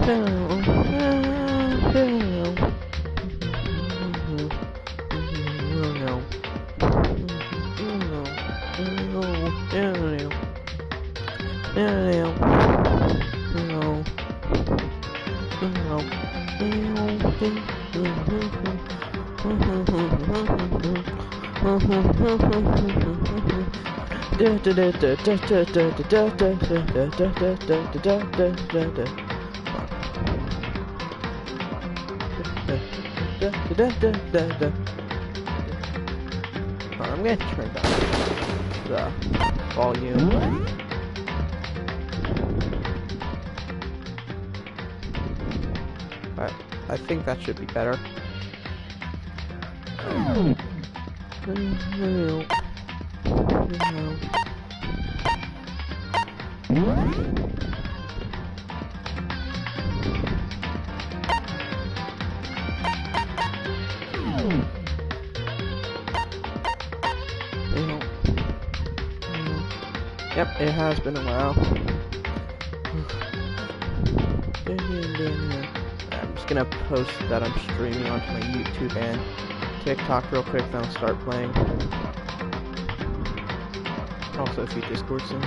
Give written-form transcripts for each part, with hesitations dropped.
I'm gonna turn down the volume. I think that should be better. Yep, it has been a while. I'm just gonna post that I'm streaming onto my YouTube and TikTok real quick, then I'll start playing. Also, a few Discord soon.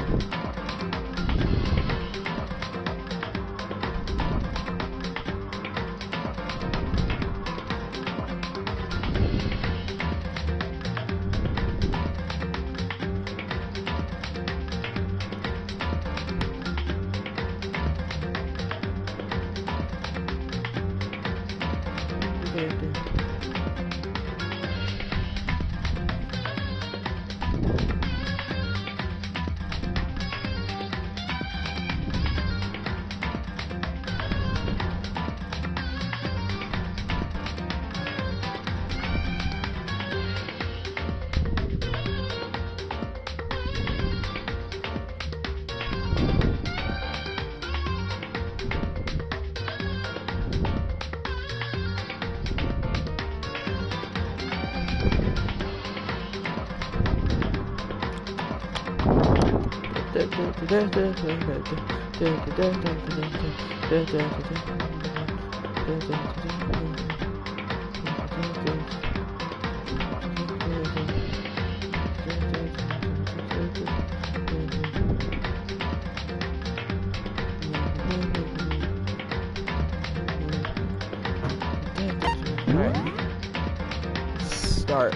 Start.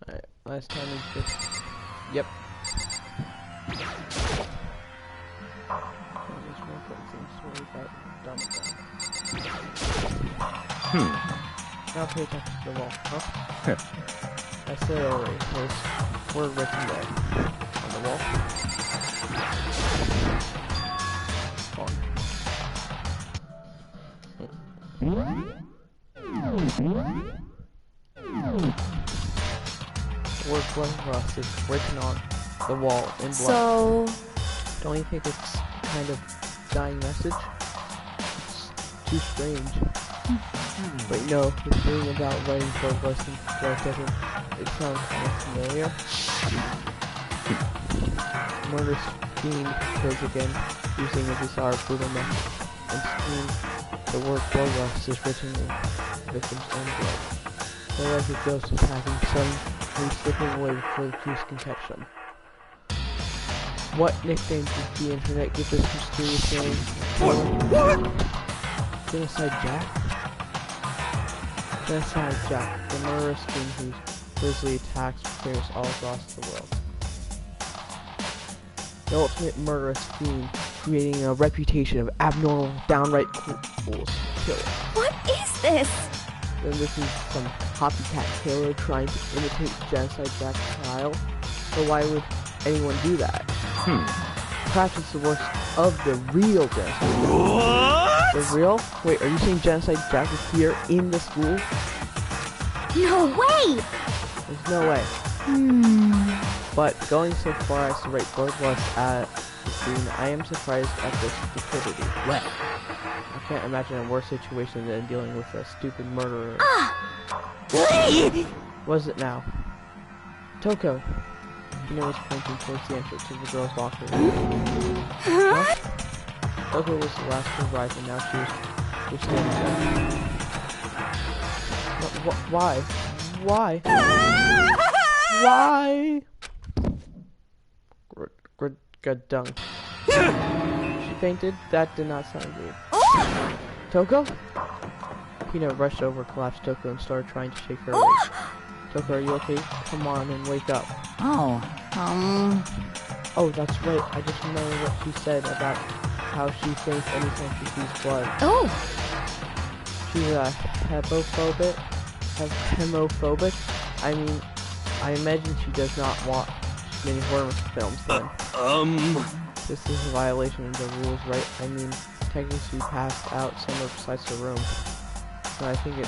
Alright, last time we just... Yep. Now pay attention to the wall, huh? I said already, there's word written there on the wall. Word blood rust is written on the wall in blood. So... Don't you think it's kind of dying message? It's too strange. But no, the thing about writing blood rust in blood doesn't it sounds kind of familiar? Murder fiend kills again using a bizarre brutal method. And screams the word blood rust is written in the victim's own blood. The record goes to having suddenly slipping away before the police can catch them. What nickname did the internet give this mysterious name? What? Genocide Jack? Genocide Jack, the murderous fiend whose grisly attacks prepares all across the world. The ultimate murderous fiend, creating a reputation of abnormal, downright fools killer. What is this? Then this is some copycat killer trying to imitate Genocide Jack's style. So why would anyone do that? Perhaps it's the worst of the real Genocide Jack. What? The real? Wait, are you saying Genocide Jack is here in the school? No way! There's no way. But going so far as to write bloodlust at the scene, I am surprised at this stupidity. What? I can't imagine a worse situation than dealing with a stupid murderer. Ah! Was it now? Toko, Hina was pointing towards the entrance of the girls' locker room. Huh? Toko was the last to arrive, and now she was standing there. Why? Why? Why? Good dunk. She fainted? That did not sound good. Toko? Hina rushed over, collapsed Toko, and started trying to shake her awake. Toko, are you okay? Come on and wake up. Oh, Oh, that's right. I just remembered what she said about how she faints anytime she sees blood. Oh! She's hemophobic. I mean, I imagine she does not watch many horror films then. This is a violation of the rules, right? I mean, technically she passed out somewhere besides her room. So I think it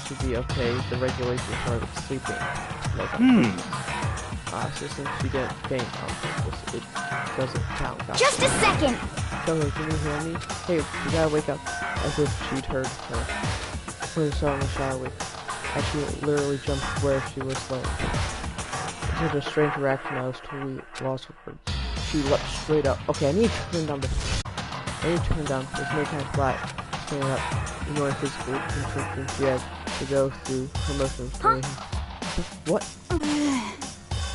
should be okay. The regulations are sleeping. So since she didn't faint on purpose, it doesn't count. Just a second! Toko, can you hear me? Hey, you gotta wake up. As if she'd heard her. When she saw in the shower, and she literally jumped where she was laying. It was a strange reaction. I was totally lost for words. She leapt straight up. Okay, I need to turn down this. I need to turn down. There's no time flat. Standing up, ignoring physical constriction she had to go through her motions. What?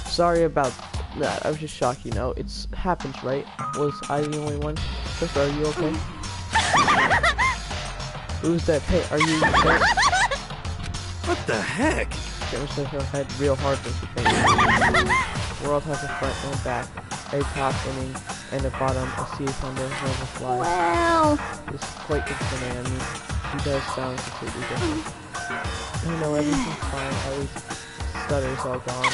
Sorry about that. I was just shocked, you know. It happens, right? Was I the only one? Sister, are you okay? Who's that pit? Are you okay? What the heck? She almost hit her head real hard when she fainted. The world has a front and a back, a top inning, and a bottom, a sea thunder, never flies. Well... This is quite different, I mean, she does sound completely different. I know everything's fine, at least stutter's all gone.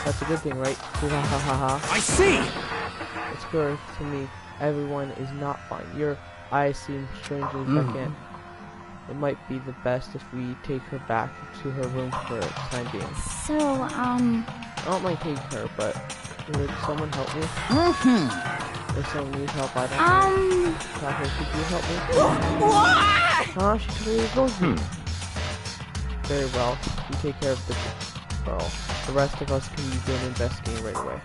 That's a good thing, right? I see! It's clear to me, everyone is not fine. Your eyes seem strangely vacant. It might be the best if we take her back to her room for the time being. So, I don't mind taking her, but would someone help me? If someone needs help, I don't know. Tucker, could you help me? What? Huh? She totally ignored me. Very well. You take care of the girl. The rest of us can begin investigating right away.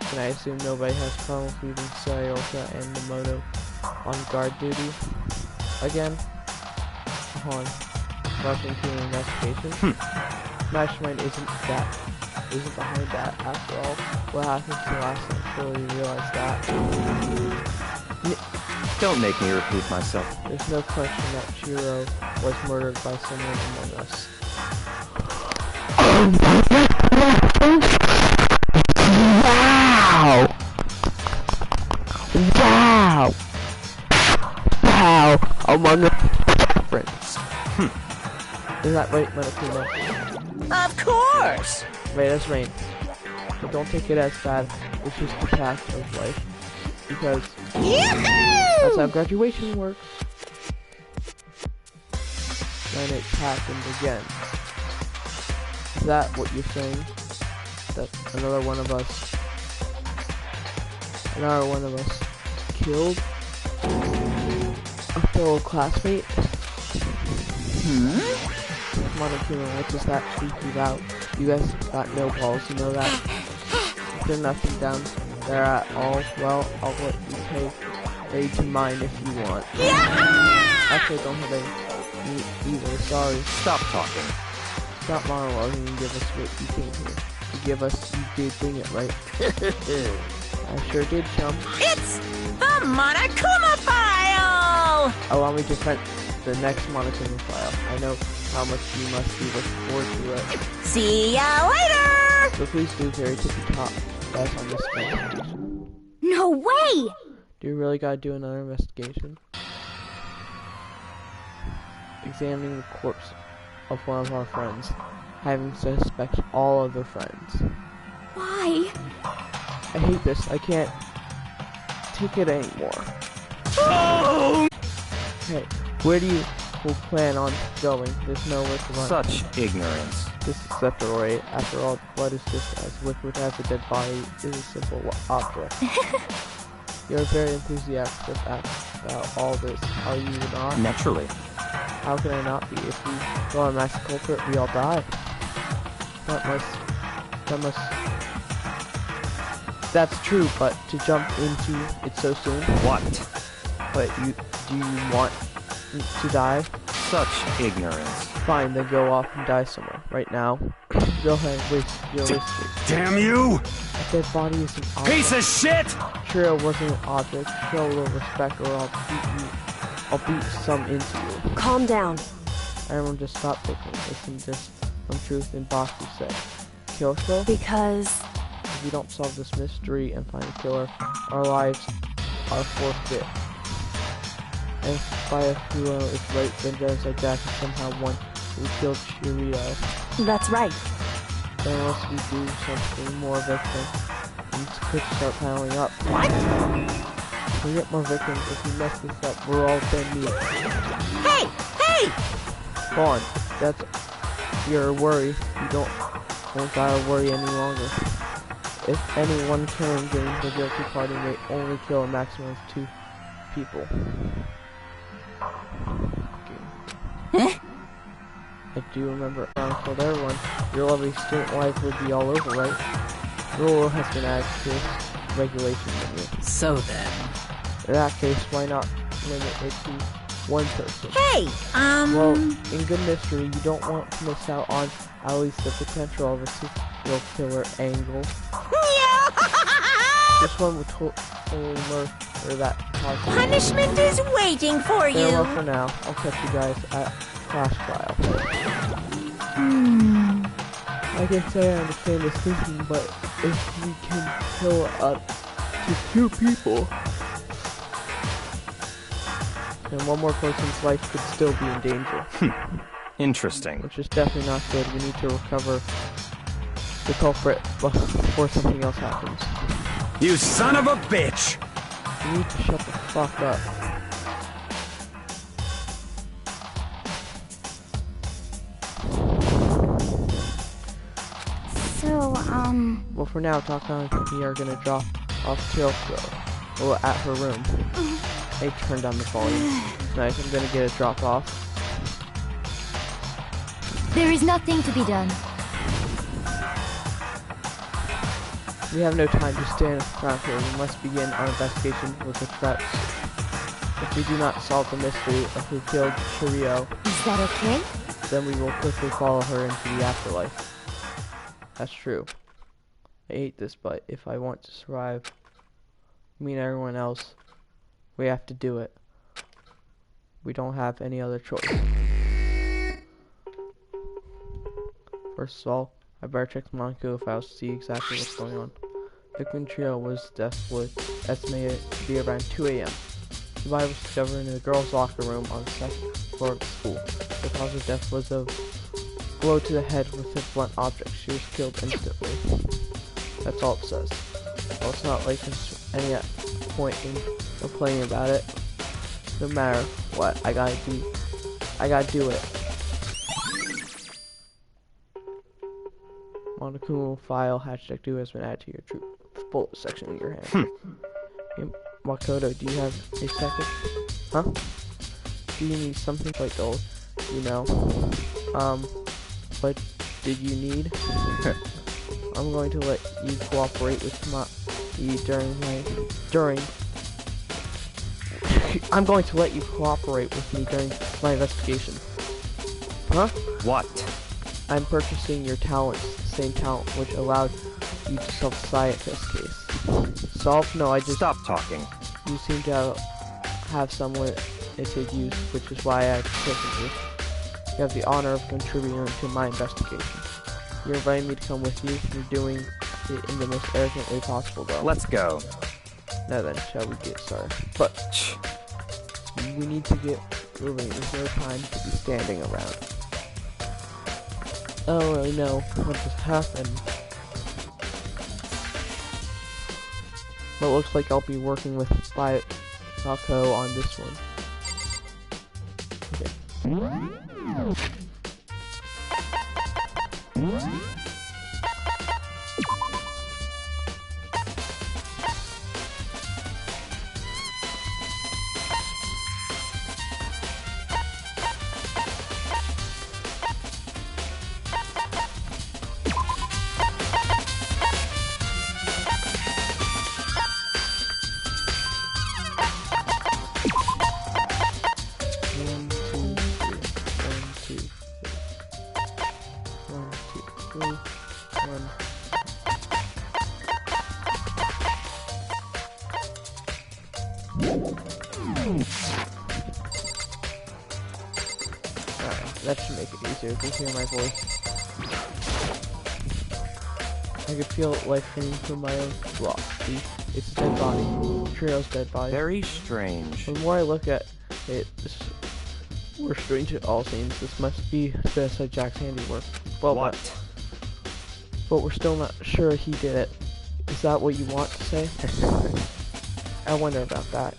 Can I assume nobody has problems leaving Sayoka and Nomoto on guard duty? Again? Hold on. Rushing to an investigation? Mastermind isn't behind that after all. What happened to last night? Surely you realize that. Don't make me repeat myself. There's no question that Chiro was murdered by someone among us. Wow! Wow! Wow! Among us friends. Is that right, Monokuma? Of course! Right, that's rain. But don't take it as bad. It's just the fact of life. Because that's how graduation works. Then it happened again. Is that what you're saying? That another one of us killed a fellow classmate? Monokuma, what does that freak you out? You guys got no balls, you know that? Is there nothing down there at all? Well, I'll let you pay to mine if you want. Actually, I don't have any either, sorry. Stop talking. Stop monologuing and give us what you came here. You did bring it, right? I sure did, chum. It's the Monokuma file! Allow me to print the next Monokuma file. I know how much you must be looking forward to it. See ya later! So please do very tippy top. That's on this investigation. No way! Do you really gotta do another investigation? Examining the corpse of one of our friends, having to suspect all of their friends. Why? I hate this. I can't take it anymore. Hey, where do you plan on going? There's nowhere to run. Such ignorance. This is acceptable, right? After all, blood is just as liquid as a dead body is a simple object. You're very enthusiastic about all this, are you not? Naturally. How can I not be? If we go on mass culprit, we all die. That must That's true, but to jump into it so soon. What? But do you want to die? Such ignorance. Fine, then go off and die somewhere. Right now. Go ahead, waste your history. Damn you! A dead body is an object. Piece of shit! Trio wasn't an object. Show a little respect or I'll beat some into you. Calm down. Everyone just stop thinking. Listen to some truth in Baki said. Kyoko? Because... If we don't solve this mystery and find a killer, our lives are forfeit. And if Bayakuro is right, then genocide Jack is somehow one who killed Shireo. That's right. Then unless we do something more victims, these could start piling up. What? If we get more victims, if we mess this up, we're all dead meat. Hey! Hey! Go on. That's your worry. You don't gotta worry any longer. If any one killing gains the guilty party may only kill a maximum of 2 people. Huh? I do remember I told everyone your lovely student life would be all over, right? Rule has been added to this regulation menu. So then... In that case, why not limit it to 1 person? Hey! Well, in good mystery, you don't want to miss out on at least the potential of a serial killer angle. This one would totally murder that cosmic. Punishment is waiting for you! Farewell for now. I'll catch you guys at class trial. I can say I understand this thinking, but if we can kill up to 2 people, then one more person's life could still be in danger. Interesting. Which is definitely not good. We need to recover the culprit before something else happens. You son of a bitch! You need to shut the fuck up. So, Well, for now, Taka and me are gonna drop off Kyoko. Well, at her room. I turned down the volume. Nice, I'm gonna get it dropped off. there is nothing to be done. We have no time to stand around here. We must begin our investigation with the threats. If we do not solve the mystery of who killed Shireo, Is that okay? then we will quickly follow her into the afterlife. That's true. I hate this, but if I want to survive, me and everyone else, we have to do it. We don't have any other choice. First of all, I better check the Monaco files to see exactly what's going on. Victim trio was death was estimated to be around 2 a.m. The body was discovered in the girls' locker room on the 2nd floor of the school. The cause of death was a blow to the head with a blunt object. She was killed instantly. That's all it says. Well, it's not like there's any point in complaining about it. No matter what, I gotta do it. Monaco file #2 has been added to your troop bullet section in your hand. Hey, Makoto, do you have a second? Huh? Do you need something like gold? You know. What did you need? I'm going to let you cooperate with I'm going to let you cooperate with me during my investigation. Huh? What? I'm purchasing your talents, the same talent which allowed you to solve the scientist case. Solve? No, I just... Stop talking. You seem to have some limited use, which is why I've chosen you. You have the honor of contributing to my investigation. You're inviting me to come with you. You're doing it in the most arrogant way possible, though. Let's go. Now then, shall we get started? But we need to get moving. There's no time to be standing around. I don't really know what just happened. But it looks like I'll be working with Bayako on this one. Okay. That should make it easier to hear my voice. I could feel life streaming through my own block. See, it's a dead body. Trio's dead body. Very strange. The more I look at it, we're strange it all seems. This must be just like Jack's handiwork. Well, What? but we're still not sure he did it. Is that what you want to say? I wonder about that.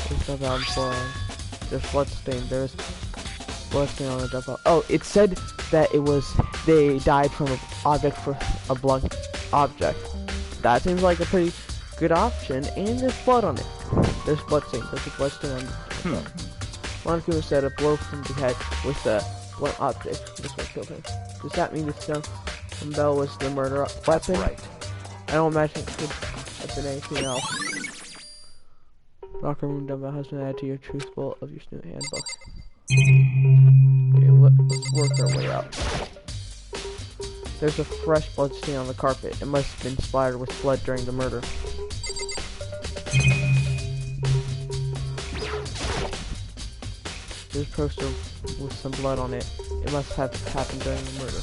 There's no valve flowing. There's bloodstain. There's bloodstain on the dump. Oh, it said that it was they died from an object for a blunt object. That seems like a pretty good option, and there's blood on it. There's bloodstain. There's a bloodstain on it. Monaco said a blow from the head with the blunt object. This one killed him. Does that mean the stone from Bell was the murder weapon? Right. I don't imagine it could have been anything else. Locker room dumbbell has been added to your truth bowl of your student handbook. Okay, let's work our way up. There's a fresh blood stain on the carpet. It must have been splattered with blood during the murder. There's a poster with some blood on it. It must have happened during the murder.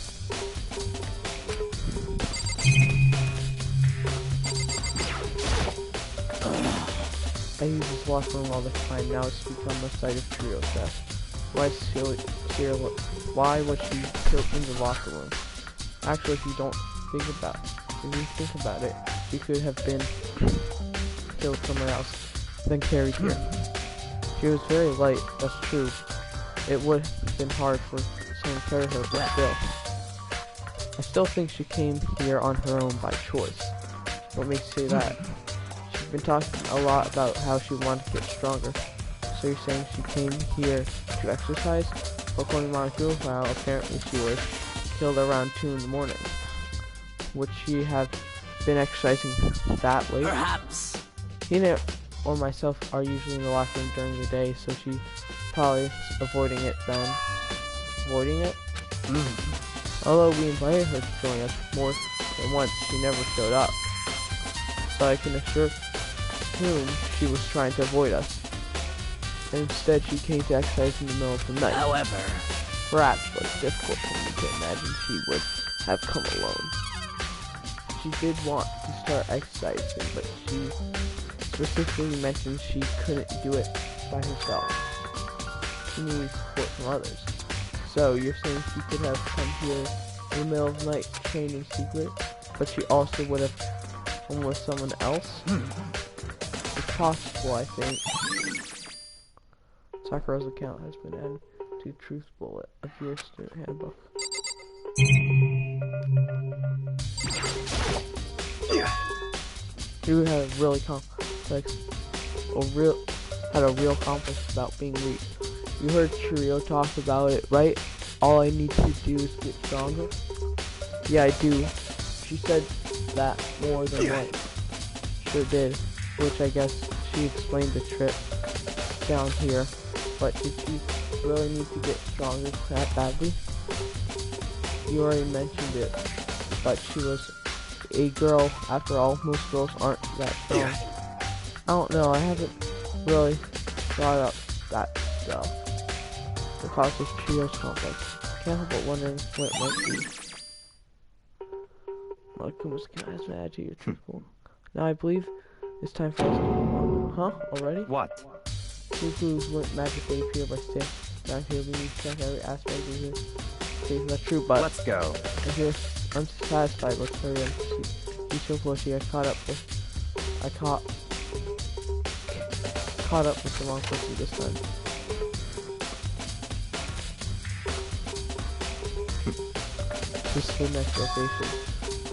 I use this locker room all the time. Now it's become a site of trio theft. Why was she killed in the locker room? Actually, if you think about it, she could have been killed somewhere else, then carried here. She was very light, that's true. It would have been hard for someone to carry her, but still. I still think she came here on her own by choice. What makes you say that? She's been talking a lot about how she wanted to get stronger. So you're saying she came here to exercise? According to Monaco, while apparently she was killed around 2 in the morning. Would she have been exercising that late? Perhaps. Tina or myself are usually in the locker room during the day, so she probably avoiding it then. Avoiding it? Although we invited her to join us more than once, she never showed up. So I can assume she was trying to avoid us. And instead she came to exercise in the middle of the night. However, Perhaps it was difficult for me to imagine she would have come alone. She did want to start exercising, but she specifically mentioned she couldn't do it by herself. She needed support from others. So you're saying she could have come here in the middle of the night to train in secret, but she also would have come with someone else? It's possible, I think. Sakura's account has been added to Truth Bullet of your student handbook. You had a really complex, had a real complex about being weak. You heard Churio talk about it, right? All I need to do is get stronger. Yeah, I do. She said that more than once. Sure did. Which I guess she explained the trip down here. But did she really need to get stronger that badly? You already mentioned it. But she was a girl. After all, most girls aren't that strong. I don't know. I haven't really thought up that stuff. The cause of Trio's complex. Can't help but wondering what it might be. Malikuma's account has been added to your truth pool. Now I believe it's time for us to move on. Huh? Already? What? Two clues wouldn't magically appear by staying down here. We need to check every aspect of this. Okay, that's true, but Let's go. if you're unsatisfied, let's hurry and proceed. Be so close, I caught up with the wrong person this time. This is the next location.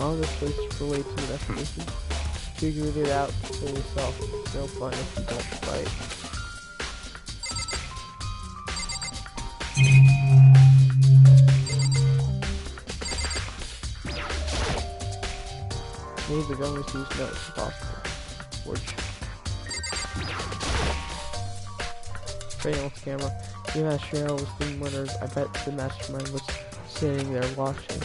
All this place relates to the destination. Figured it out for yourself. It's no fun if you don't fight. Maybe the gun was used notes if possible. Which surveillance camera. Even as Cheryl was being murdered, I bet the mastermind was sitting there watching.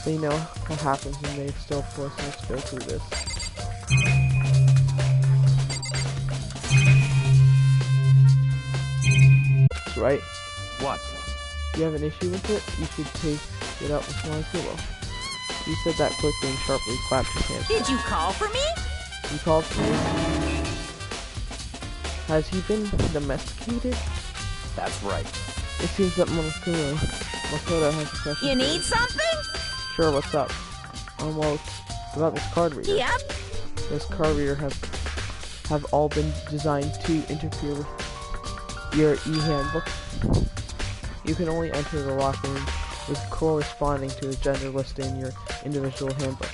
They know what happens and they're still forcing us to go through this. Right? What? If you have an issue with it, you should take it up with my pillow. He said that quickly and sharply clapped his hands. Did you call for me? He called for me. Has he been domesticated? That's right. It seems that Makoto has a question. You for need something? Sure, what's up? Well, it's about this card reader. Yep. This card reader have all been designed to interfere with your e-handbook. You can only enter the locker room with corresponding to the gender listed in your individual handbook.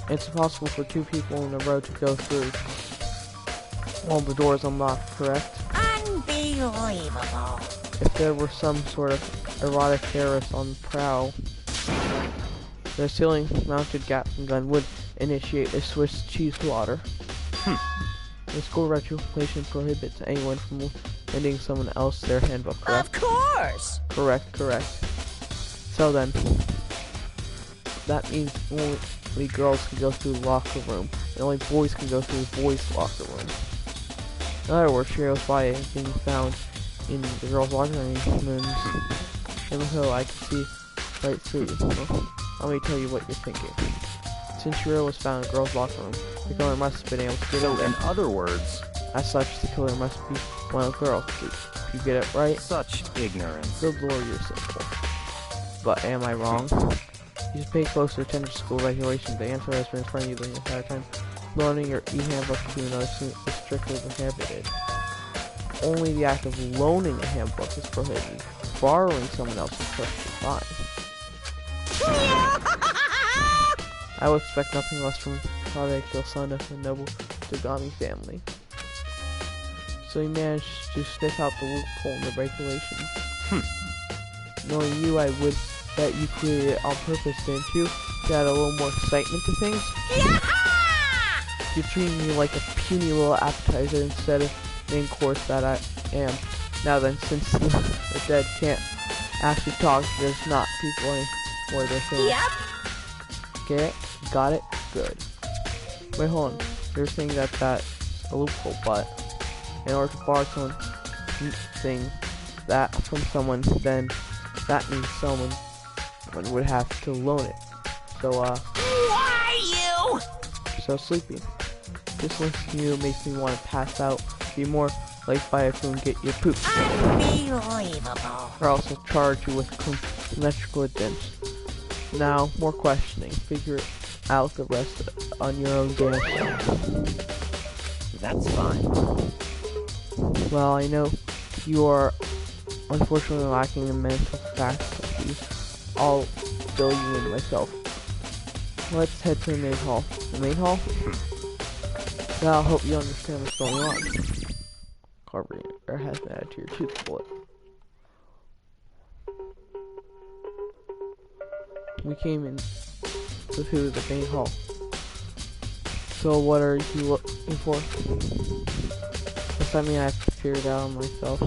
It's impossible for two people in a row to go through while the door is unlocked, correct? Unbelievable. If there were some sort of erotic terrorist on the prowl, the ceiling-mounted Gatling gun would initiate a Swiss cheese slaughter. The school regulation prohibits anyone from lending someone else their handbook, correct? Of course. Correct. So then, that means only girls can go through the locker room, and only boys can go through the boys' locker room. In other words, Shiro's body is being found in the girls' locker rooms, and so I can see right through you. Well, let me tell you what you're thinking. Since Shiro was found in the girls' locker room, the killer must have been able to get So, in there. in other words, As such, the killer must be one of the girls. If you get it right, such ignorance. good lord, you're simple. But am I wrong? You should pay closer attention to school regulations. The answer has been in front of you the entire time. Loaning your e-handbook to another student is strictly prohibited. Only the act of loaning a handbook is prohibited. Borrowing someone else is perfectly fine. I would expect nothing less from Tadeko, son of a noble Dogami family. So he managed to sniff out the loophole in the regulations. Knowing you, I would bet you created it on purpose, didn't you? To add a little more excitement to things? You're treating me like a puny little appetizer instead of main course that I am. Now then, since the dead can't actually talk, there's not people anymore they're saying. Yep. Get it? Got it? Good. Wait, hold on. You're saying that that's a loophole, but in order to borrow something that from someone, then that means someone would have to loan it. So, Why you? so sleepy. Just listening to you makes me want to pass out, be more like Bayakun and get your poop together. Unbelievable. Or else I'll charge you with symmetrical attempts. Now, more questioning. Figure out the rest on your own damn self. That's fine. Well, I know you are unfortunately lacking in mental faculties. I'll fill you in myself. Let's head to the main hall. The main hall? Now I'll help you understand what's going on. Carver has been added to your tooth bullet. We came in to the main hall. So what are you looking for? Does that mean I have to figure it out on myself?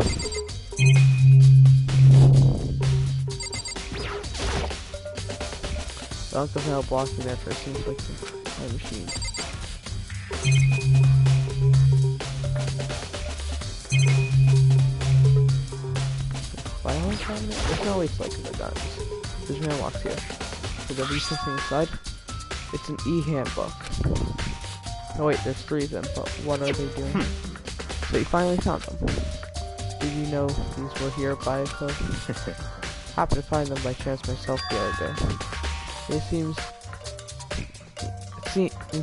The Uncle Hell blocking that first seems like my machine. Violence on it? There's no waste like the guns. There's mailbox here. So there'll be something inside. It's an e-handbook. Oh wait, there's 3 of them, but what are they doing? So you finally found them. Did you know these were here by code? Happened to find them by chance myself the other day. It seems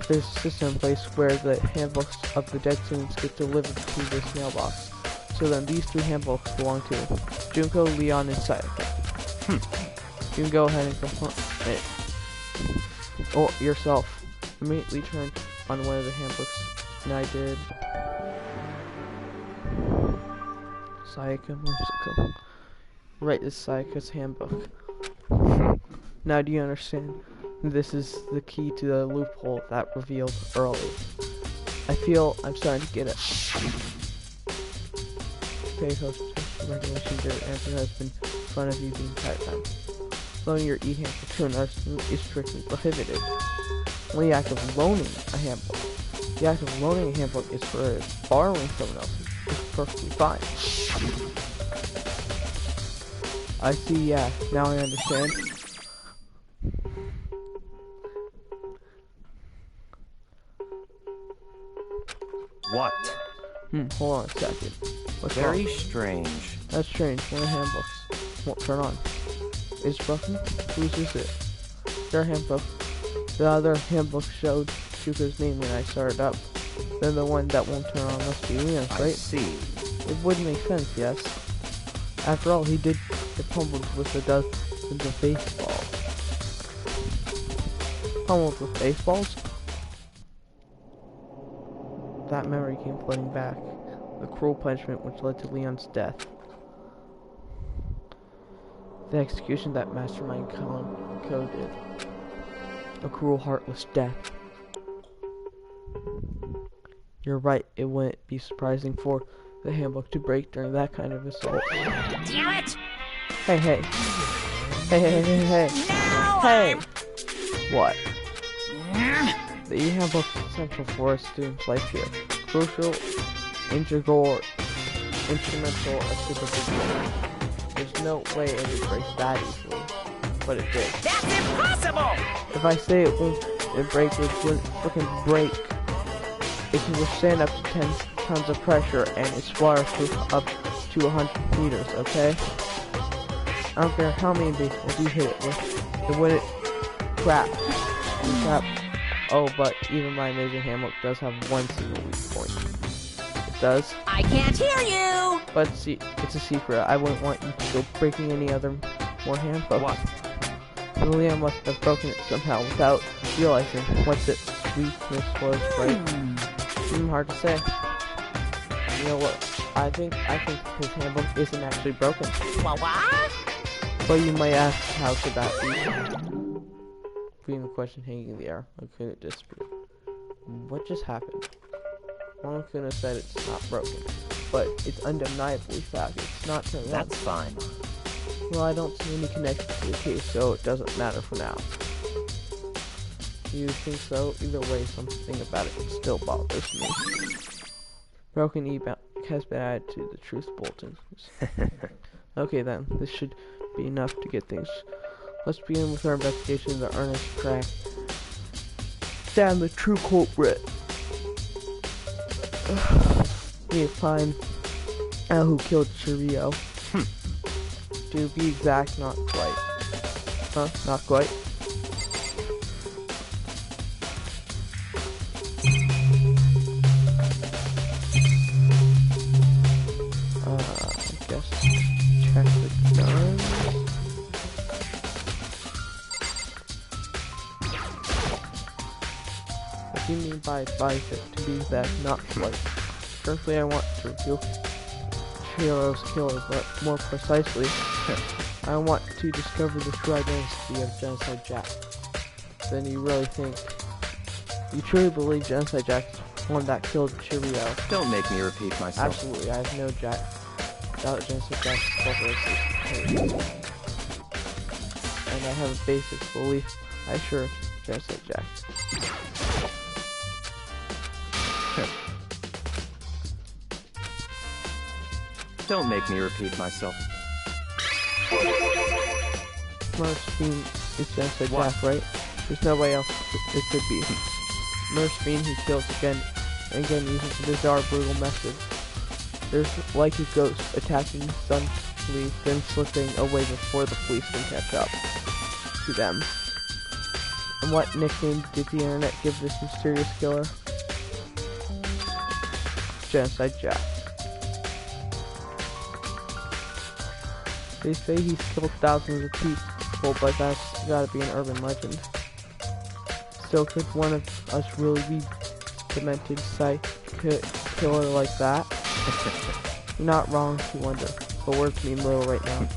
there's a system in place where the handbooks of the dead students get delivered to this mailbox. So then these 3 handbooks belong to Junko, Leon, and Sayaka. You can go ahead and confront it or yourself. Immediately turn on one of the handbooks, and I did. Sayaka Musako. Right, this is Sayaka's handbook. Now do you understand? This is the key to the loophole that revealed early. I feel I'm starting to get it. Pay close attention to regulations. Your answer has been in front of you the entire time. Loaning your e-handbook to another student is strictly prohibited. When the act of loaning a handbook. The act of loaning a handbook is for borrowing someone else's. It's perfectly fine. I see, yeah. Now I understand. What? Hold on a second. What's Very wrong? strange. That's strange. One of the handbooks won't turn on. It's broken? Whose is it? Their handbook. The other handbook showed Shuka's name when I started up. Then the one that won't turn on must be Leon's, right? I see. It would make sense, yes. After all, he did get pummeled with the dozens of baseballs. Pummeled with baseballs? That memory came flooding back. The cruel punishment which led to Leon's death. The execution that Mastermind coded. A cruel, heartless death. You're right, it wouldn't be surprising for the handbook to break during that kind of assault. Damn it! Hey, hey. Hey, hey, hey, hey, hey. Now Hey! What? The e-handbook is essential for a student's life here. Crucial, integral, instrumental, a super big deal. There's no way it would break that easily. But it did. That's impossible! If I say it wouldn't break, it wouldn't freaking break. It can withstand up to 10 tons of pressure and it's waterproof up to 100 meters, okay? I don't care how many baseballs you hit it with. It wouldn't crap. Oh, but even my amazing handbook does have one single weak point. It does. I can't hear you! But see, it's a secret. I wouldn't want you to go breaking any other more handbooks. What? Leon must have broken it somehow without realizing what its weakness was, right? Hard to say. You know what? I think his handbook isn't actually broken. What? But you might ask, how could that be? Being the question hanging in the air, I couldn't dispute. What just happened? One could have said it's not broken, but it's undeniably fact. It's not turned on. That's fine. Well, I don't see any connection to the case, so it doesn't matter for now. You think so? Either way, something about it still bothers me. Broken e-bound has been added to the truth bulletins. Okay then, this should be enough to get things. Let's begin with our investigation of the earnest crack. Damn the true culprit. We need to find out who killed Cheerio. To be exact, not quite. Huh? Not quite? I guess check the guns. What do you mean by advise it? To be exact, not quite. Firstly, I want to reveal Chirio's killer, but more precisely, I want to discover the true identity of Genocide Jack. Then you really think, you truly believe Genocide Jack is the one that killed Cheerio? Don't make me repeat myself. Absolutely, I have no doubt Genocide Jack's corporation. And I have a basic belief, I assure Genocide Jack. Don't make me repeat myself. Fiend is Genocide What? Jack, right? There's no way else it could be. Fiend, he kills again and again using a bizarre, brutal method. There's like a ghost attacking suddenly, then slipping away before the police can catch up to them. And what nickname did the internet give this mysterious killer? Genocide Jack. They say he's killed thousands of people, but that's gotta be an urban legend. Still, could one of us really be demented killer like that? You're not wrong to wonder, but words mean little right now.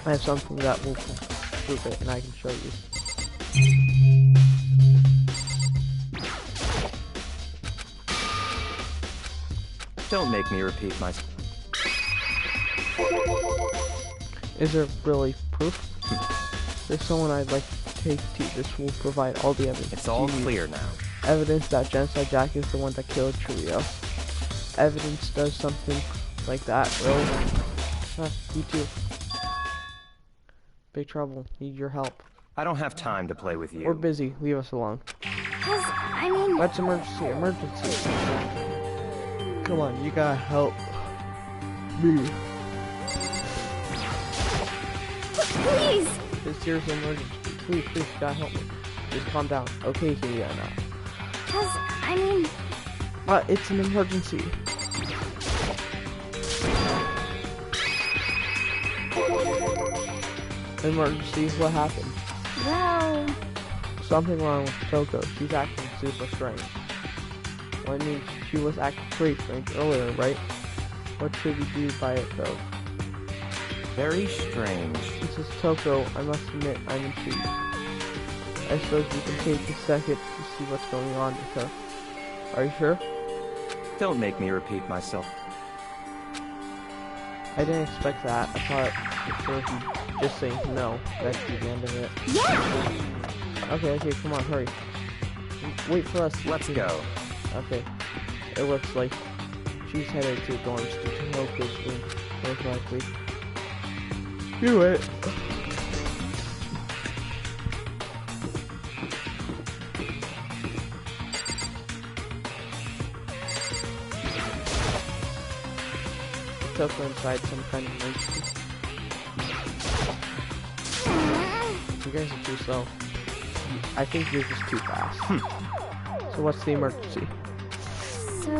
I have something that will prove it, and I can show you. Don't make me repeat myself. Is there really proof? There's someone I'd like to case too. This will provide all the evidence. It's all you need. clear now. Evidence that Genocide Jack is the one that killed Trio. Evidence does something like that, really? You too. Big trouble. Need your help. I don't have time to play with you. We're busy. Leave us alone. I mean... That's emergency. Emergency. Come on, you gotta help me. Please! It's serious emergency. Please, you gotta help me. Just calm down. Okay, here now. I mean... It's an emergency. Emergency, what happened? Well... Something wrong with Toko. She's acting super strange. Well, I mean, she was acting pretty strange earlier, right? What should we do by it, though? Very strange. This is Toko. I must admit, I'm intrigued. I suppose we can take a second to see what's going on with her. Are you sure? Don't make me repeat myself. I didn't expect that. I thought for sure he'd just say no. That'd be the end of it. Yeah! Okay, come on, hurry. Wait for us. Let's go. Okay. It looks like she's headed to the dorms to Toko's room, most likely. Do it. Toko inside some kind of emergency. You guys are too slow. I think you're just too fast. So what's the emergency? So,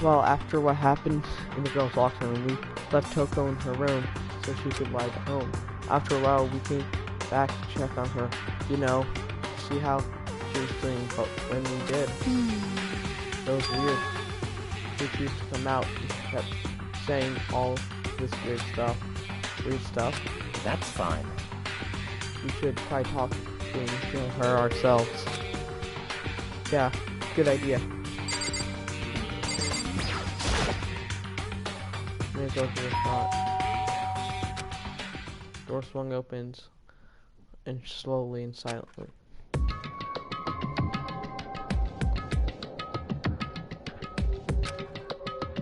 Well, after what happened in the girls' locker room, we left Toko in her room so she could ride home. After a while, we came back to check on her. You know, see how she was doing, but when we did, it was weird. She refused to come out and kept saying all this weird stuff. That's fine. We should try talking to her ourselves. Yeah, good idea. I'm gonna go for a shot. Door swung opens, and slowly and silently.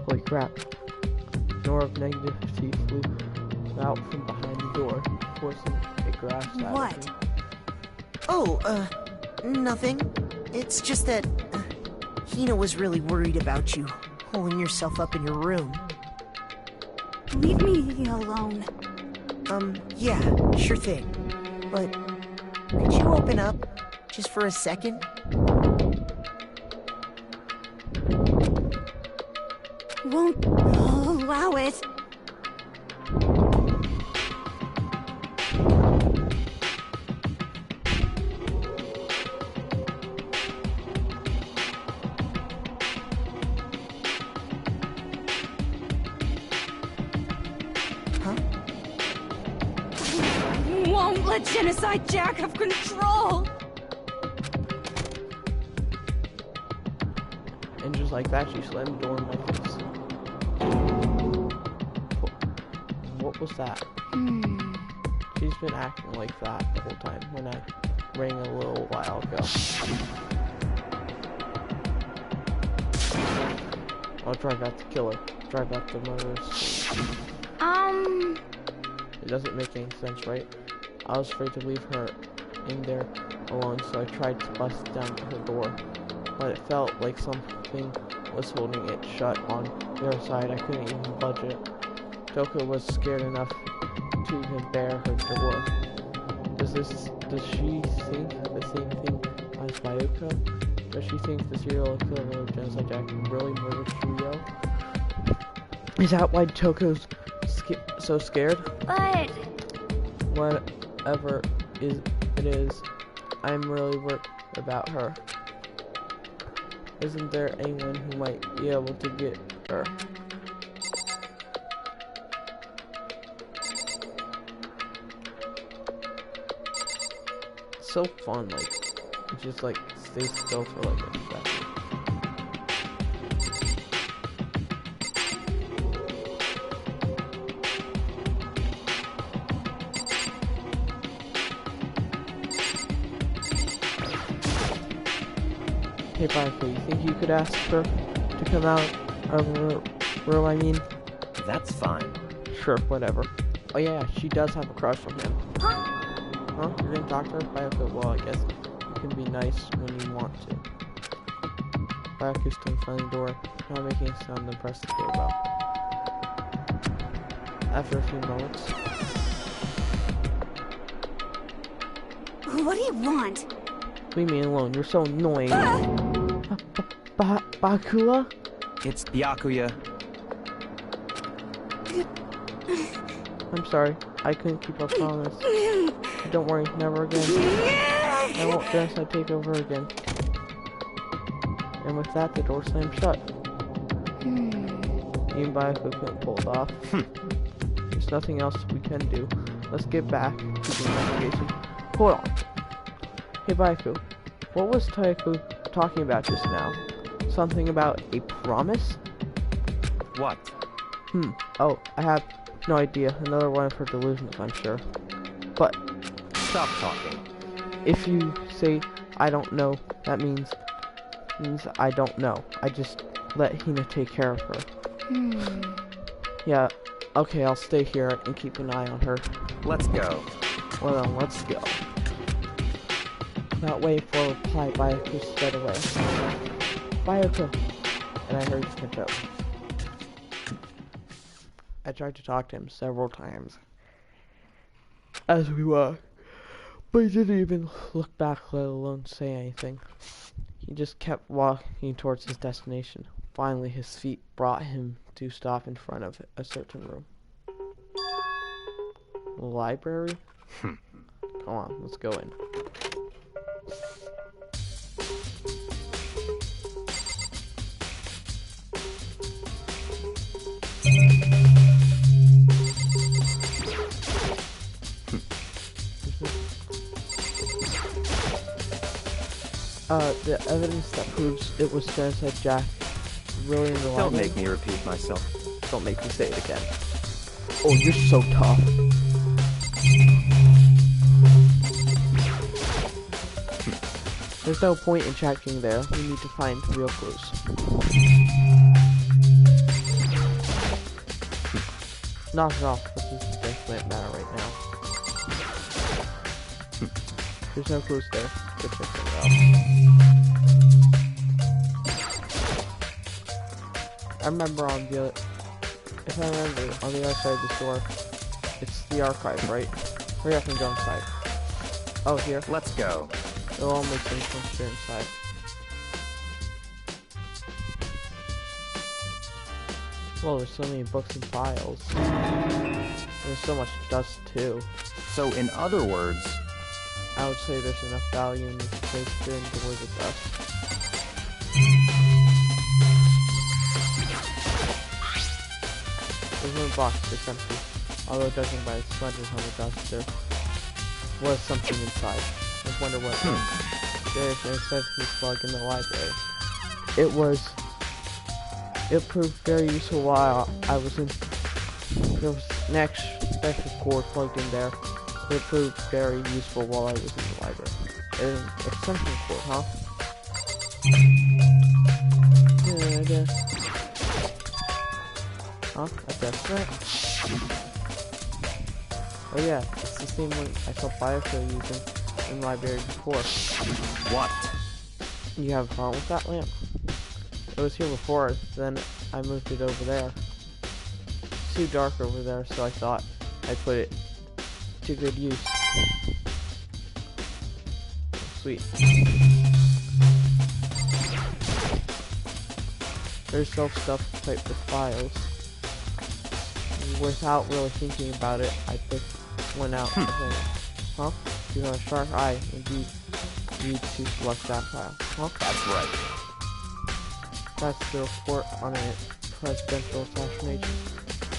Holy crap. Door of negativity flew out from behind the door, forcing a grass out of What? me. Oh, nothing. It's just that Hina was really worried about you, holding yourself up in your room. leave me alone. Yeah, sure thing. But could you open up just for a second? Won't allow it. Won't let Genocide Jack have control. And just like that, she slammed the door in my face. What was that? She's been acting like that the whole time when I rang a little while ago. I'll drive out the killer. Drive out the murderers. It doesn't make any sense, right? I was afraid to leave her in there alone, so I tried to bust down her door. But it felt like something was holding it shut on the other side. I couldn't even budge it. Toko was scared enough to even bare her door. Does she think the same thing as Bayuko? Does she think the serial killer of Genocide Jack really murdered Shiryo? Is that why Toko's so scared? But Whatever it is, I'm really worried about her. Isn't there anyone who might be able to get her? It's so fun, like, it just like stays still for like a second. Hey, Byaku, you think you could ask her to come out of the room, I mean? That's fine. Sure, whatever. Oh yeah, she does have a crush on him. Huh? You didn't talk to her? Byaku, well, I guess you can be nice when you want to. Byaku stood in front of the door, not making a sound, then pressed the doorbell. After a few moments... What do you want? Leave me alone, you're so annoying. Bakula? It's Byakuya. I'm sorry, I couldn't keep our promise. Don't worry, never again. I won't dare take over again. And with that, the door slammed shut. Even Byaku couldn't pull it off. There's nothing else we can do. Let's get back to the investigation. Hold on. Hey Byaku, what was Taiko talking about just now? Something about a promise? What? Oh, I have no idea. Another one of her delusions, I'm sure. But Stop talking. if you say I don't know, that means I don't know. I just let Hina take care of her. Yeah, okay, I'll stay here and keep an eye on her. Let's go. Well then, let's go. Without waiting for a reply, Byaku sped away. Byaku! And I heard his tiptoe. I tried to talk to him several times as we walked, but he didn't even look back, let alone say anything. He just kept walking towards his destination. Finally, his feet brought him to stop in front of a certain room. Library? Come on, let's go in. The evidence that proves it was Genocide Jack really in the library. Don't make me repeat myself. Don't make me say it again. Oh, you're so tough. There's no point in checking there. We need to find real clues. Knock it off. This is the definite matter right now. There's no clues there. Go check somewhere else. I remember on the other, if I remember, on the other side of this door, it's the archive, right? Hurry up and go inside. Oh, here. Let's go. It'll all make sense once you're inside. Well, there's so many books and files. There's so much dust, too. So, in other words, I would say there's enough value in this place to endure the dust. There's no box, it's empty. Although judging by the smudges on the dust, there was something inside. I wonder what it was. There's an accessory plug in the library. It proved very useful while I was in. There was an extra cord plugged in there. It proved very useful while I was in the library. An extension cord, huh? Huh? I guess right. Oh yeah, it's the same one I saw Byaku using in the library before. what? You have a problem with that lamp? It was here before, then I moved it over there. It's too dark over there, so I thought I'd put it to good use. Sweet. There's self-stuffed type of files. Without really thinking about it, I picked one out. Huh? You have a sharp eye, indeed. Need to select that file. Huh? That's right. That's the report on a presidential assassination.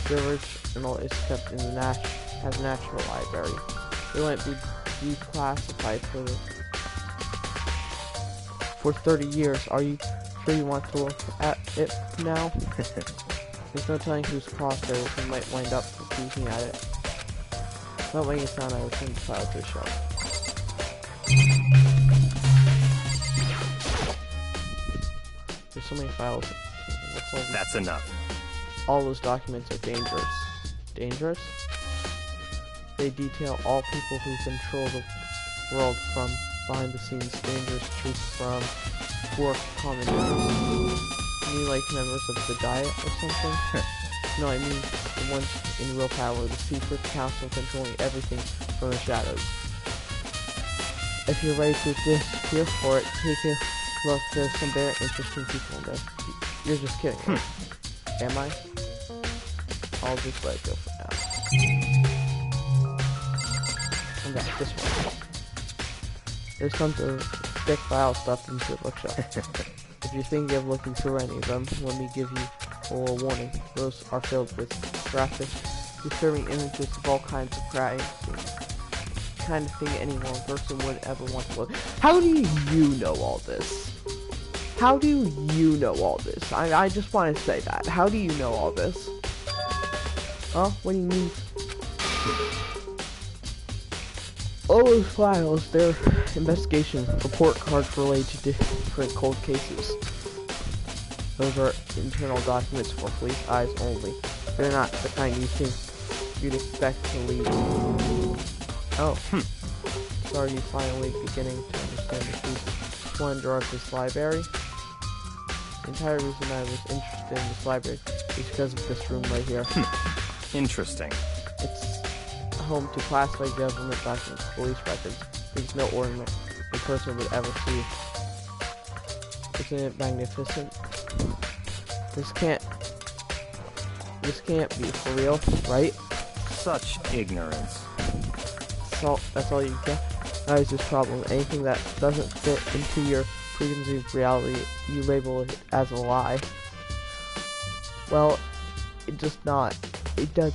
The original is kept in the National Library. It won't be declassified for 30 years. Are you sure you want to look at it now? There's no telling whose crosshair we might wind up looking at it. Without making a sound, I returned the file to the shelf. There's so many files. What's all That's enough. All those documents are dangerous. Dangerous? They detail all people who control the world from behind the scenes. Dangerous truths from poor commentators. You mean like members of the Diet or something? No, I mean the ones in real power, the secret council controlling everything from the shadows. If you're ready to disappear for it, take a look. There's some very interesting people in there. You're just kidding, right? Am I? I'll just let it go for now. And that's this one. There's tons of thick file stuff into the bookshelf. If you're thinking of looking through any of them, let me give you a little warning. Those are filled with graphic, disturbing images of all kinds of crime scenes. Kind of thing any one person would ever want to look. How do you know all this? How do you know all this? I just want to say that. How do you know all this? Huh? What do you mean? All those files, they're investigation report cards related to different cold cases. Those are internal documents for police eyes only. They're not the kind you think you'd expect to lead. Oh, so are you finally beginning to understand the true splendor of this library? The entire reason I was interested in this library is because of this room right here. Interesting. It's home to classified government documents, police records, things no ordinary person would ever see. Isn't it magnificent? This can't be for real, right? Such ignorance. That's all you get. That is this problem. Anything that doesn't fit into your preconceived reality, you label it as a lie. Well, it does not. It does.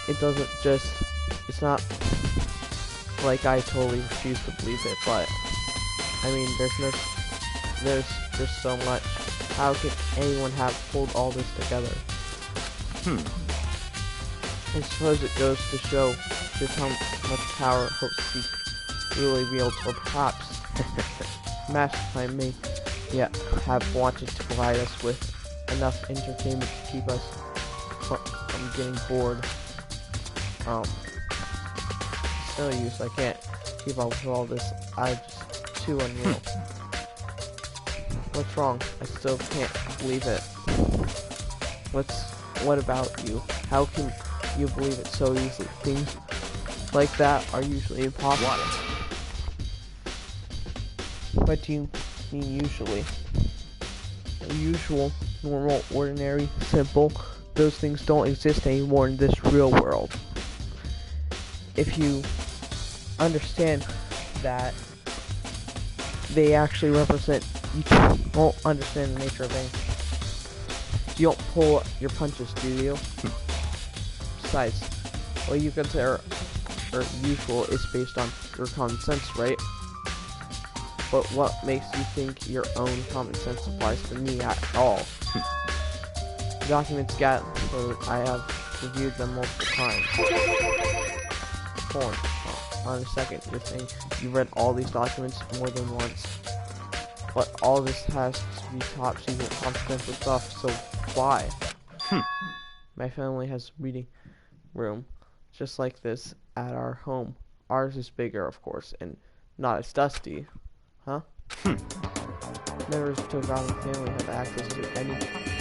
It doesn't just. It's not like I totally refuse to believe it, but I mean, there's just so much. How could anyone have pulled all this together? I suppose it goes to show just how much power Hope Seek really wields, or perhaps Mastermind may yet have wanted to provide us with enough entertainment to keep us from getting bored. It's no use, I can't keep up with all this. I'm just too unreal. What's wrong? I still can't believe it. What about you? How can you believe it so easily? Things like that are usually impossible. What do you mean usually? Usual, normal, ordinary, simple. Those things don't exist anymore in this real world. If you understand that they actually represent, you won't understand the nature of anything. You don't pull your punches, do you? Besides, what you consider usual is based on your common sense, right? But what makes you think your own common sense applies to me at all? The documents gathered, I have reviewed them multiple times. Hold on a second, you're saying you read all these documents more than once. But all this has to be top secret confidential stuff, so why? My family has a reading room just like this at our home. Ours is bigger, of course, and not as dusty. Huh? Members of the Togawa family have access to any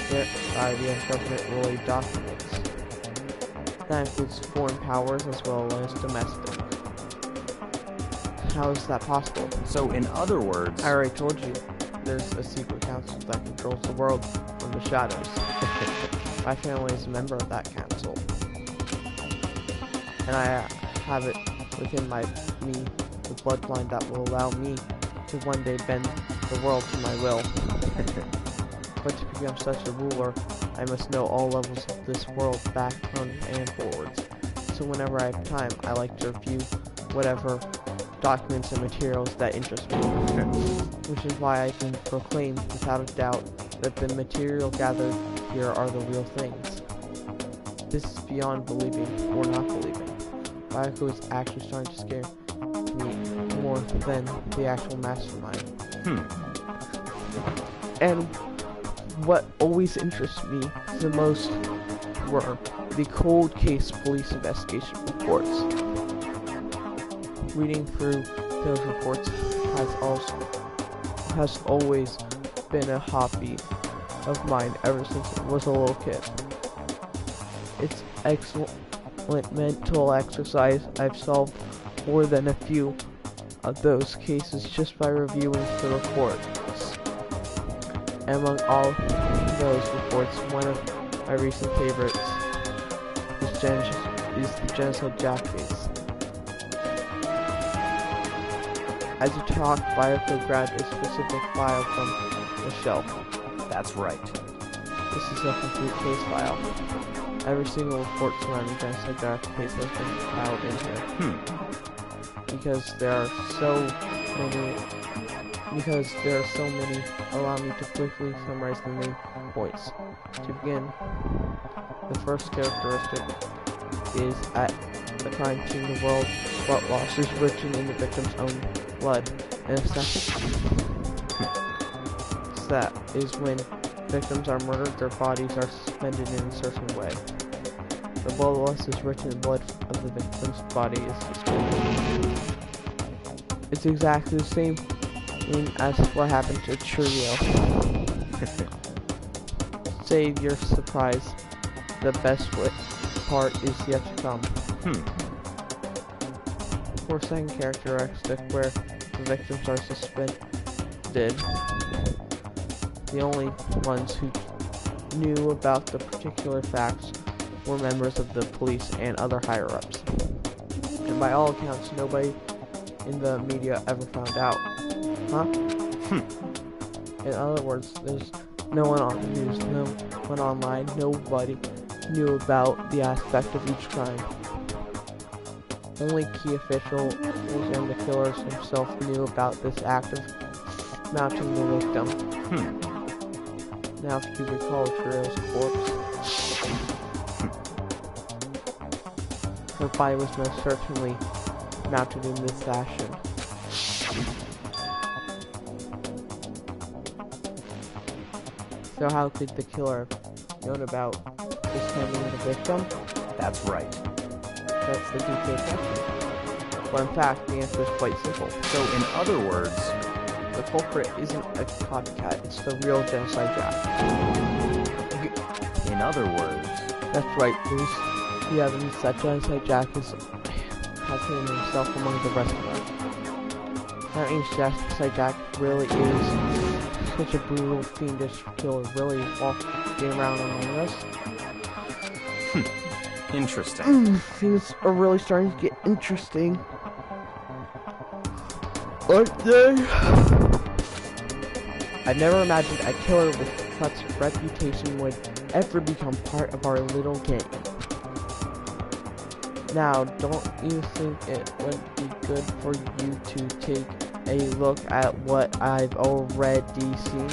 variety of government-related documents. That includes foreign powers as well as domestic. How is that possible? So, in other words... I already told you, there's a secret council that controls the world from the shadows. My family is a member of that council. And I have it within me, the bloodline that will allow me to one day bend the world to my will. But to become such a ruler, I must know all levels of this world, back, front, and forwards. So whenever I have time, I like to review whatever documents and materials that interest me. Which is why I can proclaim without a doubt that the material gathered here are the real things. This is beyond believing or not believing. Bayako is actually starting to scare me more more than the actual mastermind. And what always interests me the most were the cold case police investigation reports. Reading through those reports has always been a hobby of mine ever since I was a little kid. It's excellent mental exercise. I've solved more than a few of those cases just by reviewing the reports. Among all those reports, one of my recent favorites is the Genocide Jack case. As you talk, Bioko grabbed a specific file from the shelf. That's right. This is a complete case file. Every single report surrounding Genocide Jack case has been filed in here. Because there are so many, allow me to quickly summarize the main points. To begin, the first characteristic is at the crime scene the world blood loss is written in the victim's own blood, and that is when victims are murdered, their bodies are suspended in a certain way. The blood loss is written in blood of the victim's body is suspended. It's exactly the same as what happened to Churio. Save your surprise. The best part is yet to come. For second characteristic, where the victims are suspended, the only ones who knew about the particular facts were members of the police and other higher-ups. And by all accounts, nobody in the media ever found out. In other words, there's no one on the news, no one online, nobody knew about the aspect of each crime. Only key officials and the killers himself knew about this act of mounting the victim. Now if you recall Churio's corpse, her body was most certainly mounted in this fashion. So how could the killer have known about suspending the victim? That's right. That's the DK question. Well, in fact, the answer is quite simple. So, in other words, the culprit isn't a copycat, it's the real Genocide Jack. in other words, That's right, there's the evidence that Genocide Jack has hidden himself among the rest of us. That means Genocide Jack really is such a brutal, fiendish killer, really walking around among us. interesting. Things are really starting to get interesting. Aren't they? I never imagined a killer with such a reputation would ever become part of our little gang. Now, don't you think it would be good for you to take a look at what I've already seen?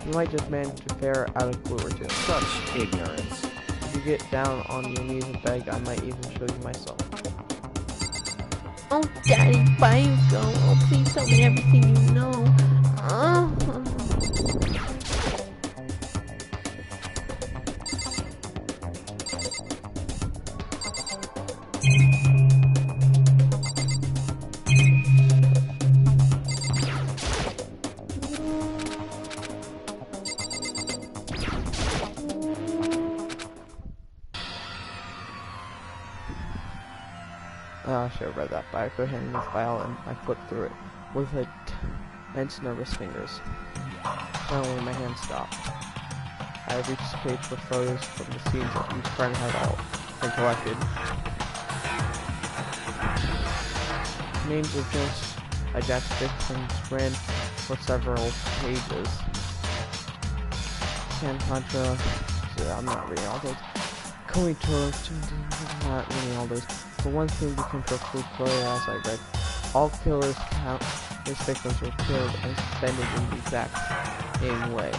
You might just manage to ferret out a clue or two. Such ignorance. If you get down on your knees and beg, I might even show you myself. Oh, Daddy, Bioko. Oh, please tell me everything you know. I should have read that, but I put hand in the file and I flipped through it with tense, nervous fingers. Finally, my hand stopped. I reached the page with photos from the scenes that each friend had all been collected. Names of Jack's victims ran for several pages. Contra, I'm not reading all those. Not reading all those. But one thing became perfectly clear as I read. All killers count his victims were killed and suspended in the exact same way.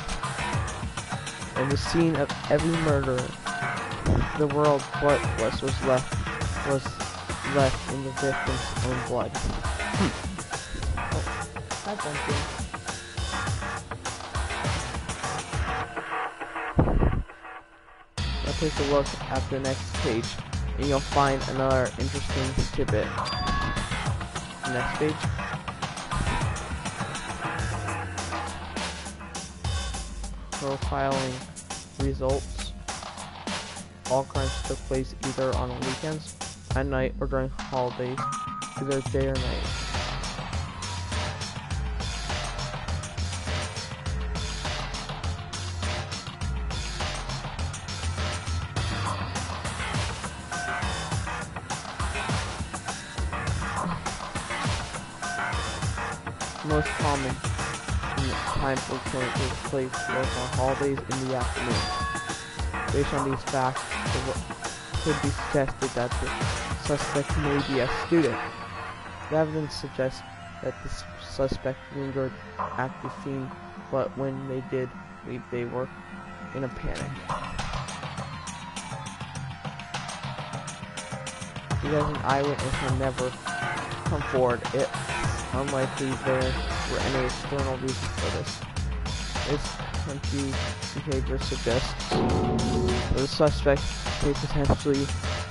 In the scene of every murder, the world bloodless was left in the victim's own blood. That's one thing. Now take a look at the next page, and you'll find another interesting tidbit. Next page. Profiling results. All crimes took place either on weekends, at night, or during holidays, either day or night. Most common time for killing takes place was on holidays in the afternoon. Based on these facts, it could be suggested that the suspect may be a student. The evidence suggests that the suspect lingered at the scene, but when they did leave, they were in a panic. Because an eyewitness had never come forward, it's unlikely there were any external reasons for this. This confused behavior suggests that the suspect may potentially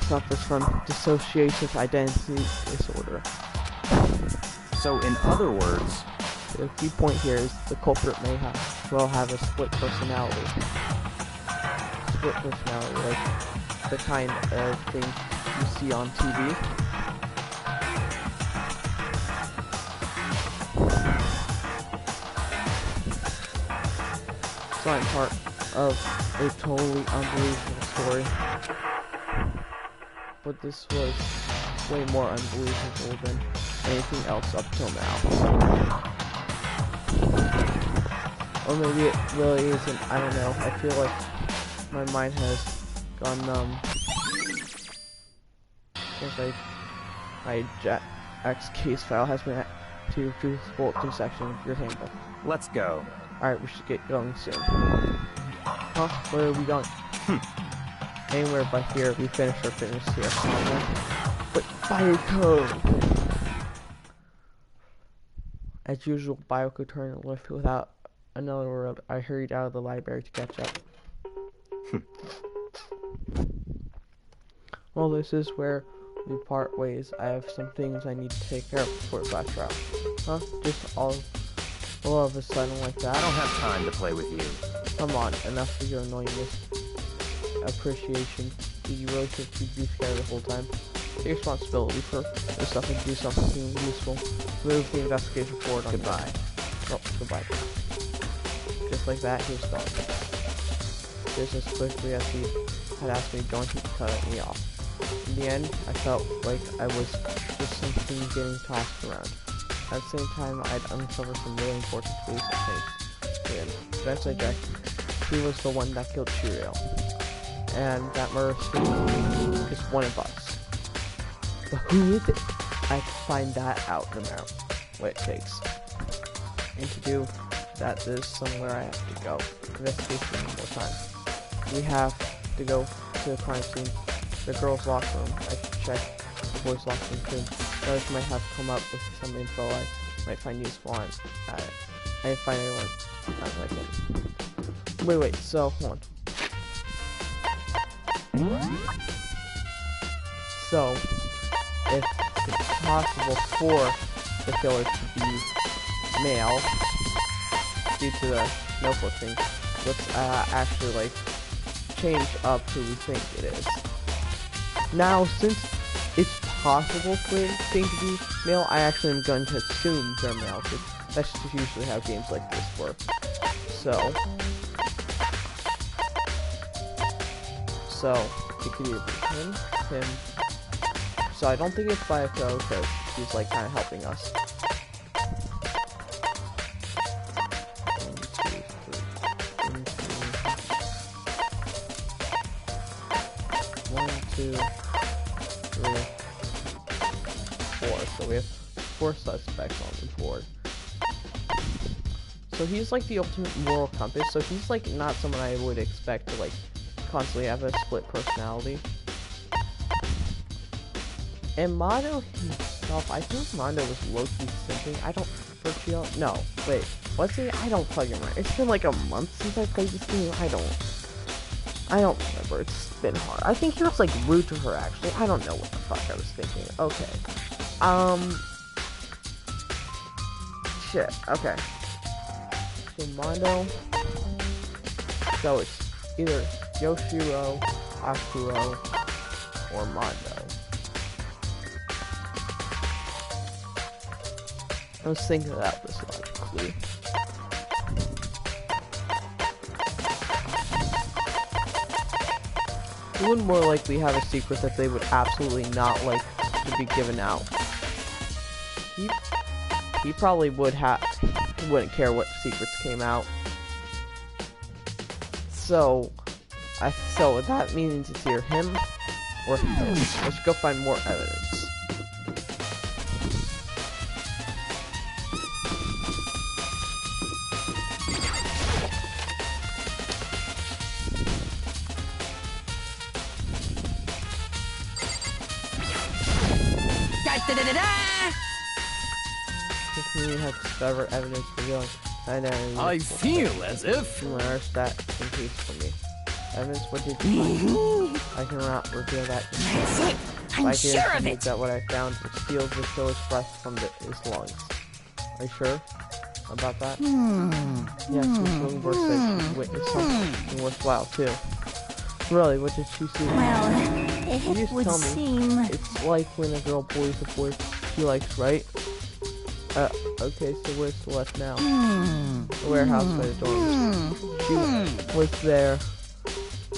suffers from dissociative identity disorder. So, in other words, the key point here is the culprit may have a split personality. Split personality, like the kind of thing you see on TV. It's part of a totally unbelievable story, but this was way more unbelievable than anything else up till now. Or maybe it really isn't, I don't know. I feel like my mind has gone numb. Because my Jack's case file has been to truthful section of your handbook. let's go. Alright, we should get going soon. Huh? Where are we going? Anywhere but here. We finished our fitness here. But fire code! As usual, Bio could turn the lift without another word. I hurried out of the library to catch up. Well, this is where we part ways. I have some things I need to take care of before class route. Huh? Just all of a sudden like that? I don't have time to play with you. Come on, enough of your annoyingness. Appreciation. Did you really think you'd be scared the whole time? Take responsibility for yourself and do something useful. Move the investigation forward on Goodbye. Oh, goodbye. Just like that, he was gone. Just as quickly as he had asked me to join, he cut me off. In the end, I felt like I was just something getting tossed around. At the same time, I'd uncovered some really important clues and things. Eventually, Jack, he was the one that killed Cheerio. And that murder is one of us. But who is it? I have to find that out no matter what it takes. And to do that, there's somewhere I have to go. Investigation one more time. We have to go to the crime scene. The girls' locker room. I should check the boys' locker room too. Others might have come up with some info I might find useful on at it. I didn't find anyone not like it. Wait, so hold on. So, if it's possible for the killer to be male due to the notebook thing, let's actually like change up who we think it is. Now, since it's possible for thing to be male, I actually am going to assume they're male, because that's just usually how games like this work. So it could either be him. So I don't think it's Bayako, because he's like kind of helping us. 1, 2, 3, 4. So we have 4 suspects on the board. So he's like the ultimate moral compass. So he's like not someone I would expect to like constantly have a split personality. And Mado himself off. I think Mondo was low-key simping. I don't... For Chio? No. Wait. Was he? I don't fucking remember. It's been like a month since I played this game. I don't remember. It's been hard. I think he was like rude to her, actually. I don't know what the fuck I was thinking. Okay. Shit. Okay. So Mondo. So it's either Yoshiro, Akuro, or Mondo. I was thinking about this logically. Who would more likely have a secret that they would absolutely not like to be given out? He probably would have. He wouldn't care what secrets came out. So that means it's either him or him. Let's go find more evidence. The community has discovered evidence revealing identity. I feel as if... Numerous that in case for me. Evidence, what did you find? I cannot reveal that. That's it. I'm sure of it. That what I found steals the killer's breath from his lungs. Are you sure about that? Yes, Miss Lingborg said she witnessed something worthwhile too. Really, what did she see? Well, You it just would tell me. seem... It's like when a girl bullies a boy she likes, right? Okay, so where's Celeste now? The warehouse by the dorms. She was there,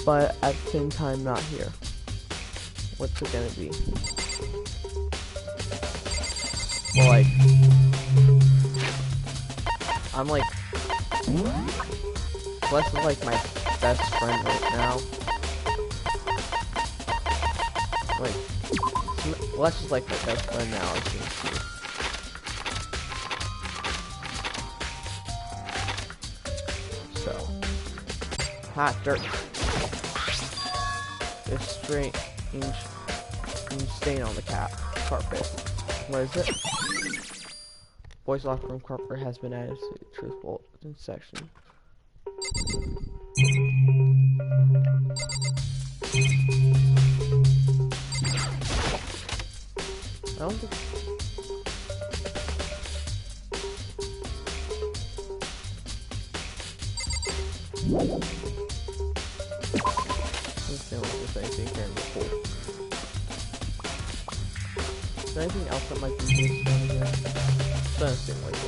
but at the same time not here. What's it gonna be? Well, like... I'm like... Celeste is like my best friend right now. Like... Celeste is like my best friend now, I think. Hot dirt. There's strange stain on the carpet. What is it? Boys' locker room carpet has been added to the truthful section. I don't think. Let's see if there's anything here in the pool. Is there anything else that might be useful in here? Doesn't seem like it.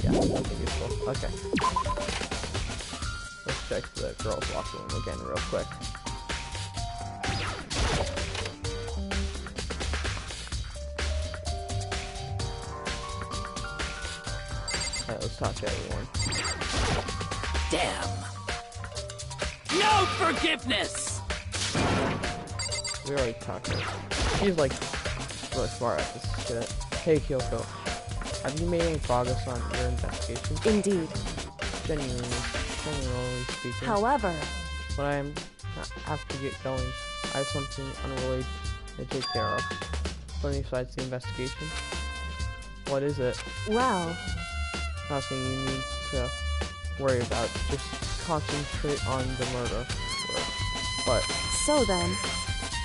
Yeah, nothing useful. Okay. Let's check the girls' locker room again real quick. Alright, let's talk to everyone. Damn. No forgiveness! We already talked to her. She's like really smart at this shit. Hey Kyoko, have you made any progress on your investigation? Indeed. Genuinely speaking. However, But I have to get going. I have something unrelated to take care of. Something besides the investigation. What is it? well, Nothing you need to worry about. Just concentrate on the murder. But so then,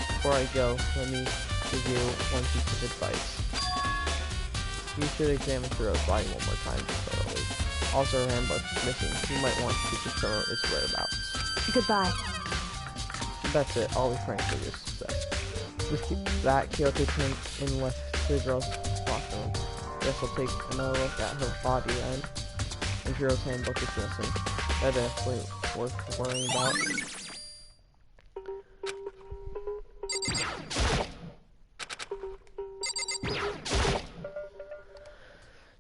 before I go, let me give you one piece of advice. You should examine Kuro's body one more time thoroughly. Also, her handbook is missing. You might want to determine its whereabouts. goodbye. That's it. I'll be frank with your success. With that, Kyoto turned and left the girl's locker room. Guess I'll take another look at her body then. And Kuro's handbook is missing. That's definitely worth worrying about.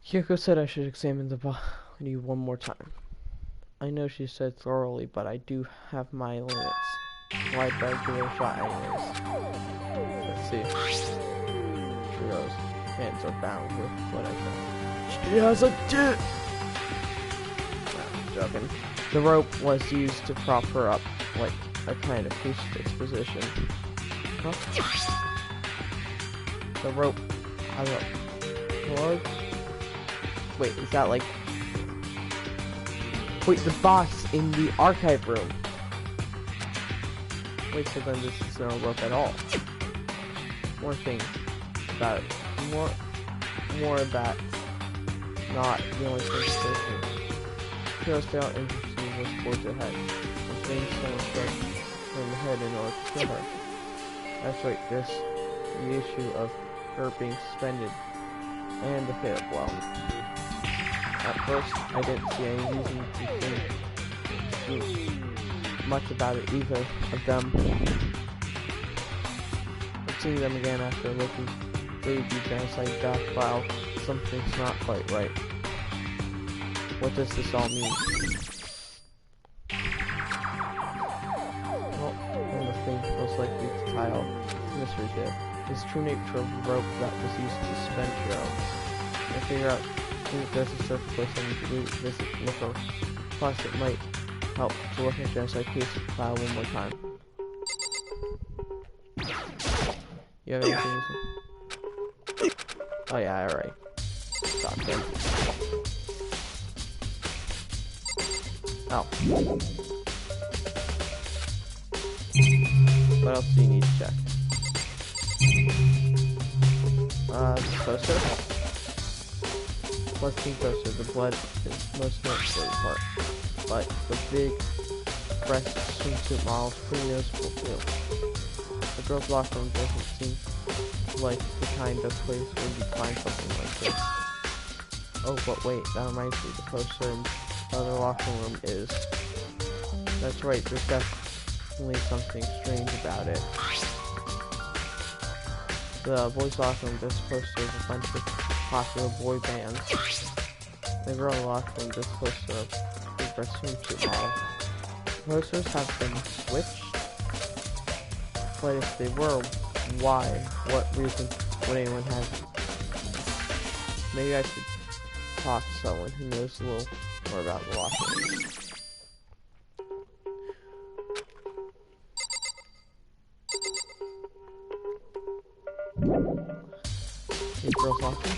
Kyoko said I should examine the body one more time. I know she said thoroughly, but I do have my limits. Well, I'd better give it a shot anyways. Let's see. Kuro's hands are bound with what I can. She has a dick! No, I'm joking. The rope was used to prop her up, like a kind of crucifix position. The rope. I don't know. Wait, is that like... Wait, the boss in the archive room. Wait, so then this is no rope at all. More things about it. More of that. Not the only thing associated. Heroes stay out interested with forge ahead. And things someone starts from the head in order to kill her. That's right, there's the issue of her being suspended and the fatal blow. At first, I didn't see any reason to think much about it either of them. But seeing them again after looking through the genocide doc file, something's not quite right. What does this all mean? Well, one of the things most likely to tie all mystery did is the true nature of the rope that was used to suspend Hero. And figure out if there's a certain place I need to visit with her. Plus, it might help to look at genocide case file one more time. You have anything? Oh yeah, alright. Stop there. Oh. What else do you need to check? This poster. Let's see poster. The blood is most noticeable part. But the big breast swimsuit model is pretty noticeable too. The girl's locker room doesn't seem like the kind of place where you'd find something like this. Oh, but wait, that reminds me, the poster in the other locker room is... That's right, there's definitely something strange about it. The boys' locker room, this poster is a bunch of popular boy bands. The girl locker room, this poster of big breast swimsuit model. Posters have been switched? But if they were, why? What reason would anyone have? Maybe I should talk to someone who knows a little more about the locker room. Hey, girls locker?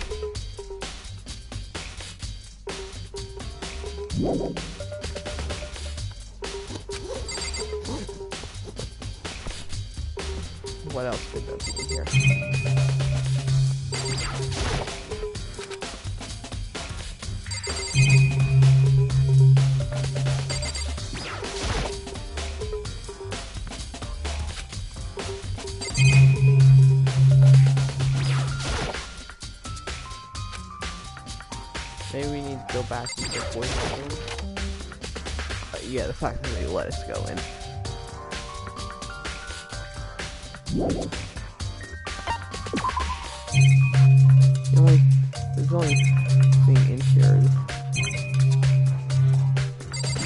What else could there be in here? Maybe we need to go back into the boys' room. Yeah, the fact that they let us go in. There's only thing in here is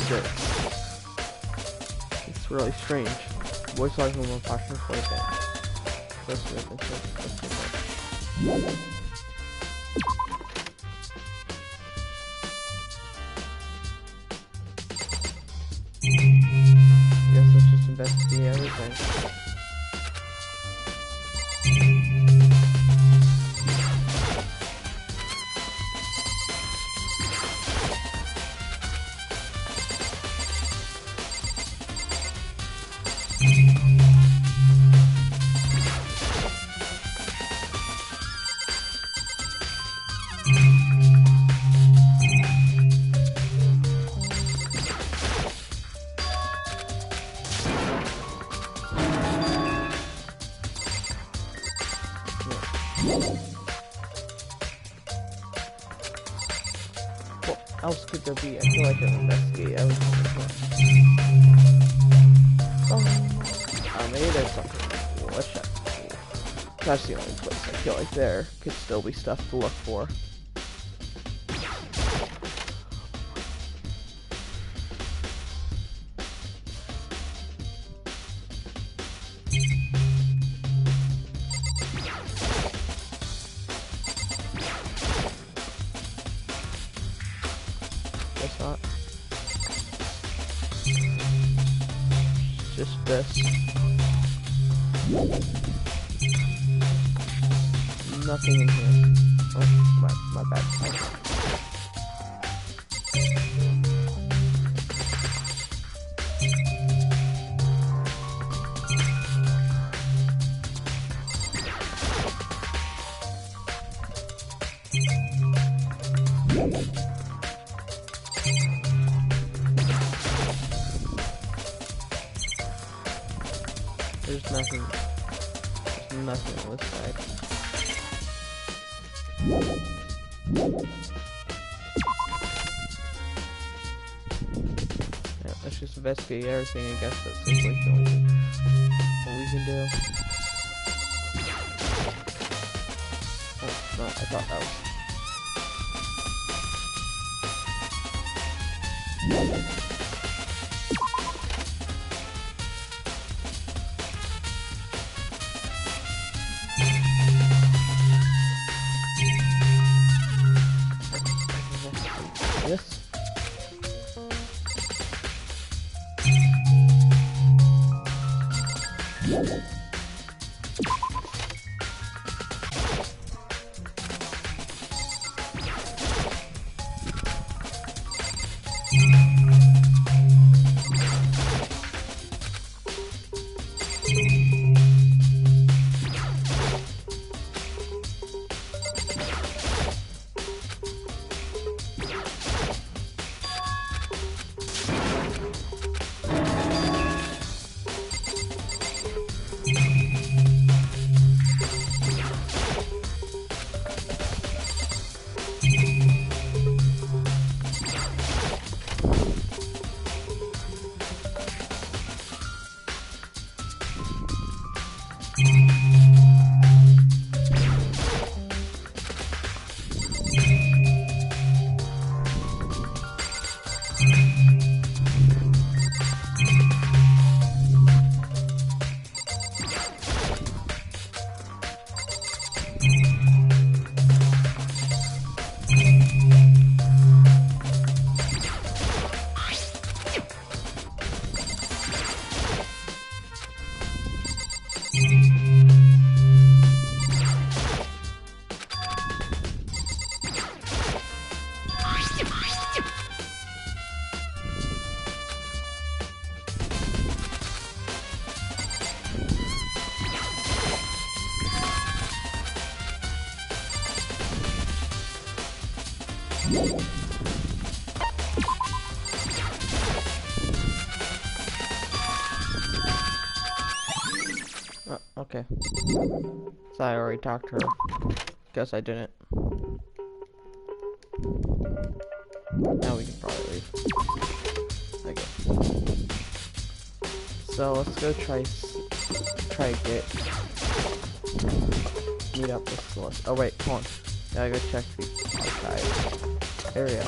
this. It's really strange. Voice like one more popular for that. Guess let's just investigate everything. What else could there be? I feel like I've investigated everything. Maybe there's something. Let's check. That's the only place I feel like there could still be stuff to look for. Guess not. Just this. Nothing in here. Oh, my bad. There's nothing. There's nothing on this side. Yeah, let's just investigate everything. I guess that's like the only thing what we can do. Oh, no, I thought that was. This. Oh, okay. So I already talked to her. Guess I didn't. Now we can probably leave. Okay. So let's go meet up with Celeste. Oh wait, come on. Gotta go check the outside area.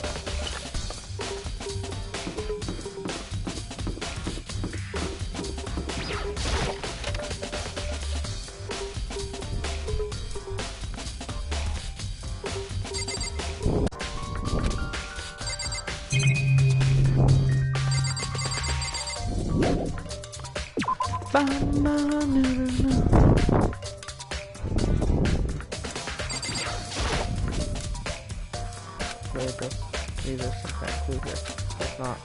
Maybe there's some kind of clue here. That's not.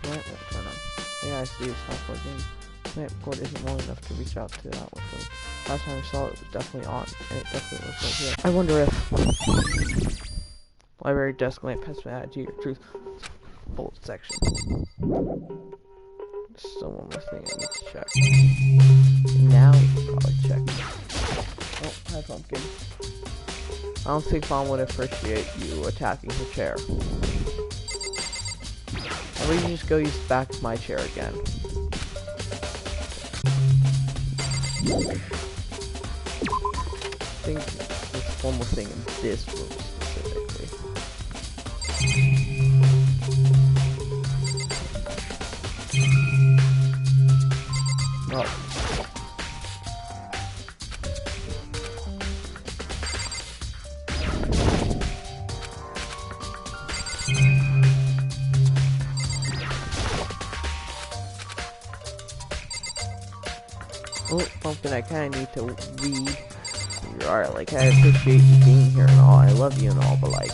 Right, turn on. Yeah, I see it's software game. Night record isn't long enough to reach out to that one from. Last time I saw it, it was definitely on, and it definitely looks like here. I wonder if library desk might pass me add to your truth bullet section. There's still one more thing I need to check. Now we can probably check. Oh, hi Pumpkin. I don't think Mom would appreciate you attacking her chair. And we can just go use the back of my chair again. I think there's one more thing in this room specifically. Oh. Oh, Pumpkin, I kinda need to read. You are, like, I appreciate you being here and all. I love you and all, but like...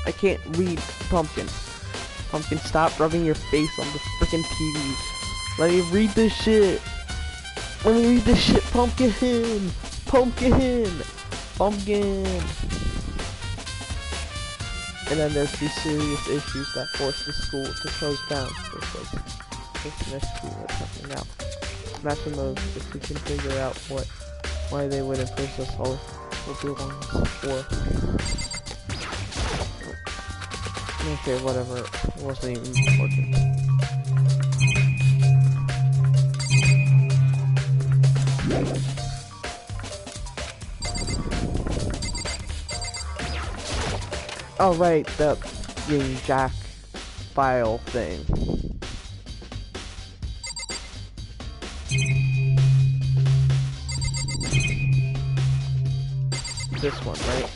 I can't read, Pumpkin. Pumpkin, stop rubbing your face on the freaking TV. Let me read this shit. Let me read this shit, Pumpkin. Pumpkin. Pumpkin. And then there's these serious issues that force the school to close down. This next school or something now. Imagine those if we can figure out why they would impose us all will be long for. Okay, whatever. It wasn't even important. Oh right, the Yin Jack file thing. This one, right?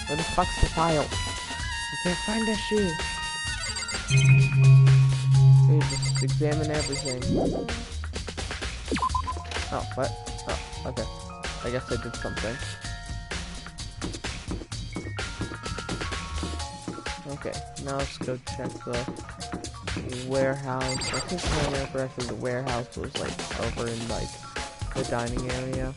Where the fuck's the file? I can't find that shit. Okay, just examine everything. Oh, what? Oh, okay. I guess I did something. Okay, now let's go check the warehouse. I think if I remember correctly, the warehouse was like over in like the dining area.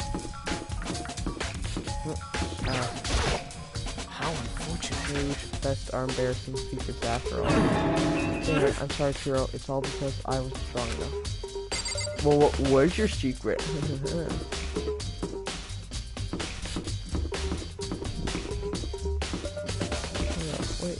How unfortunate. Maybe we should test our embarrassing secrets after all. Damn it, I'm sorry, Chiro. It's all because I was strong enough. Well, what was your secret? Wait,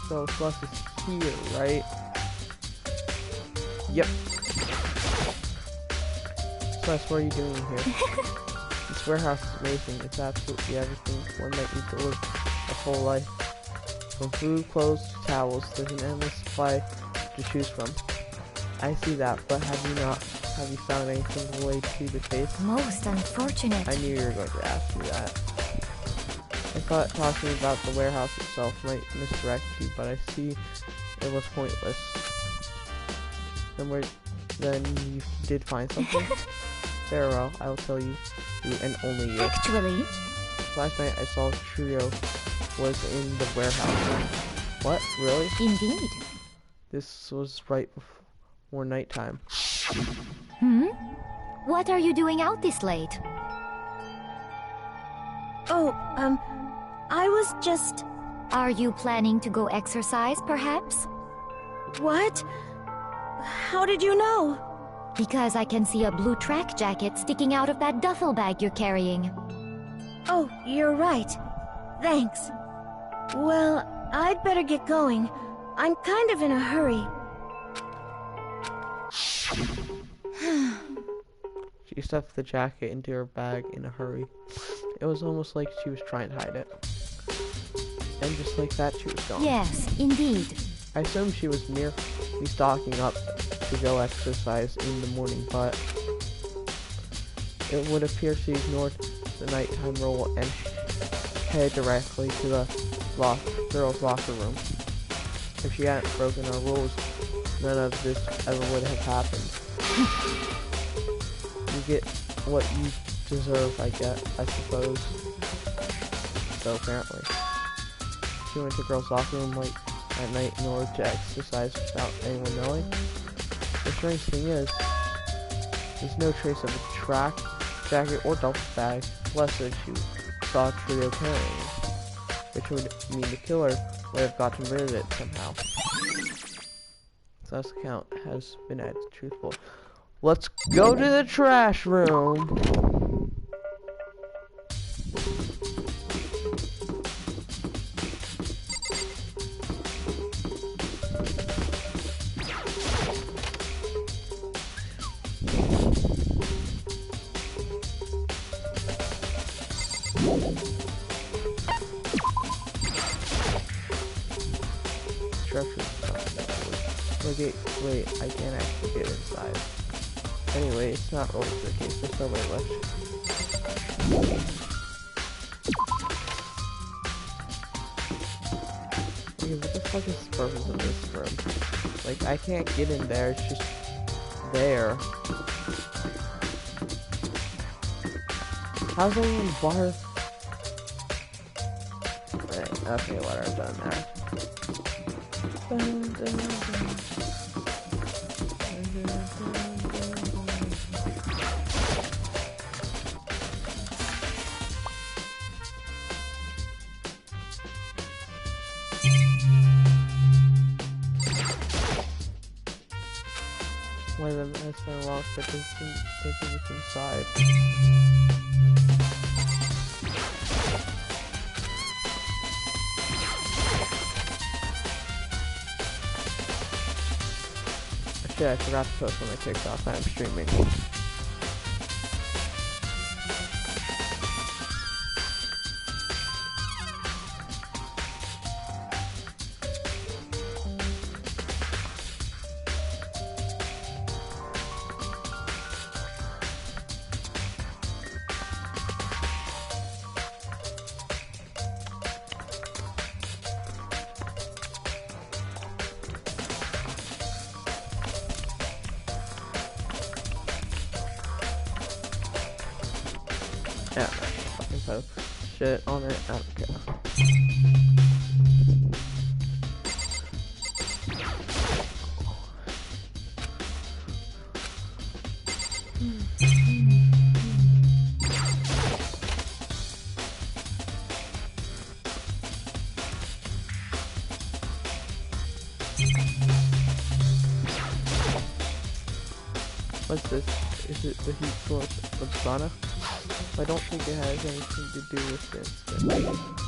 So plus is here, right? Yep. Plus, what are you doing here? This warehouse is amazing. It's absolutely everything one might need to live a full life. From food, clothes, to towels, there's an endless supply to choose from. I see that, but have you found anything related to the case? Most unfortunate. I knew you were going to ask me that. I thought talking about the warehouse itself might misdirect you, but I see it was pointless. Then you did find something? Very well, I will tell you and only you. Actually, Last night I saw Trio was in the warehouse. What? Really? indeed. This was right before nighttime. What are you doing out this late? Oh, I was just... Are you planning to go exercise, perhaps? What? How did you know? Because I can see a blue track jacket sticking out of that duffel bag you're carrying. Oh, you're right. Thanks. Well, I'd better get going. I'm kind of in a hurry. She stuffed the jacket into her bag in a hurry. It was almost like she was trying to hide it. And just like that, she was gone. Yes, indeed. I assumed she was merely stocking up to go exercise in the morning, but it would appear she ignored the nighttime rule and headed directly to the girls' locker room. If she hadn't broken our rules, none of this ever would have happened. You get what you deserve, I suppose. So apparently. She went to girls' locker room late at night in order to exercise without anyone knowing. The strange thing is, there's no trace of a track, jacket, or duffel bag, less than she saw a trio carrying, which would mean the killer would have gotten rid of it somehow. Thus account has been as truthful. Let's go to the trash room! Wait, I can't actually get inside. Anyway, it's not always the case, there's no way left. Okay, what the fuck is the purpose of this room? Like, I can't get in there, it's just there. How's anyone bar? Okay, whatever, done there. One of them has been lost, but they can take it inside. Shit, I forgot to post when I kicked off. I'm streaming. Yeah, fucking post shit on it. I don't care. What's this? Is it the heat source of sauna? I don't think it has anything to do with this.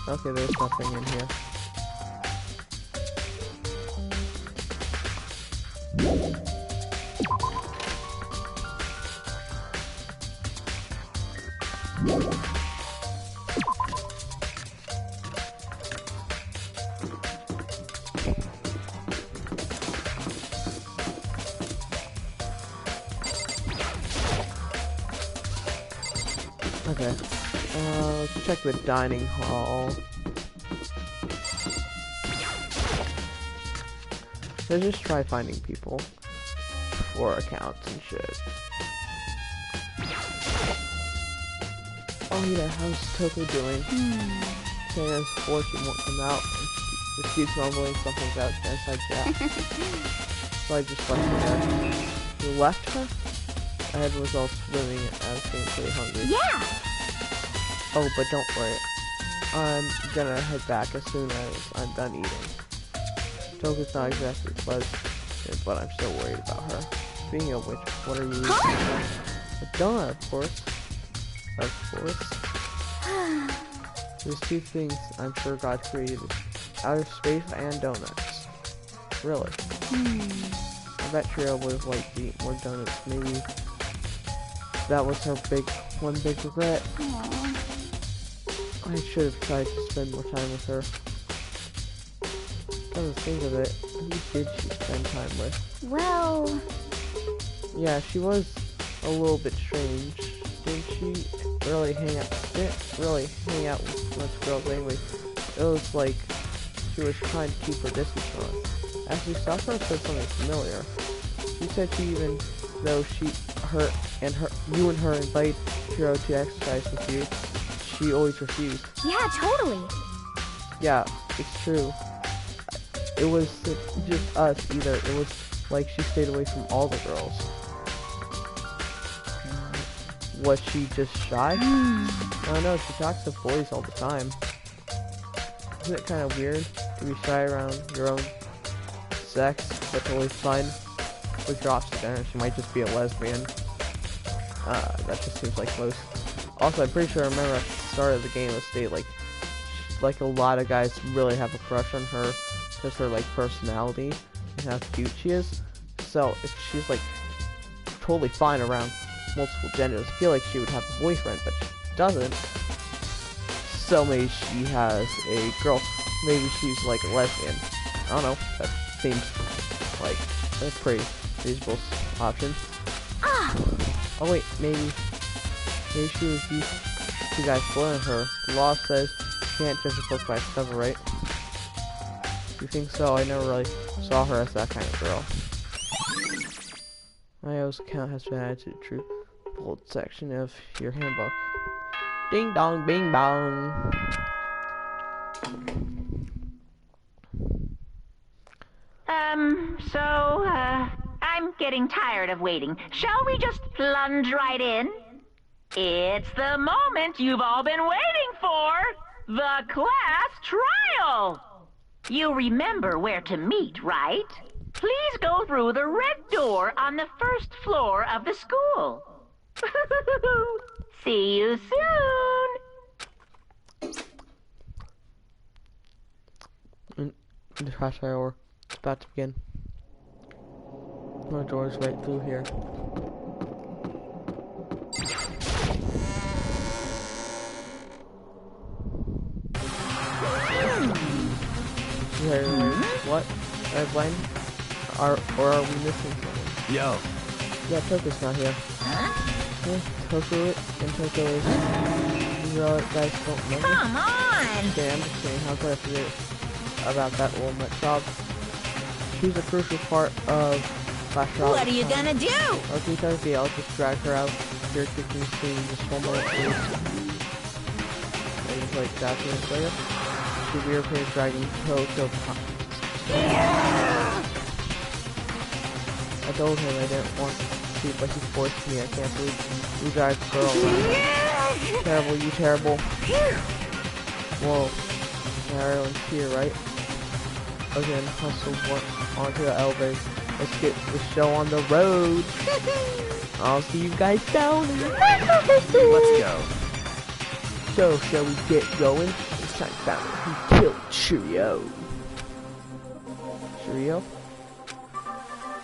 Okay, there's nothing in here. Okay, let's check the dining hall. Let's just try finding people for accounts and shit. Oh yeah, how's Toko doing? Sarah's fortune won't come out, and she just keeps mumbling something about genocide Jack. So I just left her there. You left her? I had results swimming and I was getting pretty hungry. Yeah! Oh, but don't worry. I'm gonna head back as soon as I'm done eating. Toko's not exactly pleasant, but I'm still worried about her. Speaking of which, what are you eating? A donut, of course. Of course. There's two things I'm sure God created. Outer space and donuts. Really. I bet Trio would have liked to eat more donuts. Maybe that was her one big regret. I should have tried to spend more time with her. Come to think of it, who did she spend time with? Well... Yeah, she was a little bit strange. Didn't she really hang out? Didn't really hang out with much girls anyway. It was like she was trying to keep her distance from us. Actually, Sakura said something familiar. She said she, even though you and her invited Hiro to exercise with you, she always refused. Yeah, totally. Yeah, it's true. It was just us either. It was like she stayed away from all the girls. Was she just shy? I don't know, she talks to boys all the time. Isn't it kind of weird to be shy around your own sex, but totally fine with your opposite gender? She might just be a lesbian. That just seems like most. Also, I'm pretty sure I remember at the start of the game it stated like a lot of guys really have a crush on her because her like personality and how cute she is. So if she's like totally fine around multiple genders, I feel like she would have a boyfriend, but she doesn't. So maybe she has a girl. Maybe she's like a lesbian. I don't know. That seems like a pretty reasonable option. Oh wait, maybe she was used to guys blowing her. The law says you can't judge a book by its cover, right? You think so? I never really saw her as that kind of girl. My O's account has been added to the true bold section of your handbook. Ding dong, bing bong. I'm getting tired of waiting. Shall we just plunge right in? It's the moment you've all been waiting for! The class trial! You remember where to meet, right? Please go through the red door on the first floor of the school. See you soon! The class trial is about to begin. No doors right through here. What? Are we blind? Or are we missing something? Yo. Yeah, Toku's not here. Yeah, Toku and Toku is... You guys don't remember? Come on! Okay, I'm just kidding. How could I forget about that little nut job? She's a crucial part of Clash Royale. What are you gonna do? Okay, I'll just drag her out here to the screen just one more please. Maybe like that minutes later. She'll be okay dragging Toto. I told him I didn't want to, but he forced me. I can't believe you guys girl. Terrible, you terrible. Whoa. Everyone's here, right? Again, hustle onto the elevator. Let's get the show on the road. I'll see you guys down there. Let's go. So, shall we get going? It's time found who killed Shiryo. Shiryo?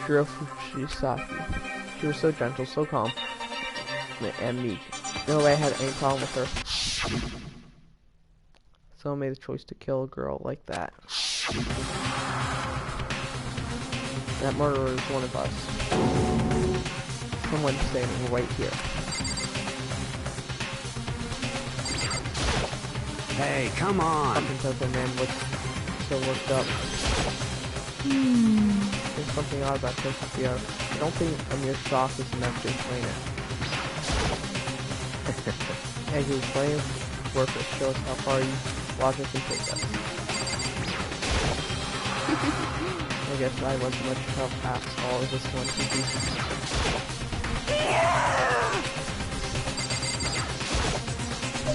Shiro Fujisaki. She was so gentle, so calm, and meek. No way I had any problem with her. Someone made the choice to kill a girl like that. That murderer is one of us. Someone standing right here. Hey, come on. Something tells the man looks so worked up. There's something odd about this video. I don't think a mere shock is enough to explain it. As you explain, workers show us how far you logic can take us. I guess I wasn't much help after all of this one to do.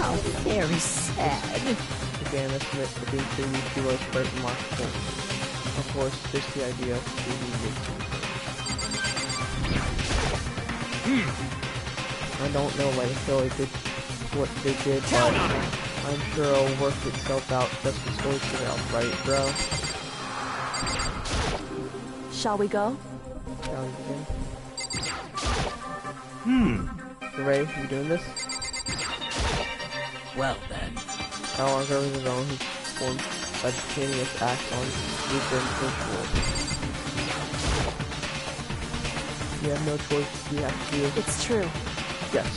Oh, very sad. Again, let's admit to being too she was quite remarkable. Of course, just the idea of being I don't know why they did what they did, but I'm sure it'll work itself out just as stories it out, right, bro? Shall we go? Shall we begin? Ray, you doing this? Well then. How long ago was the villain who performed a genius act on Lutheran ritual? You have no choice, you have to do it. It's true. Yes.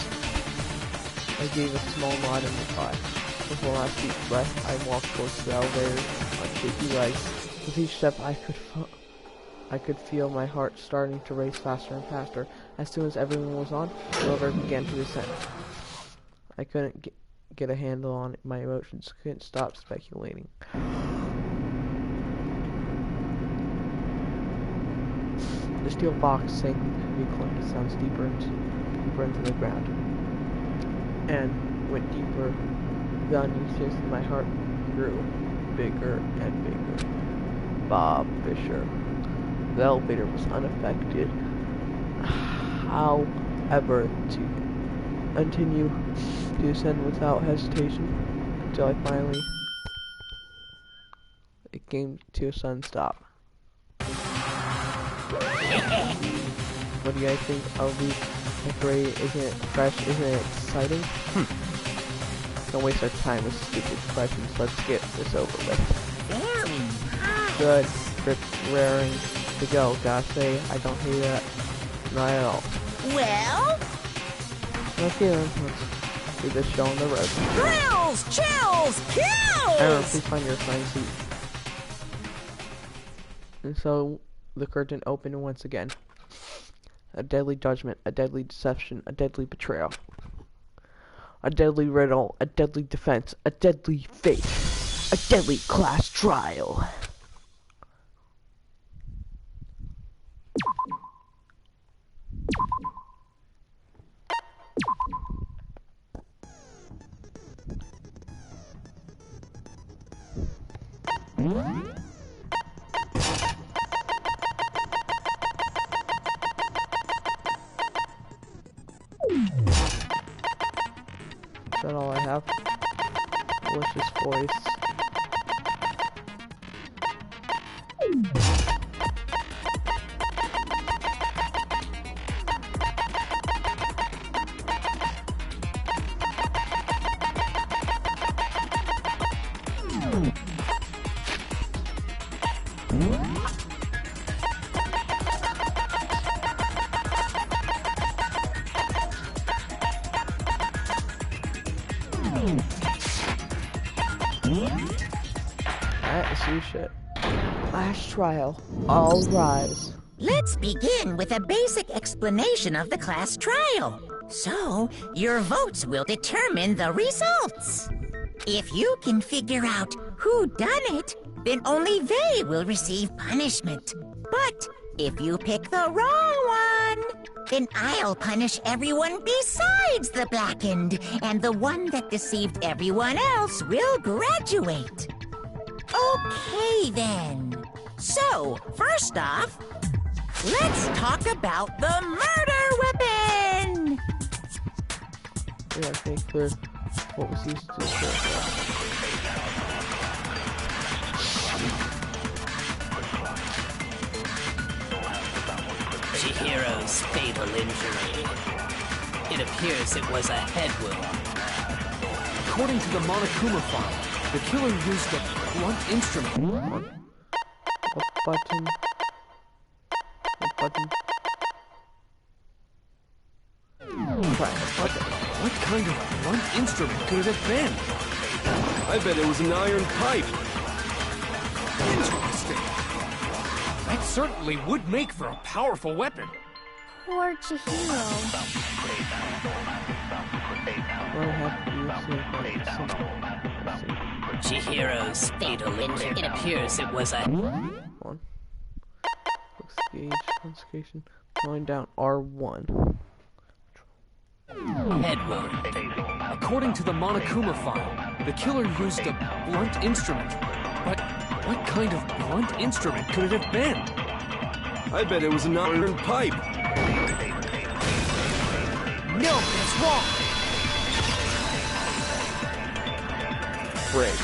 I gave a small nod in reply. With one last deep breath, I walked towards the elevator on shaky legs. With each step, I could feel my heart starting to race faster and faster. As soon as everyone was on, the elevator began to descend. I couldn't get a handle on my emotions, couldn't stop speculating. The steel box sank with heavy clunky sounds deeper into the ground, and went deeper. The uneasiness in my heart grew bigger and bigger. Bob Fisher. The elevator was unaffected. However, to continue to descend without hesitation until I finally it came to a sudden stop. What do you guys think? I'll be great. Isn't it fresh? Isn't it exciting? Don't waste our time with stupid questions. Let's get this over with. Good. Raring to go. Gotta say, I don't hate that. Not at all. Well? Okay then, let's do this show on the road. Thrills! Chills! Kills! Aaron, please find your assigned seat. And so, the curtain opened once again. A deadly judgment, a deadly deception, a deadly betrayal. A deadly riddle, a deadly defense, a deadly fate, a deadly class trial. Is that all I have? Delicious voice. That is you shit. Last trial. All rise. Let's begin with a basic explanation of the class trial. So, your votes will determine the results. If you can figure out who done it, then only they will receive punishment. But if you pick the wrong one, then I'll punish everyone besides the blackened, and the one that deceived everyone else will graduate. Okay, then. So, first off, let's talk about the murder weapon! Yeah, okay, clear. What was used to kill? Chihiro's fatal injury. It appears it was a head wound. According to the Monokuma file, the killer used a blunt instrument. What button? What button? What kind of blunt instrument could it have been? I bet it was an iron pipe. Interesting. That certainly would make for a powerful weapon. Poor Chihiro. Chihiro's fatal injury. It appears it was a... One. Focus gauge, concentration. Going down R1. head wound. According to the Monokuma file, the killer used a blunt instrument. But what kind of blunt instrument could it have been? I bet it was an iron pipe. No, that's wrong. Break.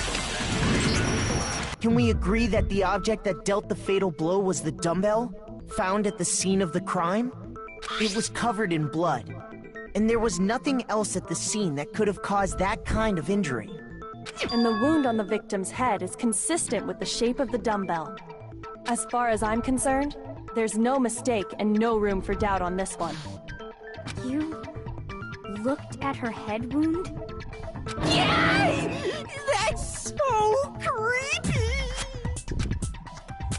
Can we agree that the object that dealt the fatal blow was the dumbbell? found at the scene of the crime? It was covered in blood. And there was nothing else at the scene that could have caused that kind of injury. And the wound on the victim's head is consistent with the shape of the dumbbell. As far as I'm concerned, there's no mistake and no room for doubt on this one. You looked at her head wound? Yay! That's so creepy!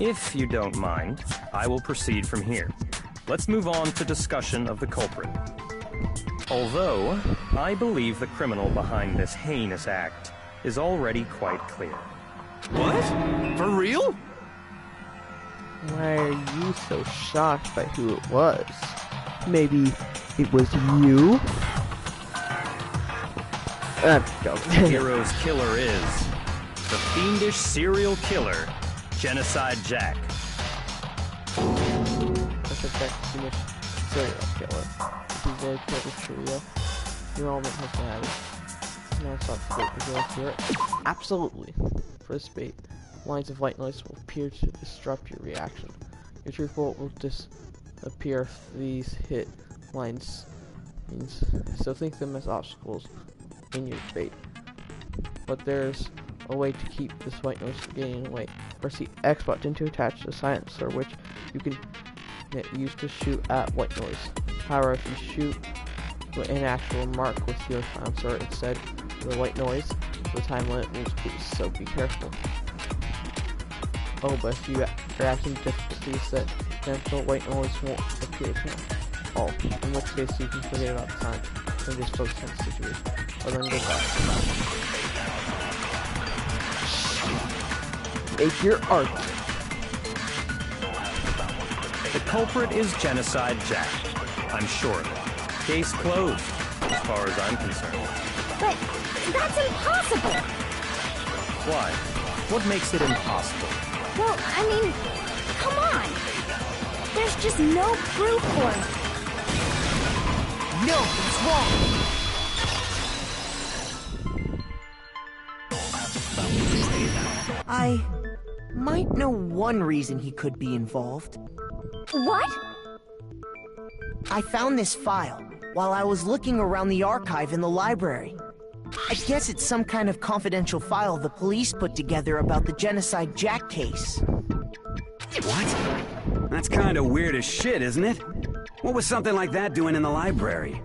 If you don't mind, I will proceed from here. Let's move on to discussion of the culprit. Although, I believe the criminal behind this heinous act is already quite clear. What? For real? Why are you so shocked by who it was? Maybe it was you? Hero's killer is the fiendish serial killer, Genocide Jack. That's a fiendish serial killer. He's very killed with Cheerio. Your element has been added. Now stop the bait the girls here. Absolutely. For this bait, lines of white noise will appear to disrupt your reaction. Your truth will disappear if these hit lines. So think them as obstacles in your bait. But there's a way to keep this white noise from getting away. Press the X button to attach the silencer, which you can use to shoot at white noise. However, if you shoot an actual mark with your silencer instead of the white noise, the time limit will decrease, so be careful. Oh, but if you are having difficulties, that gentle white noise won't appear to all. In which case, you can forget about the time and just focus on the situation. Or then go back. Make your argument. The culprit is Genocide Jack. I'm sure of it. Case closed, as far as I'm concerned. But that's impossible! Why? What makes it impossible? Well, I mean, come on! There's just no proof for it. No, it's wrong! I might know one reason he could be involved. What? I found this file while I was looking around the archive in the library. I guess it's some kind of confidential file the police put together about the Genocide Jack case. What? That's kind of weird as shit, isn't it? What was something like that doing in the library?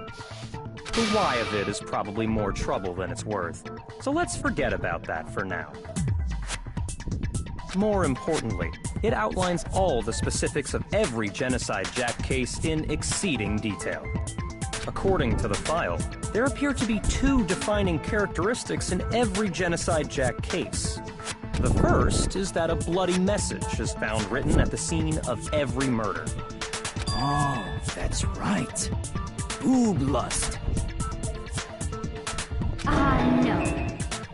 The why of it is probably more trouble than it's worth, so let's forget about that for now. More importantly, it outlines all the specifics of every Genocide Jack case in exceeding detail. According to the file, there appear to be two defining characteristics in every Genocide Jack case. The first is that a bloody message is found written at the scene of every murder. Oh, that's right. Boob lust. No.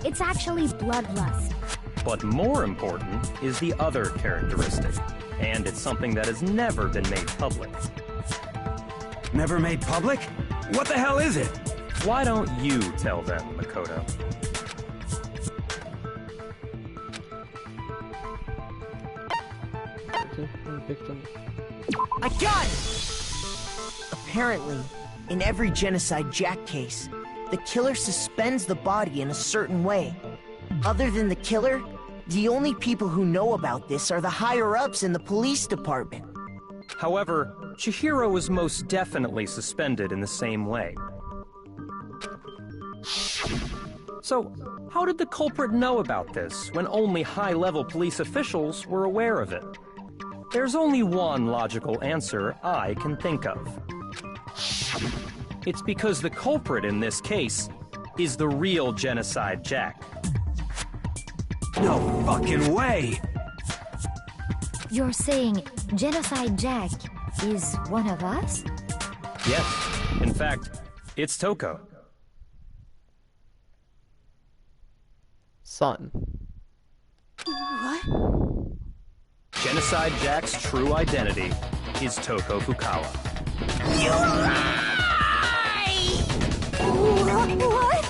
It's actually bloodlust. But more important is the other characteristic, and it's something that has never been made public. Never made public? What the hell is it? Why don't you tell them, Makoto? I got it! Apparently, in every Genocide Jack case, the killer suspends the body in a certain way. Other than the killer, the only people who know about this are the higher-ups in the police department. However, Chihiro was most definitely suspended in the same way. So, how did the culprit know about this when only high-level police officials were aware of it? There's only one logical answer I can think of. It's because the culprit in this case is the real Genocide Jack. No fucking way! You're saying Genocide Jack is one of us? Yes. In fact, it's Toko. Son. What? Genocide Jack's true identity is Toko Fukawa. You lie! What?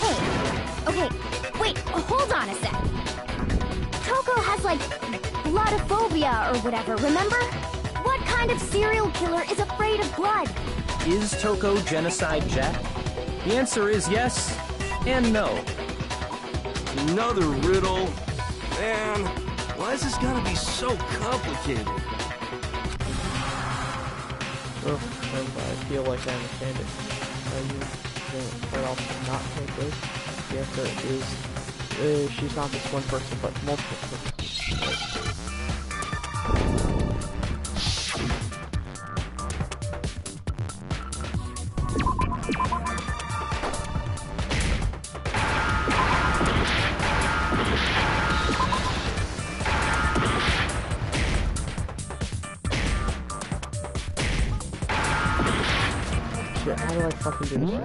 Hey, okay, wait, hold on a sec. Toko has, like, blood Bloodophobia or whatever, remember? What kind of serial killer is afraid of blood? Is Toko Genocide Jack? The answer is yes and no. Another riddle. Man, why is this gotta be so complicated? Well, and I feel like I understand it. You can also not take this. The answer is she's not just one person, but multiple persons. How do I fucking do this?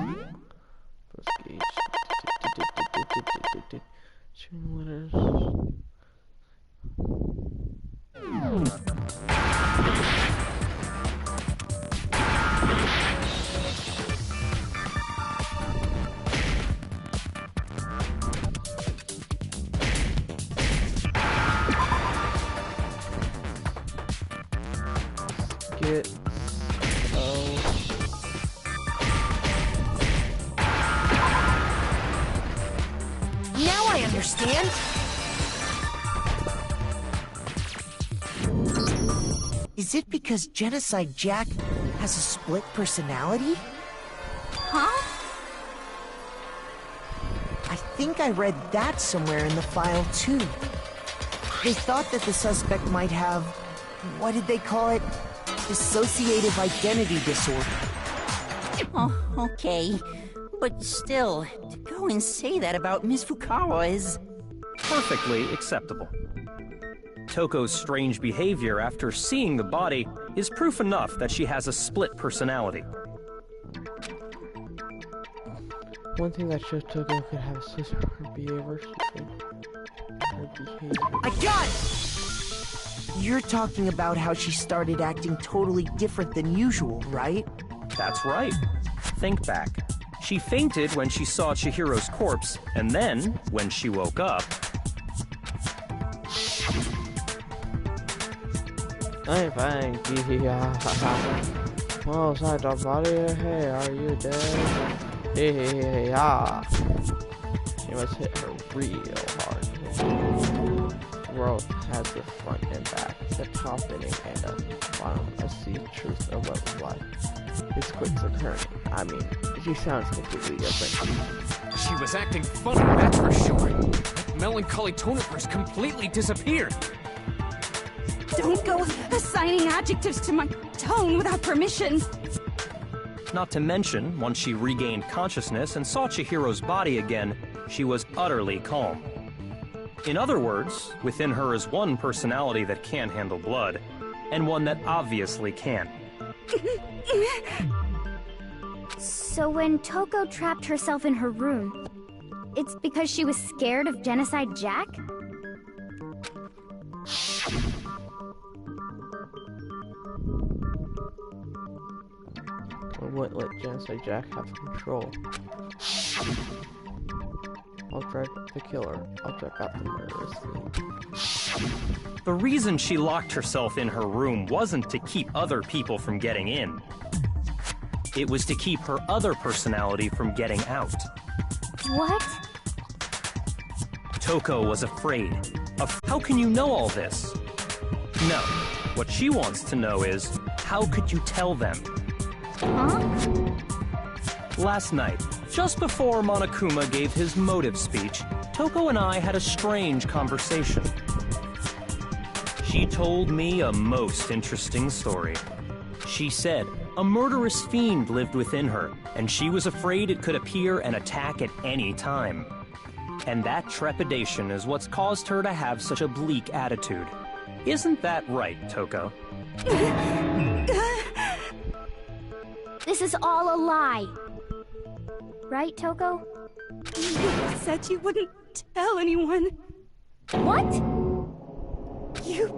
Two letters. Get Now I understand. Is it because Genocide Jack has a split personality? Huh? I think I read that somewhere in the file, too. They thought that the suspect might have, what did they call it? Dissociative identity disorder. Oh, okay. But still, to go and say that about Miss Fukawa is... Perfectly acceptable. Toko's strange behavior after seeing the body is proof enough that she has a split personality. one thing that shows Toko could have a sister her behavior. I got it! You're talking about how she started acting totally different than usual, right? That's right. Think back. She fainted when she saw Chihiro's corpse, and then, when she woke up... I'm fine, well, inside the body, hey, are you dead? Hey, She must hit her real hard. The world has the front and back, the top ending and the bottom. I see truth of love life. It's quick occurring. I mean, she sounds completely different. She was acting funny, that's for sure. That melancholy tone of hers completely disappeared. Don't go assigning adjectives to my tone without permission. Not to mention, once she regained consciousness and saw Chihiro's body again, she was utterly calm. In other words, within her is one personality that can't handle blood, and one that obviously can. So when Toko trapped herself in her room, it's because she was scared of Genocide Jack? I wouldn't let Genocide Jack have control. I'll track the killer. I'll check out the murderous thing. The reason she locked herself in her room wasn't to keep other people from getting in. It was to keep her other personality from getting out. What? Toko was afraid. How can you know all this? No. What she wants to know is, how could you tell them? Huh? Last night, just before Monokuma gave his motive speech, Toko and I had a strange conversation. She told me a most interesting story. She said a murderous fiend lived within her, and she was afraid it could appear and attack at any time. And that trepidation is what's caused her to have such a bleak attitude. Isn't that right, Toko? This is all a lie. Right, Toko? You said you wouldn't tell anyone. What? You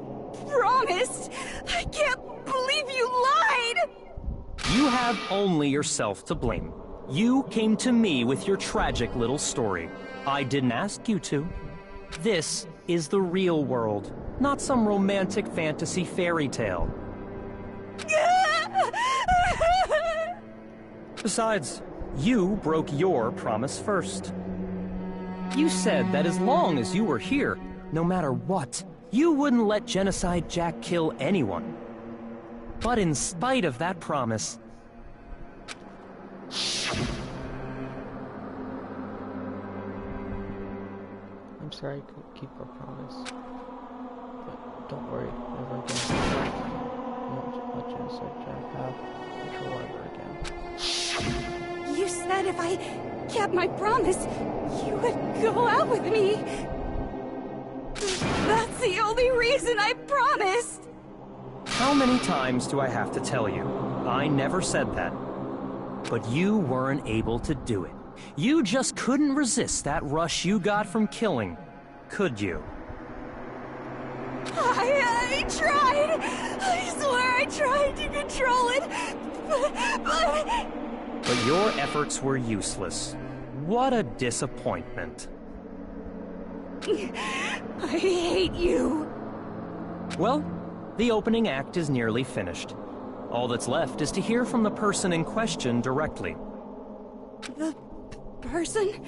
promised! I can't believe you lied! You have only yourself to blame. You came to me with your tragic little story. I didn't ask you to. This is the real world. not some romantic fantasy fairy tale. Besides, you broke your promise first. You said that as long as you were here, no matter what, you wouldn't let Genocide Jack kill anyone. But in spite of that promise... I'm sorry I couldn't keep our promise. But don't worry, never again. Won't let Genocide Jack have control ever again. You said if I kept my promise, you would go out with me. That's the only reason I promised. How many times do I have to tell you? I never said that. But you weren't able to do it. You just couldn't resist that rush you got from killing, could you? I tried. I swear I tried to control it. But your efforts were useless. What a disappointment. I hate you. Well, the opening act is nearly finished. All that's left is to hear from the person in question directly. The person?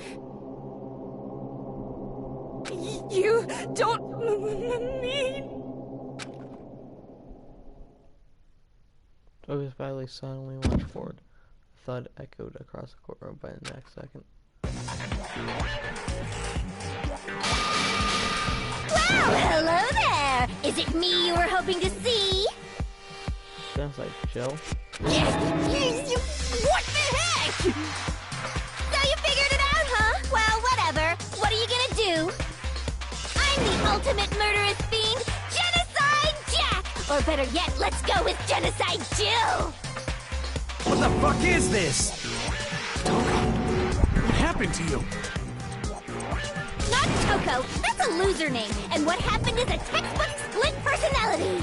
You don't mean... Toga's Valley silently launched forward. A thud echoed across the courtroom by the next second. Well, hello there! Is it me you were hoping to see? Sounds like Jill. What the heck? So you figured it out, huh? Well, whatever. What are you gonna do? I'm the ultimate murderous fiend, Genocide Jack! Or better yet, let's go with Genocide Jill! What the fuck is this? What happened to you? Not Toko, that's a loser name, and what happened is a textbook split personality.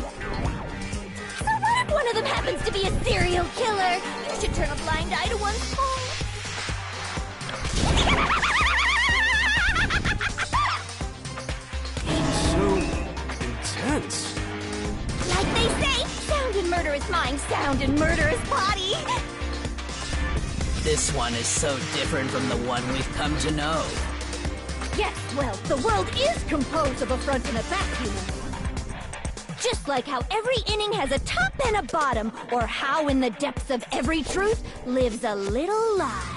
So what if one of them happens to be a serial killer? You should turn a blind eye to one's fault. So intense. Like they say, sound in murderous mind, sound in murderous body. This one is so different from the one we've come to know. Yes, well, the world is composed of a front and a back human. Just like how every inning has a top and a bottom, or how in the depths of every truth lives a little lie.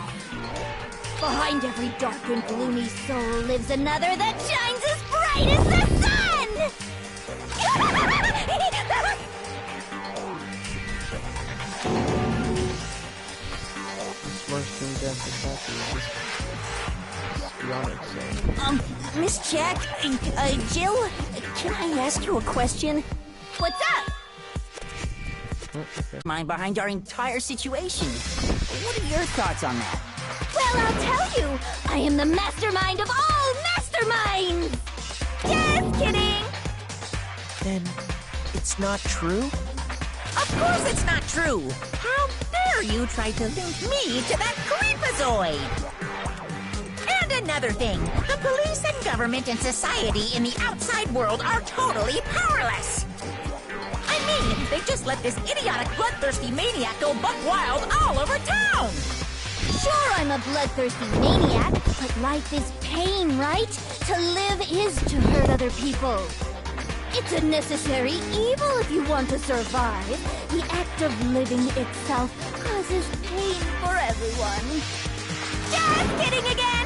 Behind every dark and gloomy soul lives another that shines as bright as the sun! This worst thing death is happening. Miss Jack, Jill, can I ask you a question? What's up? Mind behind our entire situation. What are your thoughts on that? Well, I'll tell you, I am the mastermind of all masterminds! Just kidding! Then, it's not true? Of course it's not true! How dare you try to link me to that creepazoid! And another thing, the police and government and society in the outside world are totally powerless! I mean, they just let this idiotic, bloodthirsty maniac go buck wild all over town! Sure, I'm a bloodthirsty maniac, but life is pain, right? To live is to hurt other people. It's a necessary evil if you want to survive. The act of living itself causes pain for everyone. Just kidding again!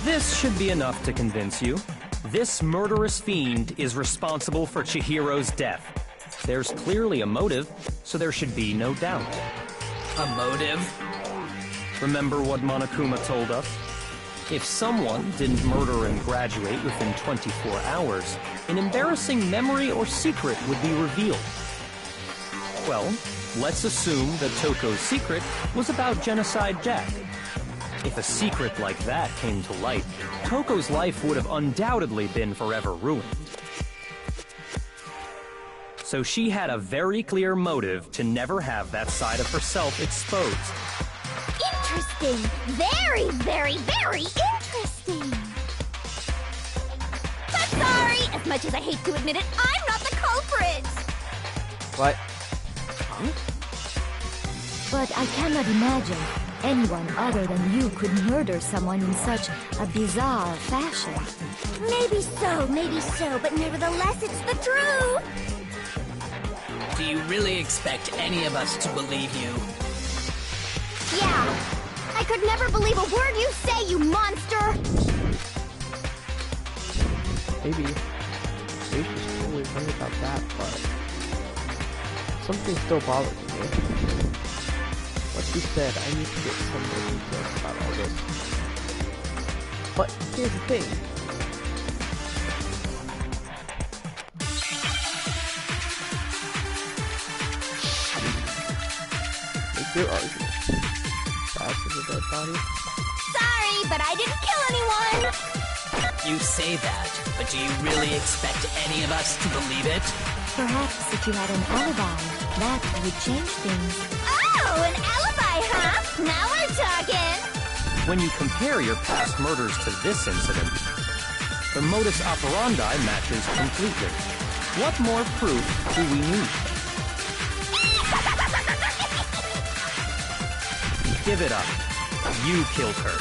This should be enough to convince you. This murderous fiend is responsible for Chihiro's death. There's clearly a motive, so there should be no doubt. A motive? Remember what Monokuma told us? If someone didn't murder and graduate within 24 hours, an embarrassing memory or secret would be revealed. Well, let's assume that Toko's secret was about Genocide Jack. If a secret like that came to light, Toko's life would have undoubtedly been forever ruined. So she had a very clear motive to never have that side of herself exposed. Interesting. Very, very, very interesting. much as I hate to admit it, I'm not the culprit! What? Huh? But I cannot imagine anyone other than you could murder someone in such a bizarre fashion. Maybe so, but nevertheless it's the truth! Do you really expect any of us to believe you? Yeah! I could never believe a word you say, you monster! Maybe she's totally right about that, but something still bothers me. Like you said, I need to get some more details about all this. But here's the thing. Make your argument. That's a dead body. Sorry, but I didn't kill anyone! You say that, but do you really expect any of us to believe it? Perhaps if you had an alibi, that would change things. Oh, an alibi, huh? Now we're talking! When you compare your past murders to this incident, the modus operandi matches completely. What more proof do we need? Give it up. You killed her.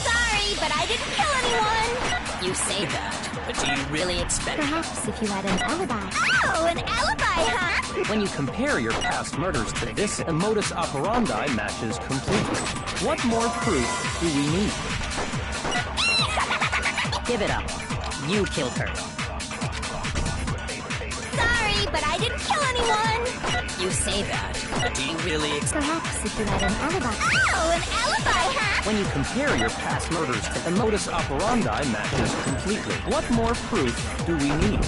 Sorry, but I didn't kill anyone! You say that, but do you really expect... Perhaps if you had an alibi. Oh, an alibi, huh? When you compare your past murders to this, the modus operandi matches completely. What more proof do we need? Give it up. You killed her. Sorry, but I didn't kill anyone! You say that, but do you really Perhaps if you had an alibi. Oh, an alibi, huh? When you compare your past murders to the modus operandi matches completely. What more proof do we need?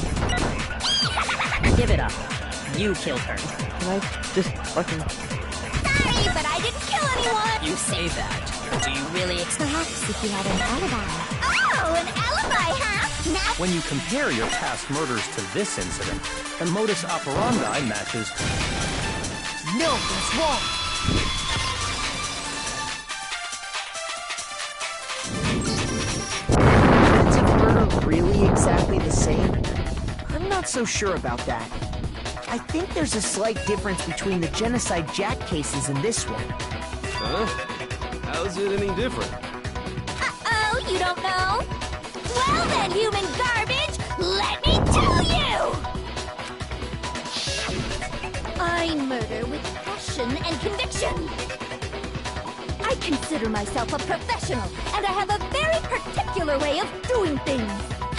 Give it up. You killed her. Can I just fucking... Sorry, but I didn't kill anyone! You say that, but do you really Perhaps if you had an alibi. Oh, an alibi, huh? Now... When you compare your past murders to this incident, the modus operandi matches... No, that's wrong! Is murder really exactly the same? I'm not so sure about that. I think there's a slight difference between the Genocide Jack cases and this one. Huh? How's it any different? Uh-oh, you don't know? Well then, human garbage, let me tell you! I murder with passion and conviction. I consider myself a professional, and I have a very particular way of doing things.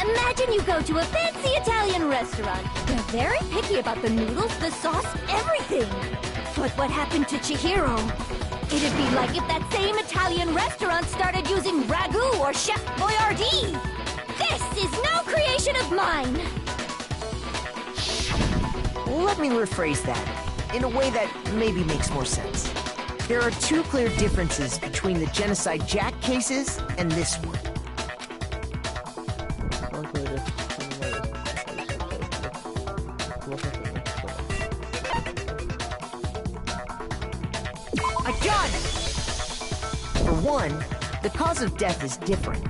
Imagine you go to a fancy Italian restaurant. They're very picky about the noodles, the sauce, everything. But what happened to Chihiro? It'd be like if that same Italian restaurant started using ragu or Chef Boyardee. This is no creation of mine. Let me rephrase that, in a way that maybe makes more sense. There are two clear differences between the Genocide Jack cases and this one. I got it! For one, the cause of death is different.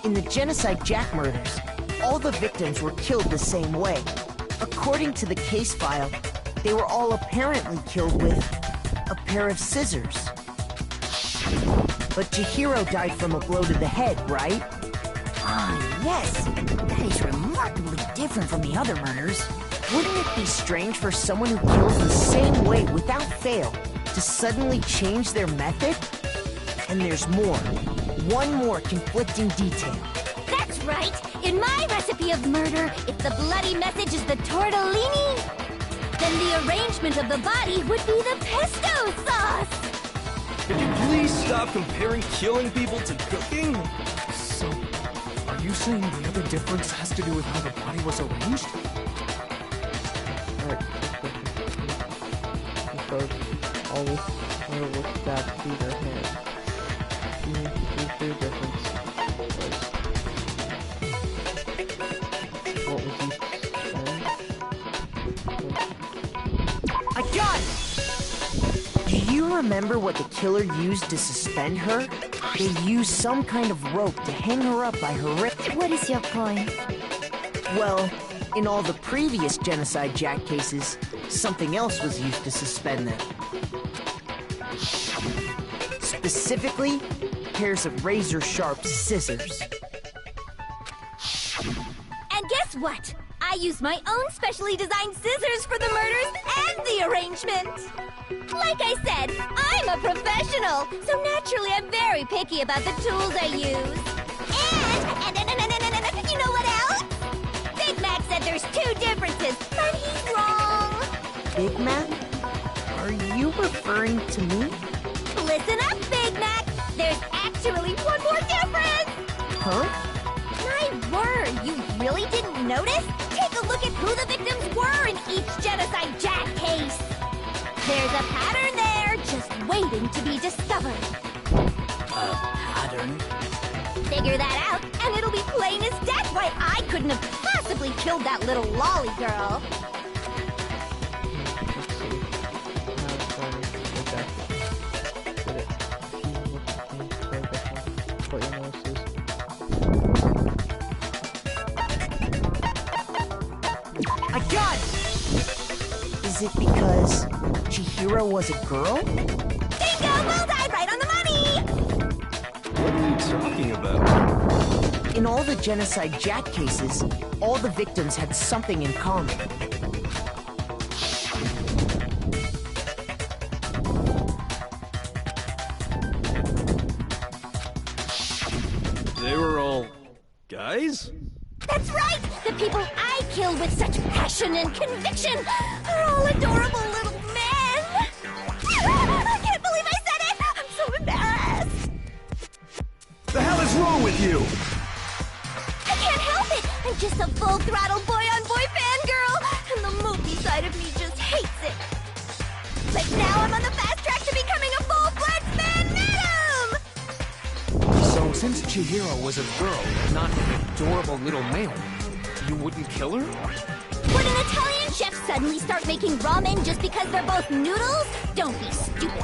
In the Genocide Jack murders, all the victims were killed the same way. According to the case file, they were all apparently killed with a pair of scissors. But Chihiro died from a blow to the head, right? Ah, yes. That is remarkably different from the other murders. Wouldn't it be strange for someone who kills the same way without fail to suddenly change their method? And there's more. One more conflicting detail. That's right. In my recipe of murder, if the bloody message is the tortellini, then the arrangement of the body would be the pesto sauce. Could you please stop comparing killing people to cooking? So, are you saying the other difference has to do with how the body was arranged? Because always was stabbed through their hand. The clear difference was what was used to remember what the killer used to suspend her? They used some kind of rope to hang her up by her wrist. What is your point? Well, in all the previous Genocide Jack cases, something else was used to suspend them. Specifically, pairs of razor-sharp scissors. And guess what? I used my own specially designed scissors for the murders and the arrangement. Like I said, I'm a professional, so naturally I'm very picky about the tools I use. And you know what else? Big Mac said there's 2 differences, but he's wrong. Big Mac? Are you referring to me? Listen up, Big Mac. There's actually one more difference. Huh? My word, you really didn't notice? Take a look at who the victims were in each Genocide Jack case. There's a pattern there, just waiting to be discovered. A pattern? Figure that out, and it'll be plain as death why I couldn't have possibly killed that little lolly girl. I got it! Is it because Chihiro was a girl? Bingo! Bullseye! Right on the money! What are you talking about? In all the Genocide Jack cases, all the victims had something in common. They were all guys? That's right! The people I kill with such passion and conviction are all adorable little men! I can't believe I said it! I'm so embarrassed! The hell is wrong with you? I can't help it! I'm just a full-throttle boy-on-boy fangirl, and the movie side of me just hates it. But now I'm on the fast track to becoming a full-fledged fan madam! So, since Chihiro was a girl, not an adorable little male, you wouldn't kill her? Would an Italian chef suddenly start making ramen just because they're both noodles? Don't be stupid.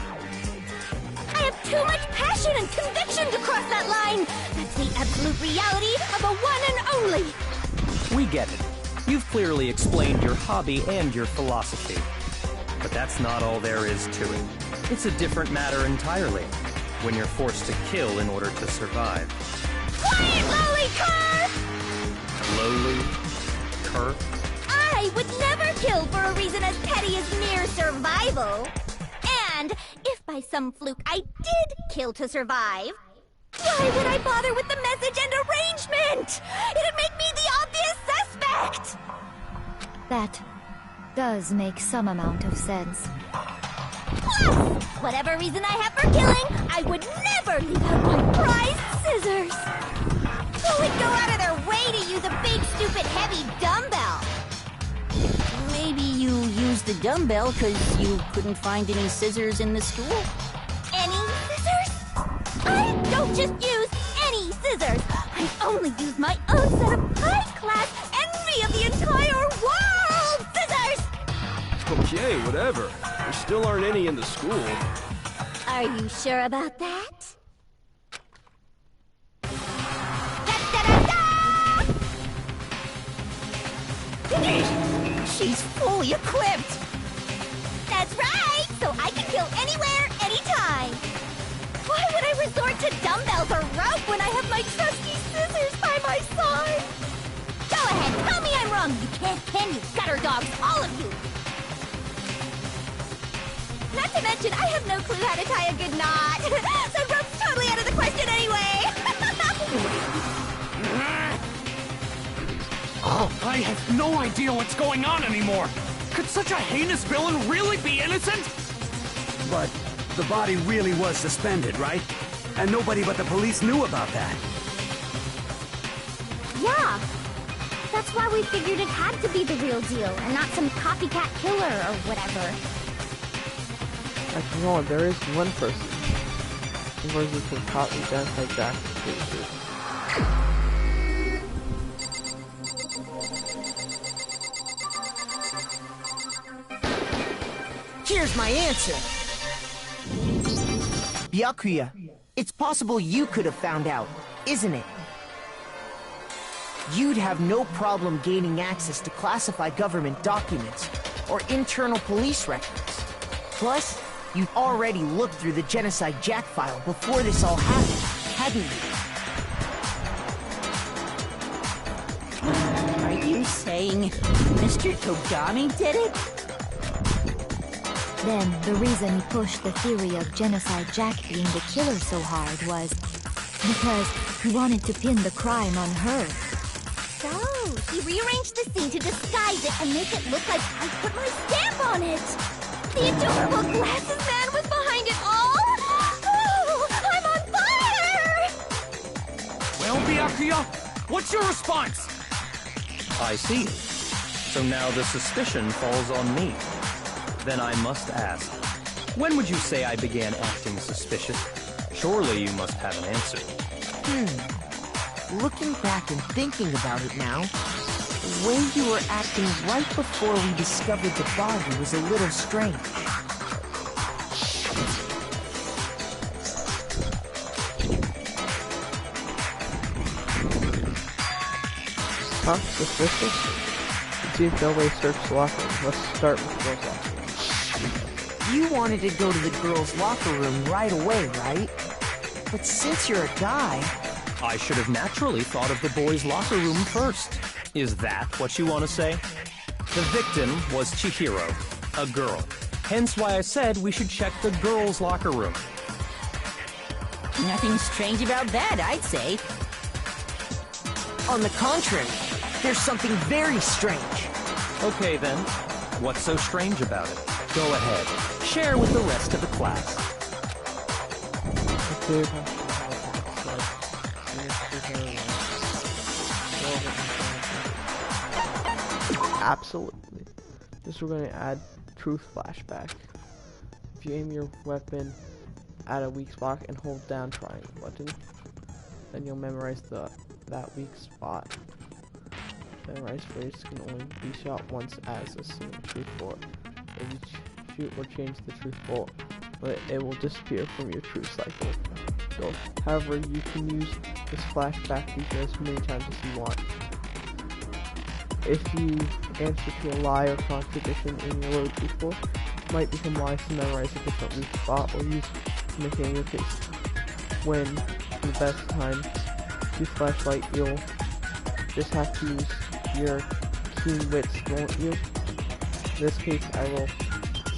I have too much passion and conviction to cross that line. That's the absolute reality of a one and only. We get it. You've clearly explained your hobby and your philosophy. But that's not all there is to it. It's a different matter entirely, when you're forced to kill in order to survive. Quiet, lowly cur! Lowly? Cur? I would never kill for a reason as petty as mere survival. And if by some fluke I did kill to survive, why would I bother with the message and arrangement? It'd make me the obvious suspect! That does make some amount of sense. Plus, whatever reason I have for killing, I would never leave out my prized scissors. Who would go out of their way to use a big, stupid, heavy dumbbell? Maybe you used the dumbbell because you couldn't find any scissors in the school? Any scissors? I don't just use any scissors. I only use my own set of high-class, envy of the entire world scissors! Okay, whatever. There still aren't any in the school. Are you sure about that? She's fully equipped! That's right! So I can kill anywhere, anytime! Why would I resort to dumbbells or rope when I have my trusty scissors by my side? Go ahead, tell me I'm wrong! You can't, can you, gutter dogs, all of you! Not to mention, I have no clue how to tie a good knot! So rope's totally out of the question anyway! Oh, I have no idea what's going on anymore! Could such a heinous villain really be innocent? But the body really was suspended, right? And nobody but the police knew about that. Yeah! That's why we figured it had to be the real deal, and not some copycat killer or whatever. After all, there is one person who was from caught in Genocide Jack cases. Here's my answer. Byakuya, it's possible you could have found out, isn't it? You'd have no problem gaining access to classified government documents or internal police records. Plus, you'd already looked through the Genocide Jack file before this all happened, hadn't you? Are you saying Mr. Togami did it? Then, the reason he pushed the theory of Genocide Jack being the killer so hard was because he wanted to pin the crime on her. So, he rearranged the scene to disguise it and make it look like I put my stamp on it. The adorable glasses man was behind it all. Oh, I'm on fire! Well, Byakuya, what's your response? I see. So now the suspicion falls on me. Then I must ask, when would you say I began acting suspicious? Surely you must have an answer. Looking back and thinking about it now, the way you were acting right before we discovered the body was a little strange. Huh? Suspicious? It seems nobody searched the locker room. Let's start with the girls' locker room. You wanted to go to the girls' locker room right away, right? But since you're a guy... I should have naturally thought of the boys' locker room first. Is that what you want to say? The victim was Chihiro, a girl. Hence why I said we should check the girls' locker room. Nothing strange about that, I'd say. On the contrary, there's something very strange. Okay then, what's so strange about it? Go ahead, share with the rest of the class. Absolutely. This we're going to add truth flashback. If you aim your weapon at a weak spot and hold down triangle button, then you'll memorize that weak spot. Memorized phrase can only be shot once as a single truth bullet. If you shoot or change the truth bullet, but it will disappear from your truth cycle. So, however, you can use this flashback feature as many times as you want. If you answer to a lie or contradiction in your load before, it might become wise to memorize a different weak spot or use making your case. When, for the best time, use flashlight, you'll just have to use your keen wits, won't you? In this case, I will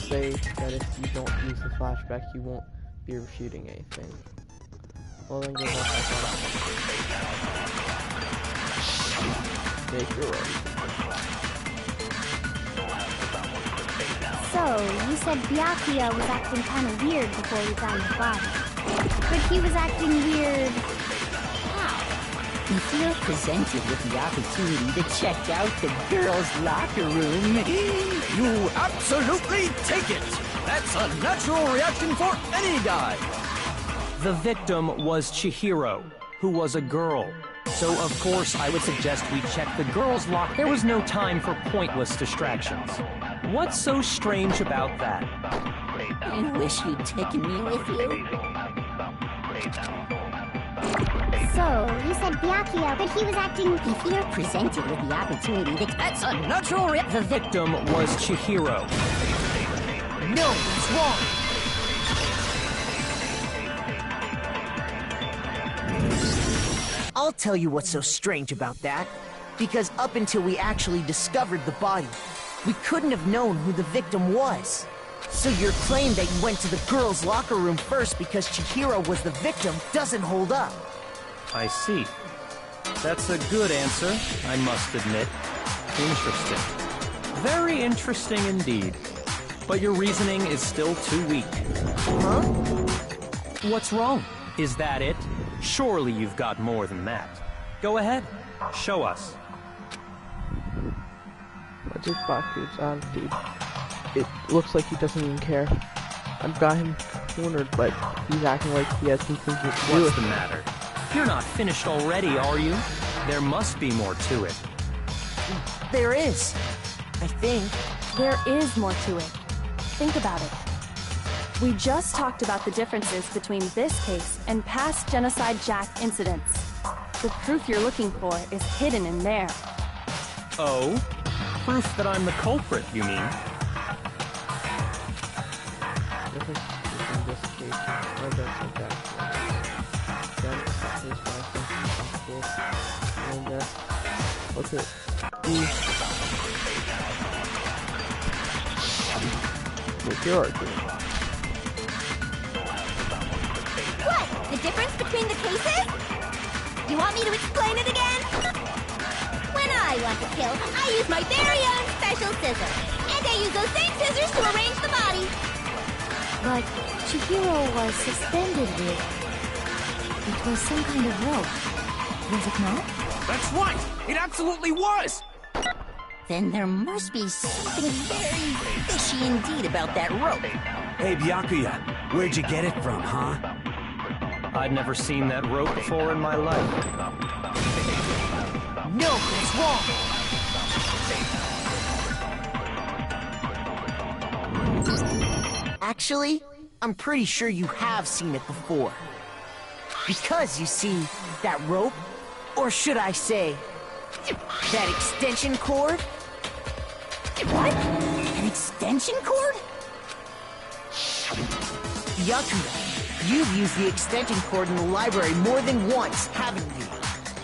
say that if you don't use the flashback, you won't be shooting anything. Well then, good luck. Make your way. So, you said Byakuya was acting kind of weird before we found the body. But he was acting weird... how? If you're presented with the opportunity to check out the girls' locker room, you absolutely take it! That's a natural reaction for any guy! The victim was Chihiro, who was a girl. So, of course, I would suggest we check the girls' locker. There was no time for pointless distractions. What's so strange about that? I wish you'd taken me with you. So, you said Byakuya, but he was acting... If you're presented with the opportunity to... That's a natural The victim was Chihiro. No, it's wrong! I'll tell you what's so strange about that. Because up until we actually discovered the body, we couldn't have known who the victim was. So your claim that you went to the girls' locker room first because Chihiro was the victim doesn't hold up. I see. That's a good answer, I must admit. Interesting. Very interesting indeed. But your reasoning is still too weak. Huh? What's wrong? Is that it? Surely you've got more than that. Go ahead. Show us. Magic Baku's attitude. It looks like he doesn't even care. I've got him cornered, but he's acting like he has something to do with it. What's the matter? You're not finished already, are you? There must be more to it. There is. I think. There is more to it. Think about it. We just talked about the differences between this case and past Genocide Jack incidents. The proof you're looking for is hidden in there. Oh? Proof that I'm the culprit, you mean? Difference between this case and Genocide Jack. Then, here's my possible. And, what's it? What's your argument? What? The difference between the cases? You want me to explain it again? When I want to kill, I use my very own special scissors. And I use those same scissors to arrange the body. But Chihiro was suspended with... It was some kind of rope. Was it not? That's right! It absolutely was! Then there must be something very fishy indeed about that rope. Hey, Byakuya, where'd you get it from, huh? I'd never seen that rope before in my life. No, it's wrong! Actually, I'm pretty sure you have seen it before. Because, you see, that rope, or should I say, that extension cord? What? An extension cord? Byakuya, you've used the extension cord in the library more than once, haven't you?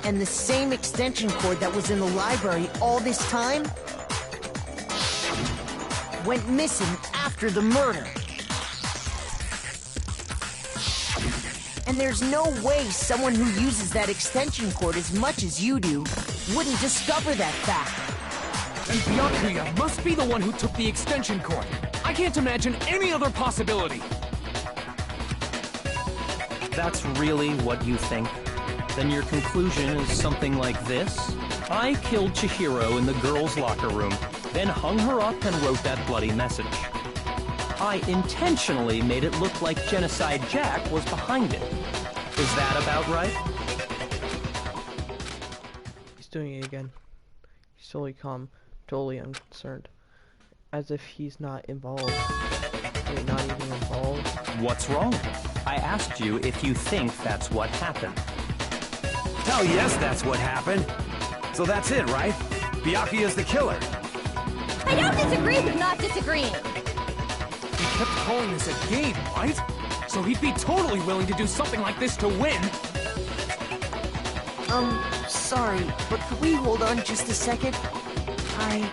And the same extension cord that was in the library all this time went missing after the murder. And there's no way someone who uses that extension cord as much as you do wouldn't discover that fact. And Byakuya must be the one who took the extension cord. I can't imagine any other possibility. That's really what you think? Then your conclusion is something like this? I killed Chihiro in the girls' locker room, then hung her up and wrote that bloody message. I intentionally made it look like Genocide Jack was behind it. Is that about right? He's doing it again. He's totally calm, totally unconcerned. As if he's not involved. Wait, not even involved? What's wrong? I asked you if you think that's what happened. Hell yes, that's what happened. So that's it, right? Byakuya's the killer. I don't disagree with not disagreeing. He kept calling this a game, right? So he'd be totally willing to do something like this to win. Sorry, but could we hold on just a second? I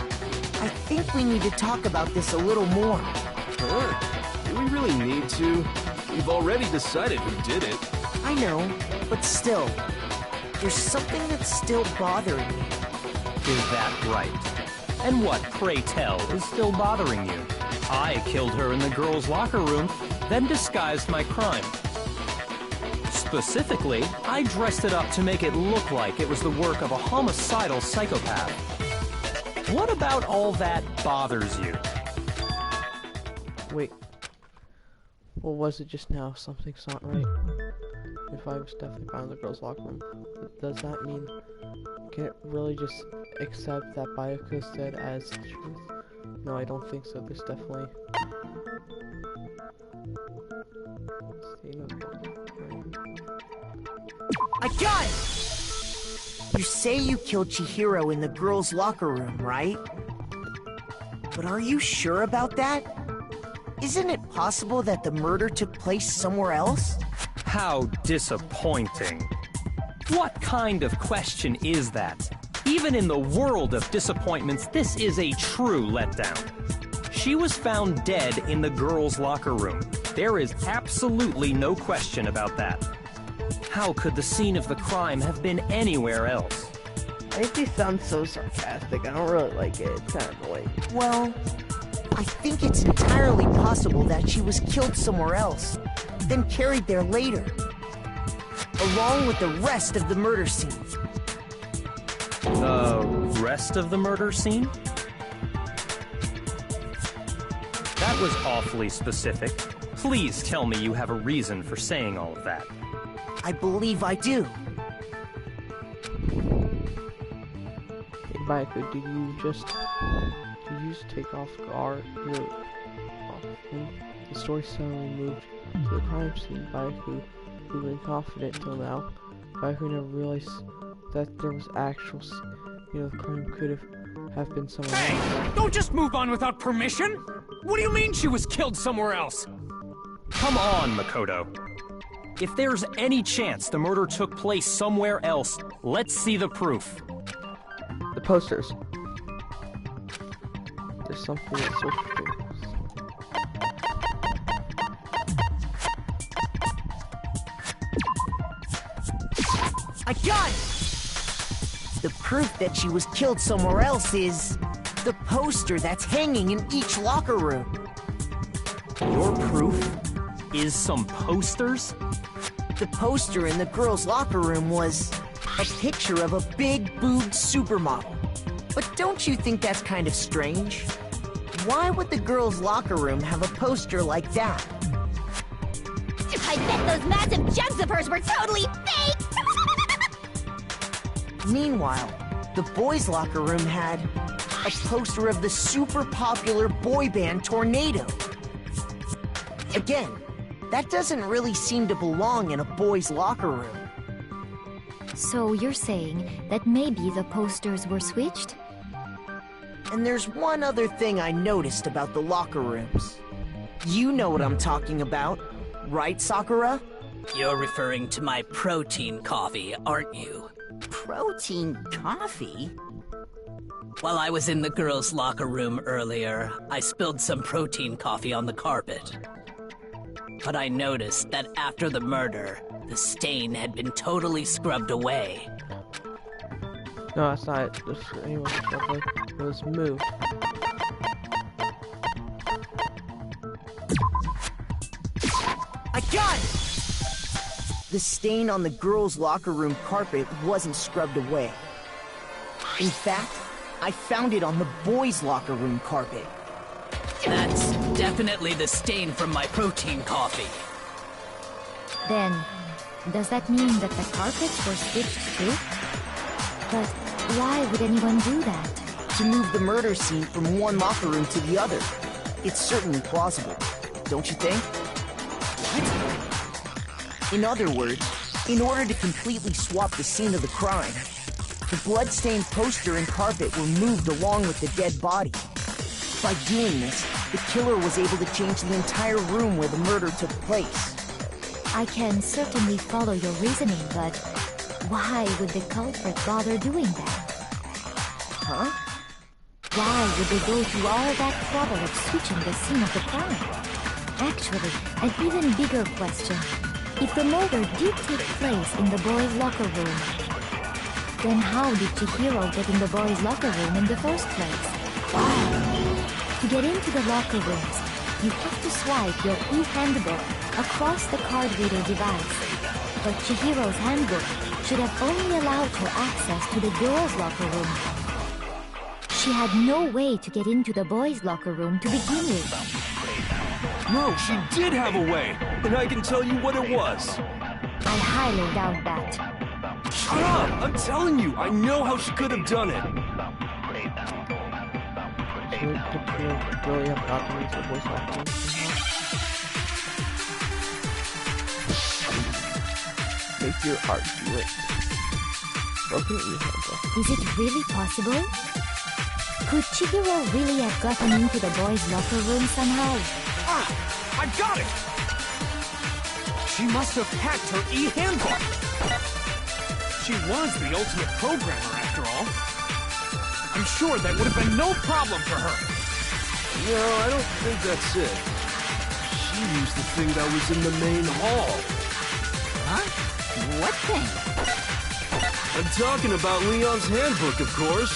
think we need to talk about this a little more. Sure. Do we really need to? We've already decided who did it. I know, but still, there's something that's still bothering me. Is that right? And what, pray tell, is still bothering you? I killed her in the girls' locker room, then disguised my crime. Specifically, I dressed it up to make it look like it was the work of a homicidal psychopath. What about all that bothers you? Wait. What was it just now? Something's not right. If I was definitely found in the girls' locker room, does that mean can it really just accept that Byakuya said as truth? No, I don't think so. There's definitely... I got it! You say you killed Chihiro in the girls' locker room, right? But are you sure about that? Isn't it possible that the murder took place somewhere else? How disappointing. What kind of question is that? Even in the world of disappointments, this is a true letdown. She was found dead in the girls' locker room. There is absolutely no question about that. How could the scene of the crime have been anywhere else? I think he sounds so sarcastic. I don't really like it. It's kind of annoying. Well, I think it's entirely possible that she was killed somewhere else, then carried there later, along with the rest of the murder scene. The rest of the murder scene? That was awfully specific. Please tell me you have a reason for saying all of that. I believe I do. Hey, Byakuya, did you just take off guard? The story suddenly moved to the crime scene. Baihu, who'd been confident till now, Baihu never realized that there was actual, the crime could have been someone else. Hey! Don't just move on without permission! What do you mean she was killed somewhere else? Come on, Makoto. If there's any chance the murder took place somewhere else, let's see the proof. The posters. There's something that switched to. I got it! The proof that she was killed somewhere else is the poster that's hanging in each locker room. Your proof is some posters? The poster in the girls' locker room was a picture of a big-boobed supermodel. But don't you think that's kind of strange? Why would the girls' locker room have a poster like that? I bet those massive jugs of hers were totally fake! Meanwhile, the boys' locker room had a poster of the super popular boy band Tornado. Again, that doesn't really seem to belong in a boys' locker room. So you're saying that maybe the posters were switched? And there's one other thing I noticed about the locker rooms. You know what I'm talking about, right, Sakura? You're referring to my protein coffee, aren't you? Protein coffee? While I was in the girls' locker room earlier, I spilled some protein coffee on the carpet. But I noticed that after the murder, the stain had been totally scrubbed away. No, that's not it. The stain wasn't scrubbed away. It was moved. I got it! The stain on the girls' locker room carpet wasn't scrubbed away. In fact, I found it on the boys' locker room carpet. That's definitely the stain from my protein coffee. Then, does that mean that the carpets were switched too? But why would anyone do that? To move the murder scene from one locker room to the other. It's certainly plausible, don't you think? What? In other words, in order to completely swap the scene of the crime, the blood-stained poster and carpet were moved along with the dead body. By doing this, the killer was able to change the entire room where the murder took place. I can certainly follow your reasoning, but why would the culprit bother doing that? Huh? Why would they go through all that trouble of switching the scene of the crime? Actually, an even bigger question. If the murder did take place in the boys' locker room, then how did Chihiro get in the boys' locker room in the first place? To get into the locker rooms, you have to swipe your e-handbook across the card reader device. But Chihiro's handbook should have only allowed her access to the girls' locker room. She had no way to get into the boys' locker room to begin with. No, she did have a way, and I can tell you what it was. I highly doubt that. Shut up! I'm telling you, I know how she could have done it. So could you really have gotten into the voice acting? Make your heart great. Broken e-handbook. Is it really possible? Could Chihiro really have gotten into the boys' locker room somehow? Ah! I got it! She must have hacked her e-handbook! She was the ultimate programmer, after all. I'm sure that would have been no problem for her. No, I don't think that's it. She used the thing that was in the main hall. Huh? What thing? I'm talking about Leon's handbook, of course.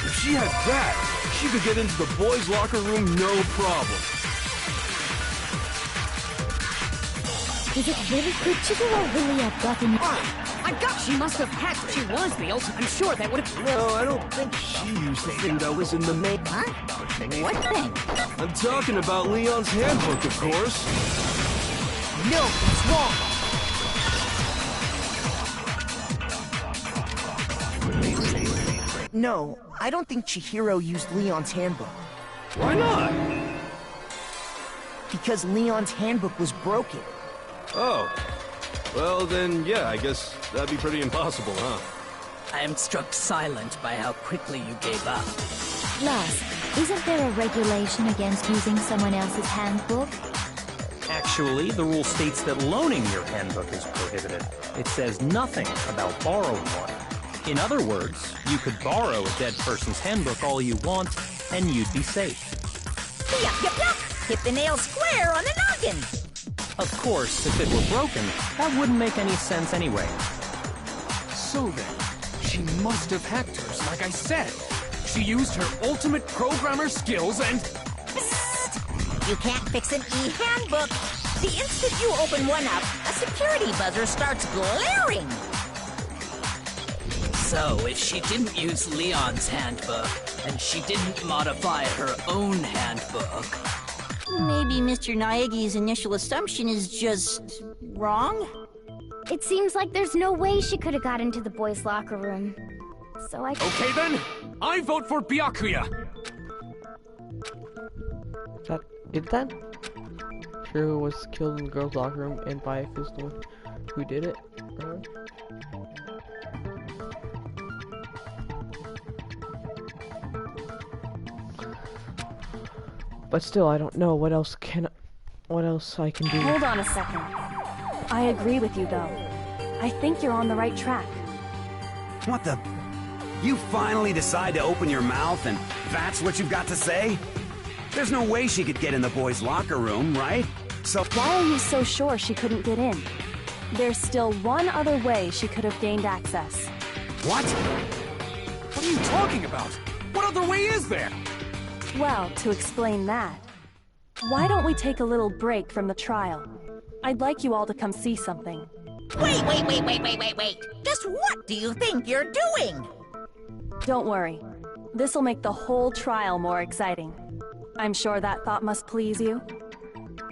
If she had that, she could get into the boys' locker room no problem. Is it really? Could Chihiro really have gotten... I got she must have hacked. She was the ultimate. I'm sure that would have... No, I don't think she used the thing that was in the main... Huh? What thing? I'm talking about Leon's handbook, of course. No, it's wrong. No, I don't think Chihiro used Leon's handbook. Why not? because Leon's handbook was broken. Oh. Well, then, yeah, I guess that'd be pretty impossible, huh? I am struck silent by how quickly you gave up. Plus, isn't there a regulation against using someone else's handbook? Actually, the rule states that loaning your handbook is prohibited. It says nothing about borrowing one. In other words, you could borrow a dead person's handbook all you want, and you'd be safe. Yup, yup, yup! Hit the nail square on the noggin! Of course, if it were broken, that wouldn't make any sense anyway. So then, she must have hacked hers, like I said. She used her ultimate programmer skills and... You can't fix an e-handbook. The instant you open one up, a security buzzer starts glaring. So, if she didn't use Leon's handbook, and she didn't modify her own handbook... Maybe Mr. Naegi's initial assumption is just... wrong? It seems like there's no way she could have got into the boys' locker room. So I... Okay then, I vote for Byakuya. That it then? Shiro was killed in the girls' locker room, and Bayek is the one who did it. But still, I don't know what else I can do. Hold on a second. I agree with you, though. I think you're on the right track. What the? You finally decide to open your mouth and that's what you've got to say? There's no way she could get in the boys' locker room, right? So why are you so sure she couldn't get in? There's still one other way she could have gained access. What? What are you talking about? What other way is there? Well, to explain that, why don't we take a little break from the trial? I'd like you all to come see something. Wait! Just what do you think you're doing? Don't worry. This'll make the whole trial more exciting. I'm sure that thought must please you.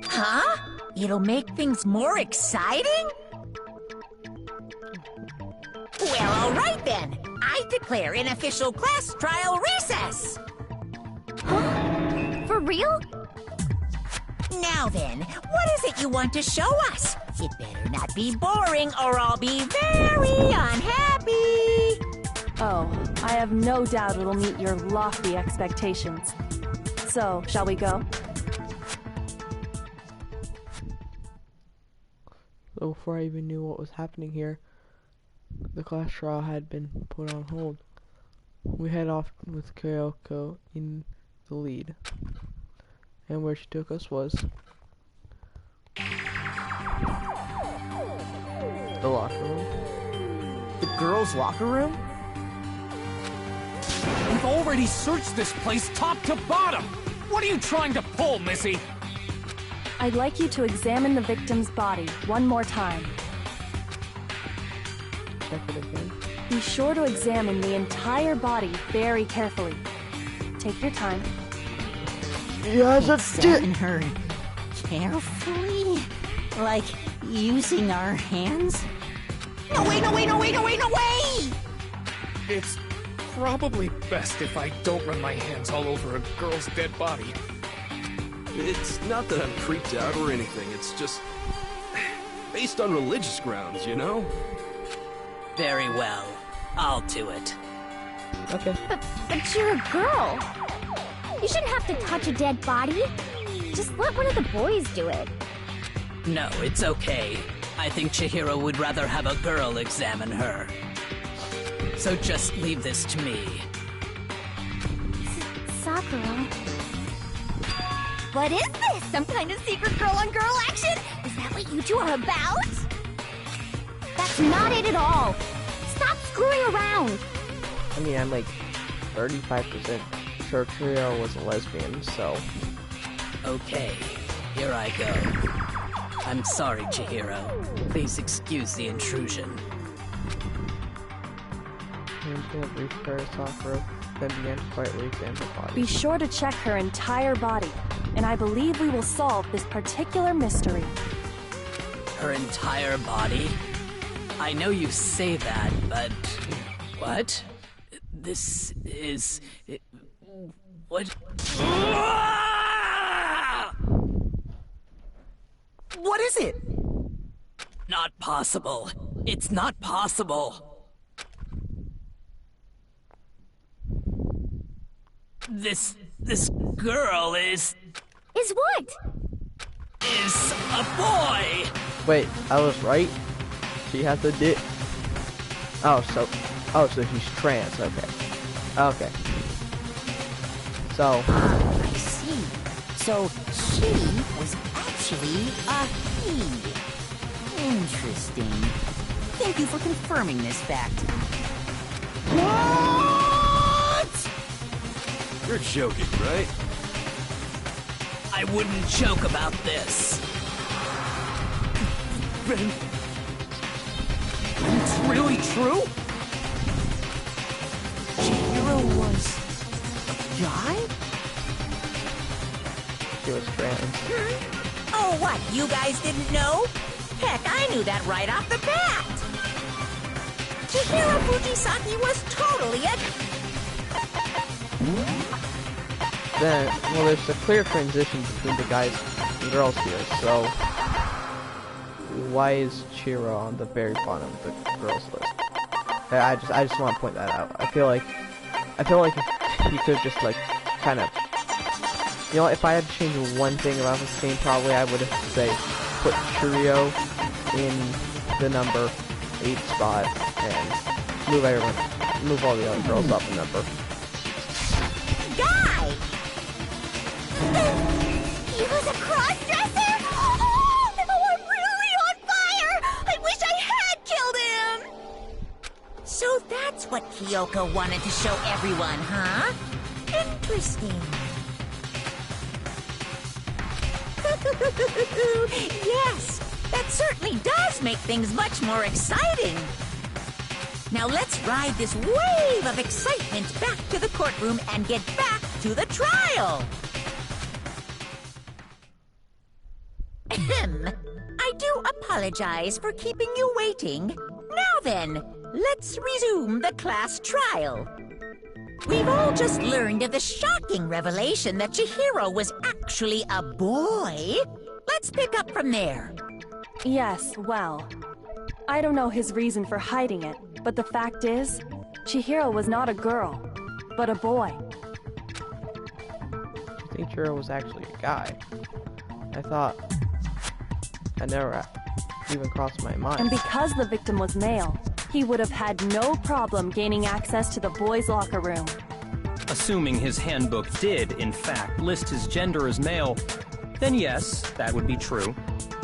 Huh? It'll make things more exciting? Well, all right then. I declare an official class trial recess. Huh? For real? Now then, what is it you want to show us? It better not be boring or I'll be very unhappy. Oh, I have no doubt it'll meet your lofty expectations. So, shall we go? So before I even knew what was happening here, the class trial had been put on hold. We head off with Kyoko in the lead. And where she took us was the locker room. The girls' locker room? We've already searched this place top to bottom! What are you trying to pull, Missy? I'd like you to examine the victim's body one more time. Check it again. Be sure to examine the entire body very carefully. Take your time. Yes, examine her carefully? Like using our hands? No way! It's probably best if I don't run my hands all over a girl's dead body. It's not that I'm creeped out or anything, it's just... based on religious grounds, you know? Very well. I'll do it. Okay. But you're a girl. You shouldn't have to touch a dead body. Just let one of the boys do it. No, it's okay. I think Chihiro would rather have a girl examine her. So just leave this to me. Sakura. What is this? Some kind of secret girl-on-girl action? Is that what you two are about? That's not it at all. Stop screwing around. I mean, I'm like 35% sure Trio was a lesbian, so... Okay, here I go. I'm sorry, Chihiro. Please excuse the intrusion. Angela reached for Sakura, then began to quietly examine the body. Be sure to check her entire body, and I believe we will solve this particular mystery. Her entire body? I know you say that, but... What? This is... What? What is it? Not possible. It's not possible. This girl is what? Is a boy! Wait, I was right? She has a dick. Oh, so she's trans, okay. Okay. So. I see. So she was actually a he. Interesting. Thank you for confirming this fact. What? You're joking, right? I wouldn't joke about this. Ben, it's really true? Chihiro was a guy? She was trans. Oh, what? You guys didn't know? Heck, I knew that right off the bat. Chihiro Fujisaki was totally a... Then, well, there's a clear transition between the guys and girls here, so why is Chihiro on the very bottom of the girls list? I just want to point that out. I feel like if you could just like kind of, you know, if I had to change one thing about this game, probably I would have say put Chihiro in the number 8 spot and move all the other girls up a number. Guy! He was a cross-dresser? Oh, I'm really on fire! I wish I had killed him! So that's what Kyoko wanted to show everyone, huh? Interesting. Yes, that certainly does make things much more exciting. Now let's ride this wave of excitement back to the courtroom and get back to the trial. Ahem. I do apologize for keeping you waiting. Now then, let's resume the class trial. We've all just learned of the shocking revelation that Chihiro was actually a boy. Let's pick up from there. Yes, well, I don't know his reason for hiding it, but the fact is, Chihiro was not a girl, but a boy. I think Chihiro was actually a guy. I never even crossed my mind. And because the victim was male, he would have had no problem gaining access to the boys' locker room. Assuming his handbook did, in fact, list his gender as male, then yes, that would be true.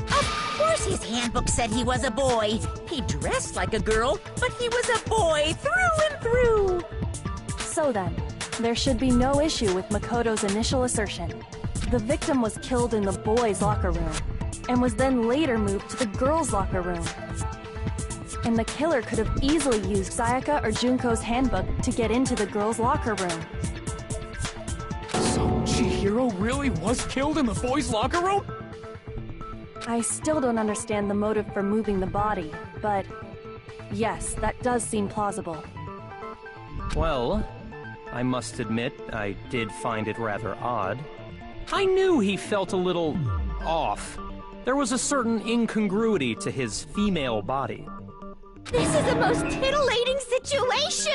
Of course his handbook said he was a boy. He dressed like a girl, but he was a boy through and through. So then, there should be no issue with Makoto's initial assertion. The victim was killed in the boys' locker room, and was then later moved to the girls' locker room. And the killer could have easily used Sayaka or Junko's handbook to get into the girls' locker room. So Chihiro really was killed in the boys' locker room? I still don't understand the motive for moving the body, but yes, that does seem plausible. Well, I must admit, I did find it rather odd. I knew he felt a little off. There was a certain incongruity to his female body. This is the most titillating situation!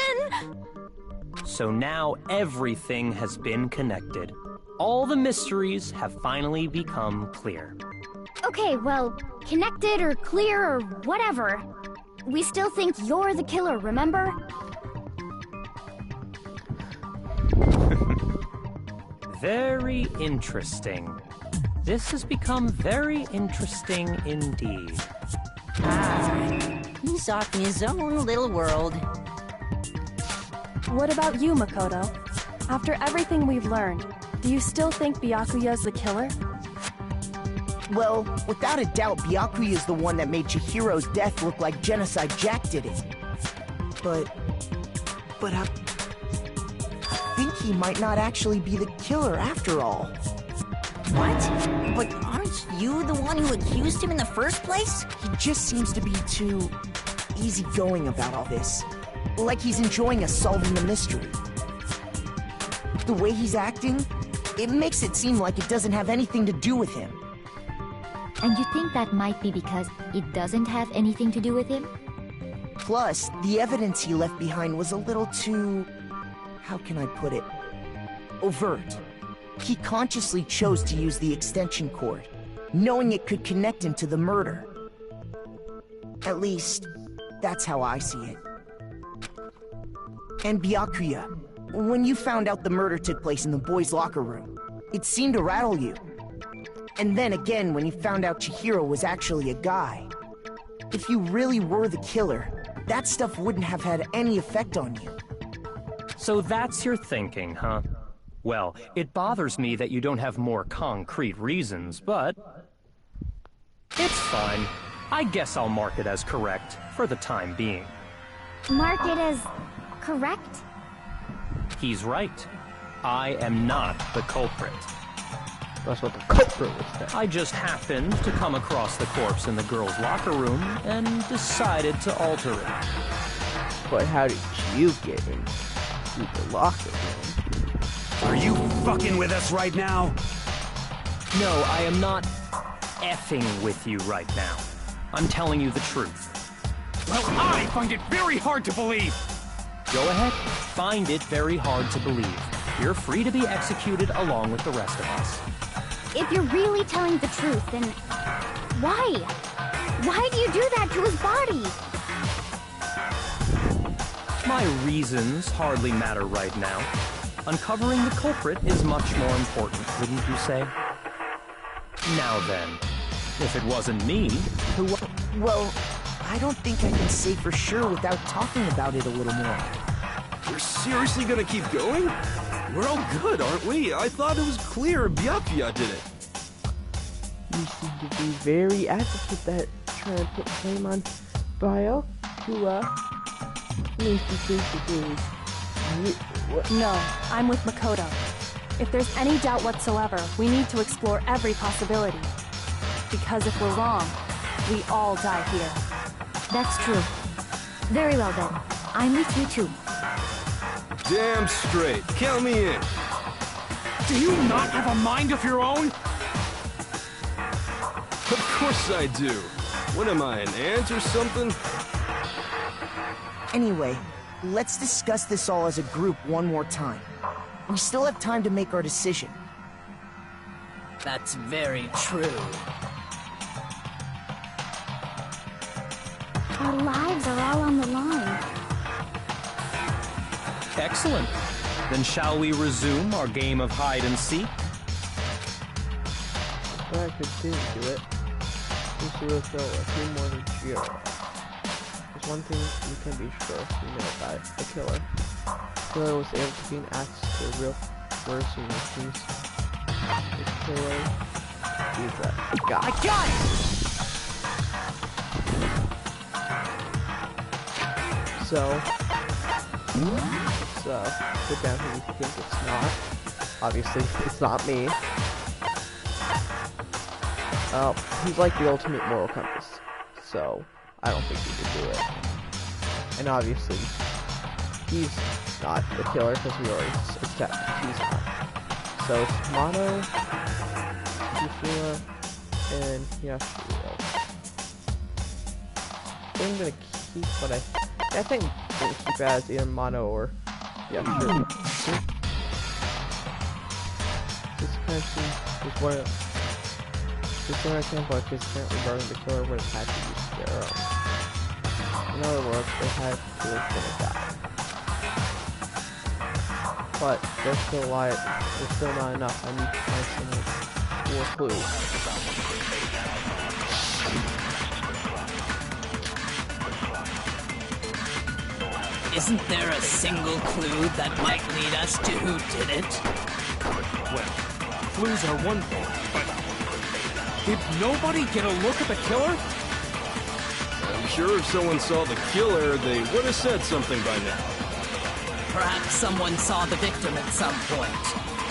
So now everything has been connected. All the mysteries have finally become clear. Okay, well, connected or clear or whatever. We still think you're the killer, remember? Very interesting. This has become very interesting indeed. He's off in his own little world. What about you, Makoto? After everything we've learned, do you still think Byakuya's the killer? Well, without a doubt, Byakuya is the one that made Chihiro's death look like Genocide Jack did it. But I think he might not actually be the killer after all. What? But aren't you the one who accused him in the first place? He just seems to be too easygoing about all this. Like he's enjoying us solving the mystery. The way he's acting, it makes it seem like it doesn't have anything to do with him. And you think that might be because it doesn't have anything to do with him? Plus, the evidence he left behind was a little too... how can I put it? Overt. He consciously chose to use the extension cord, knowing it could connect him to the murder. At least, that's how I see it. And Byakuya, when you found out the murder took place in the boys' locker room, it seemed to rattle you. And then again, when you found out Chihiro was actually a guy. If you really were the killer, that stuff wouldn't have had any effect on you. So that's your thinking, huh? Well, it bothers me that you don't have more concrete reasons, but... it's fine. I guess I'll mark it as correct, for the time being. Mark it as... correct? He's right. I am not the culprit. That's what the culprit was saying. I just happened to come across the corpse in the girls' locker room and decided to alter it. But how did you get into the locker room? Are you fucking with us right now? No, I am not effing with you right now. I'm telling you the truth. Well, I find it very hard to believe. Go ahead, find it very hard to believe. You're free to be executed along with the rest of us. If you're really telling the truth, then... why? Why do you do that to his body? My reasons hardly matter right now. Uncovering the culprit is much more important, wouldn't you say? Now then, if it wasn't me, who was... Well, I don't think I can say for sure without talking about it a little more. We're seriously gonna keep going? We're all good, aren't we? I thought it was clear Byakuya did it. You seem to be very advocate that trying to put blame on Byakuya. Makes me think No, I'm with Makoto. If there's any doubt whatsoever, we need to explore every possibility. Because if we're wrong, we all die here. That's true. Very well then. I'm with you too. Damn straight. Count me in. Do you not have a mind of your own? Of course I do. What am I, an ant or something? Anyway, let's discuss this all as a group one more time. We still have time to make our decision. That's very true. Our lives are all on the line. Excellent. Then shall we resume our game of hide and seek? What I could do to it is to throw a few more than Jiro. There's one thing you can be sure you know about the killer. The killer was able to gain access to a real person machines. The killer is a guy. I got it! So put down who you think it's not. Obviously, it's not me. He's like the ultimate moral compass, so I don't think he can do it. And obviously, he's not the killer because we already established he's not. So it's Mono, Yufura, and Yashiro. I'm gonna keep what I think I'm gonna keep as either Mono or Yashiro. This person is one of this one I can't block is apparently regarding the killer would have had to use their own. In other words, they had to have been a guy. But they're still alive. They're still not enough. I need to find some more clues. Isn't there a single clue that might lead us to who did it? Well, clues are one thing, but did nobody get a look at the killer? I'm sure if someone saw the killer, they would have said something by now. Perhaps someone saw the victim at some point.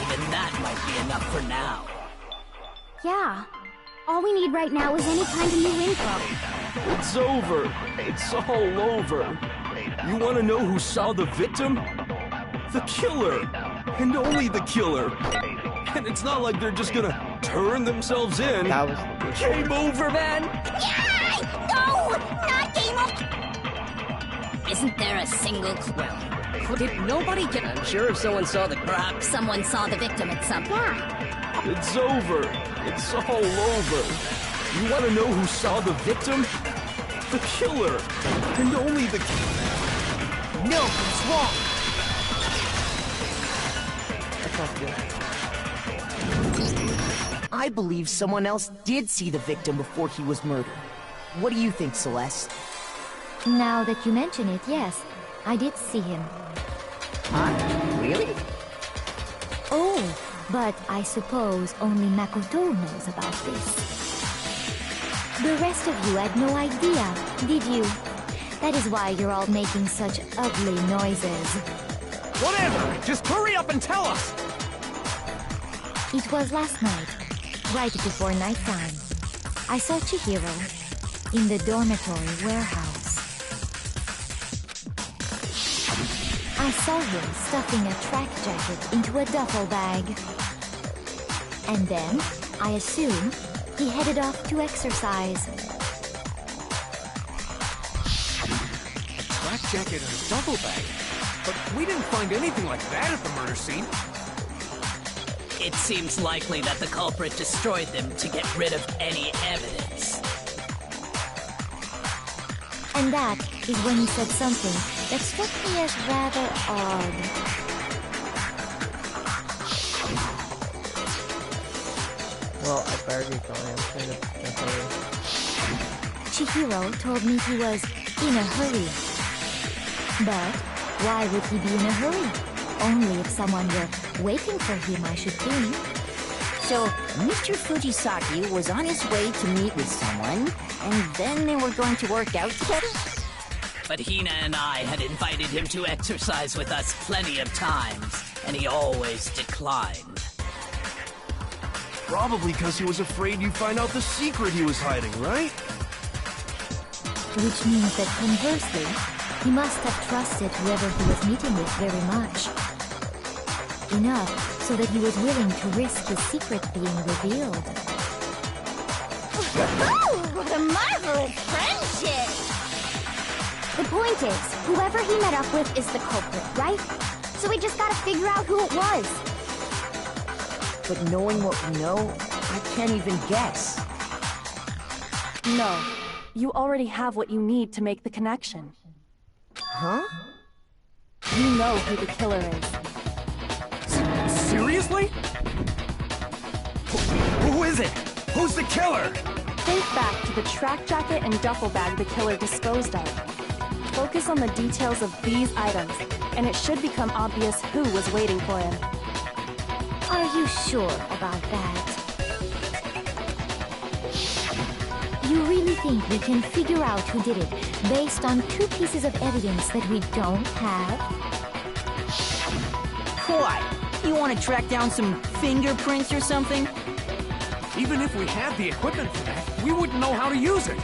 Even that might be enough for now. Yeah. All we need right now is any kind of new info. It's over. It's all over. You want to know who saw the victim? The killer. And only the killer. And it's not like they're just gonna turn themselves in. That was the Game over, man! Yay! No! Not game over! Isn't there a single well, Did nobody get... I'm sure if someone saw the... Perhaps someone saw the victim at some point. It's over. It's all over. You want to know who saw the victim? The killer. And only the... No, it's wrong. That's not good. I believe someone else did see the victim before he was murdered. What do you think, Celeste? Now that you mention it, yes, I did see him. Really? Oh, but I suppose only Makoto knows about this. The rest of you had no idea, did you? That is why you're all making such ugly noises. Whatever! Just hurry up and tell us! It was last night, right before nighttime. I saw Chihiro in the dormitory warehouse. I saw him stuffing a track jacket into a duffel bag. And then, I assume, he headed off to exercise. A track jacket and a duffel bag? But we didn't find anything like that at the murder scene. It seems likely that the culprit destroyed them to get rid of any evidence. And that is when he said something that struck me as rather odd. Well, I better get going. I'm kind of in a hurry. Chihiro told me he was in a hurry. But why would he be in a hurry? Only if someone were waiting for him, I should think. So, Mr. Fujisaki was on his way to meet with someone, and then they were going to work out together? But Hina and I had invited him to exercise with us plenty of times, and he always declined. Probably because he was afraid you'd find out the secret he was hiding, right? Which means that conversely, he must have trusted whoever he was meeting with very much. Enough so that he was willing to risk his secret being revealed. What a marvelous friendship! The point is, whoever he met up with is the culprit, right? So we just gotta figure out who it was. But knowing what we know, I can't even guess. No. You already have what you need to make the connection. Huh? You know who the killer is. Seriously? Who is it? Who's the killer? Think back to the track jacket and duffel bag the killer disposed of. Focus on the details of these items, and it should become obvious who was waiting for him. Are you sure about that? You really think we can figure out who did it based on 2 pieces of evidence that we don't have? Why? You want to track down some fingerprints or something? Even if we had the equipment for that, we wouldn't know how to use it.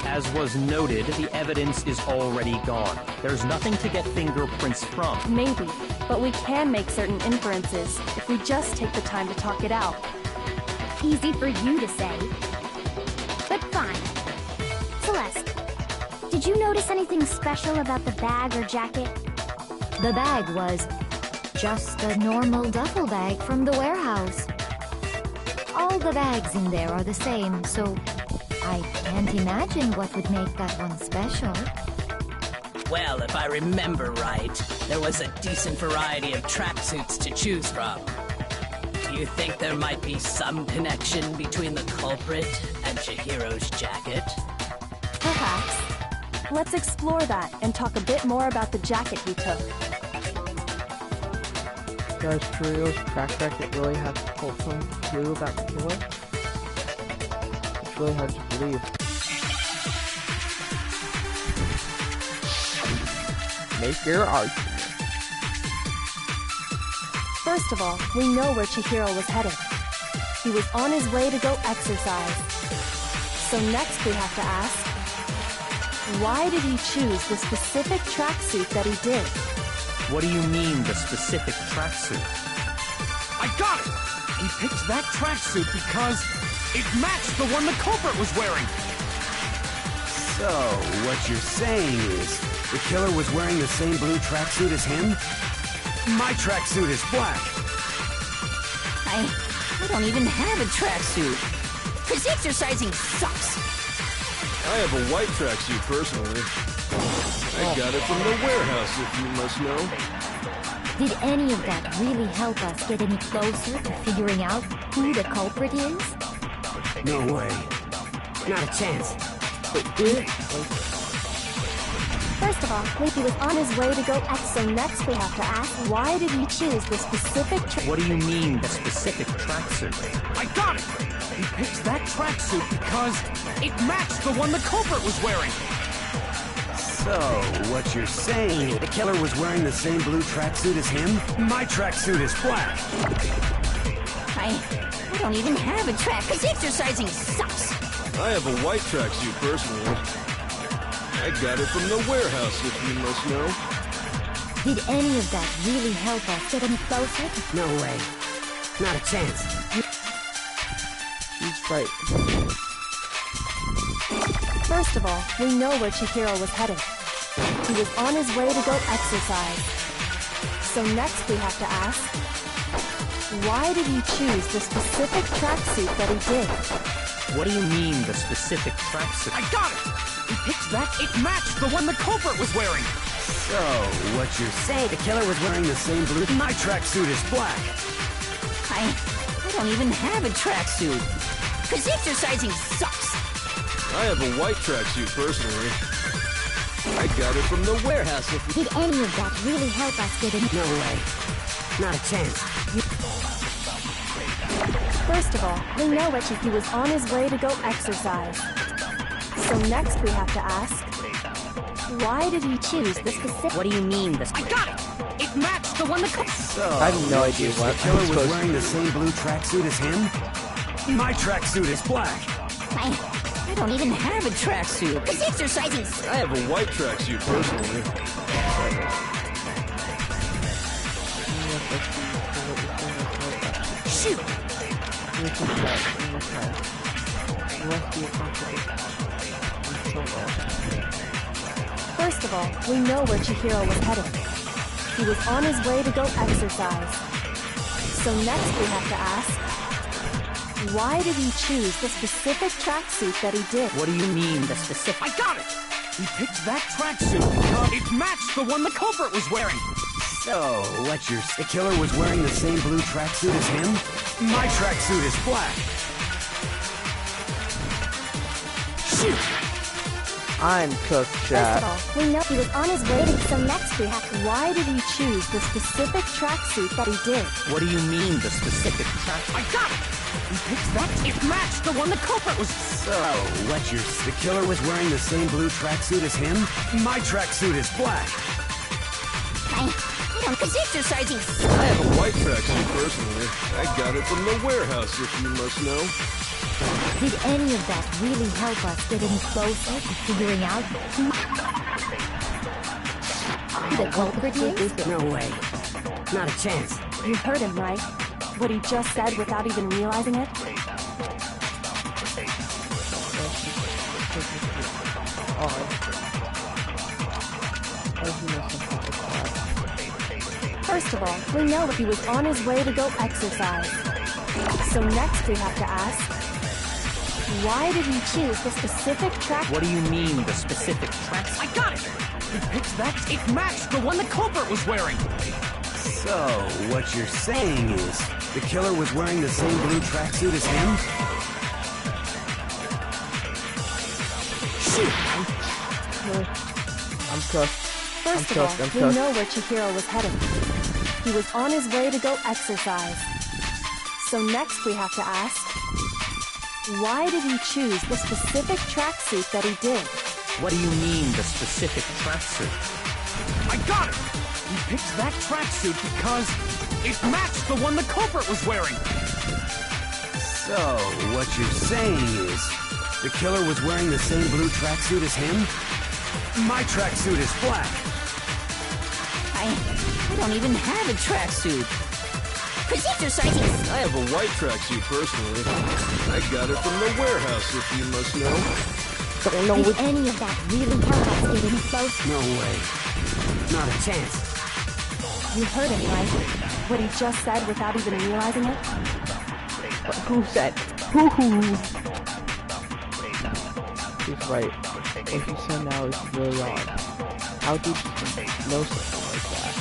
As was noted, the evidence is already gone. There's nothing to get fingerprints from. Maybe, but we can make certain inferences if we just take the time to talk it out. Easy for you to say. But fine. Celeste, did you notice anything special about the bag or jacket? The bag was just a normal duffel bag from the warehouse. All the bags in there are the same, so I can't imagine what would make that one special. Well, if I remember right, there was a decent variety of tracksuits to choose from. Do you think there might be some connection between the culprit and Chihiro's jacket? Perhaps. Let's explore that and talk a bit more about the jacket he took. Does Chihiro's track jacket really have to hold some clue about the killer? It's really hard to believe. Make your argument. First of all, we know where Chihiro was headed. He was on his way to go exercise. So next we have to ask, why did he choose the specific tracksuit that he did? What do you mean, the specific tracksuit? I got it! He picked that tracksuit because it matched the one the culprit was wearing. So, what you're saying is, the killer was wearing the same blue tracksuit as him? My tracksuit is black. I don't even have a tracksuit. Because exercising sucks. I have a white tracksuit personally. I got it from the warehouse, if you must know. Did any of that really help us get any closer to figuring out who the culprit is? No way. Not a chance. First of all, Leafy was on his way to go X, so next we have to ask, why did he choose the specific What do you mean, the specific tracksuit? I got it! He picked that tracksuit because it matched the one the culprit was wearing. So, what you're saying is, the killer was wearing the same blue tracksuit as him? My tracksuit is black. I don't even have a track, because exercising sucks. I have a white tracksuit personally. I got it from the warehouse, if you must know. Did any of that really help us get any closer? No way. Not a chance. She's right. First of all, we know where Chihiro was headed. He was on his way to go exercise. So next we have to ask, why did he choose the specific tracksuit that he did? What do you mean, the specific tracksuit? I got it! He picked that, it matched the one the culprit was wearing. So, what you're saying, the killer was wearing the same blue... My tracksuit is black. I don't even have a tracksuit. Because exercising sucks. I have a white tracksuit personally. I got it from the warehouse. Did any of that really help us get any... No way. Not a chance. First of all, we know that he was on his way to go exercise. So next we have to ask, why did he choose the specific... What do you mean, the... I got it! It matched the one the culprit... So, I have no idea what the killer was wearing the same blue tracksuit as him? My tracksuit is black. I don't even have a tracksuit, because exercising... I have a white tracksuit personally. Shoot! First of all, we know where Chihiro was headed. He was on his way to go exercise. So next we have to ask, why did he choose the specific tracksuit that he did? What do you mean, the specific... I got it! He picked that tracksuit because it matched the one the culprit was wearing. So, what you're... The killer was wearing the same blue tracksuit as him? My tracksuit is black. Shoot! I'm cooked, chat. First of all, we know he was on his way to... So next we have to... Why did he choose the specific tracksuit that he did? What do you mean, the specific tracksuit? I got it! He picked that, it matched the one the culprit was... So, what you're... The killer was wearing the same blue tracksuit as him? My tracksuit is black. I don't... Because exercising... I have a white tracksuit personally. I got it from the warehouse, if you must know. Did any of that really help us get any closer to figuring out who the culprit is? No way. Not a chance. You heard him, right? What he just said without even realizing it? First of all, we know he was on his way to go exercise. So next we have to ask, why did he choose the specific track... What do you mean, the specific tracksuit? I got it! He picked that, it matched the one the culprit was wearing. So, what you're saying is, the killer was wearing the same blue tracksuit as him? Shoot! I'm cooked. First of all, we know where Chihiro was headed. He was on his way to go exercise. So next we have to ask, why did he choose the specific tracksuit that he did? What do you mean, the specific tracksuit? I got it! He picked that tracksuit because it matched the one the culprit was wearing. So, what you're saying is, the killer was wearing the same blue tracksuit as him? My tracksuit is black. I don't even have a tracksuit. Quit exercising! I have a white tracksuit personally. I got it from the warehouse, if you must know. Did any of that really help us get in close? No way. Not a chance. You heard him, right? What he just said without even realizing it? Who said? Who? He's right. What he said now is really odd. How did you know something like that?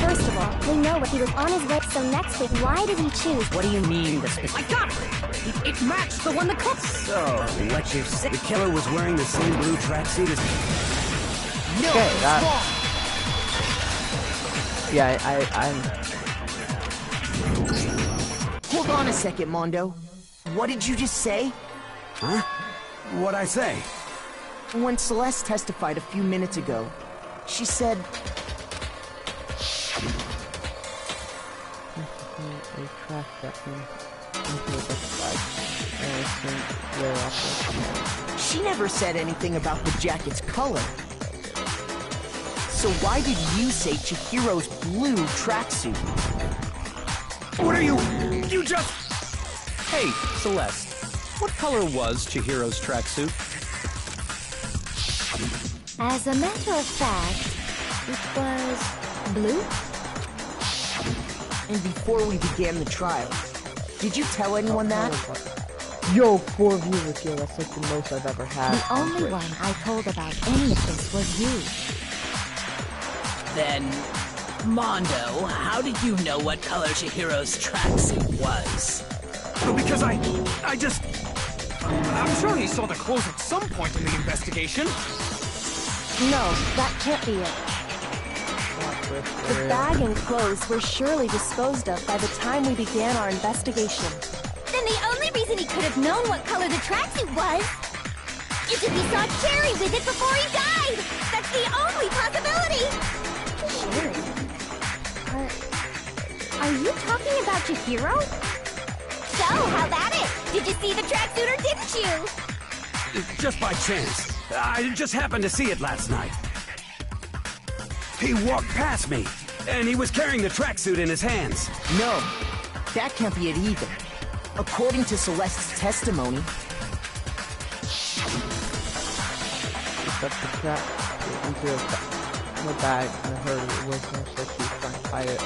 First of all, we know what he was on his way, so next week, why did he choose? What do you mean, the specific? I got it! It matched the one the cook... So, what you're saying? The killer was wearing the same blue tracksuit as... No, Okay, it's wrong! Yeah, I'm... Hold on a second, Mondo. What did you just say? Huh? What'd I say? When Celeste testified a few minutes ago, she said... a track vacuum into a duck bag, and I think wear off. She never said anything about the jacket's color. So why did you say Chihiro's blue tracksuit? What are you... You just... Hey, Celeste. What color was Chihiro's tracksuit? As a matter of fact, it was blue? And before we began the trial, did you tell anyone that? Yo, 4 viewers here, that's like the most I've ever had. The only one I told about any of this was you. Then, Mondo, how did you know what color Chihiro's tracksuit was? Well, because I just... I'm sure he saw the clothes at some point in the investigation. No, that can't be it. The bag and clothes were surely disposed of by the time we began our investigation. Then the only reason he could have known what color the tracksuit was is if he saw Cherry with it before he died! That's the only possibility! Cherry? Are you talking about Chihiro? So, how about it? Did you see the tracksuit or didn't you? Just by chance. I just happened to see it last night. He walked past me, and he was carrying the tracksuit in his hands. No, that can't be it either. According to Celeste's testimony... He stuffed the trap into the bag, and I heard it was most like he was trying to hide it.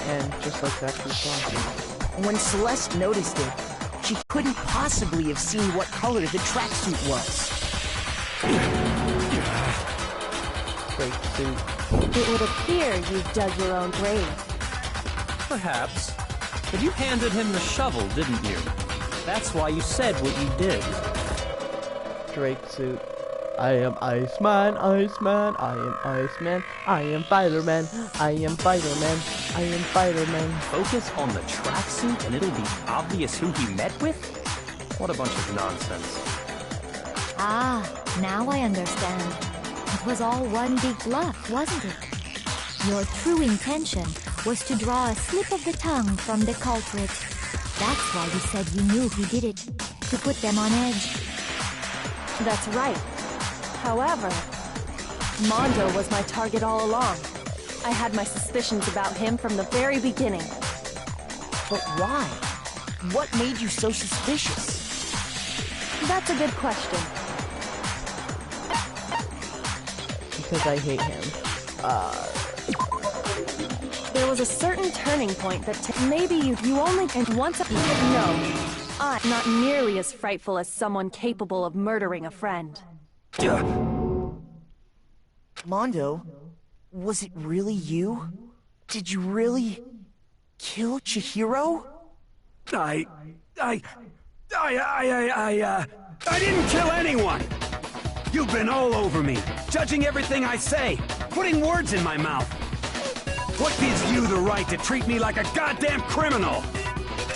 And just like that, he saw it. When Celeste noticed it, she couldn't possibly have seen what color the tracksuit was. Great suit. It would appear you've dug your own grave. Perhaps. But you handed him the shovel, didn't you? That's why you said what you did. Drake suit. I am Iceman, Iceman, I am Iceman, I am Fighter-Man, I am Fighter-Man, I am Fighter-Man. Focus on the tracksuit and it'll be obvious who he met with? What a bunch of nonsense. Ah, now I understand. It was all one big bluff, wasn't it? Your true intention was to draw a slip of the tongue from the culprit. That's why you said you knew who did it, to put them on edge. That's right. However, Mondo was my target all along. I had my suspicions about him from the very beginning. But why? What made you so suspicious? That's a good question. Because I hate him. There was a certain turning point that maybe you only and once no. I'm not nearly as frightful as someone capable of murdering a friend. Mondo, was it really you? Did you really kill Chihiro? I didn't kill anyone! You've been all over me, judging everything I say, putting words in my mouth. What gives you the right to treat me like a goddamn criminal?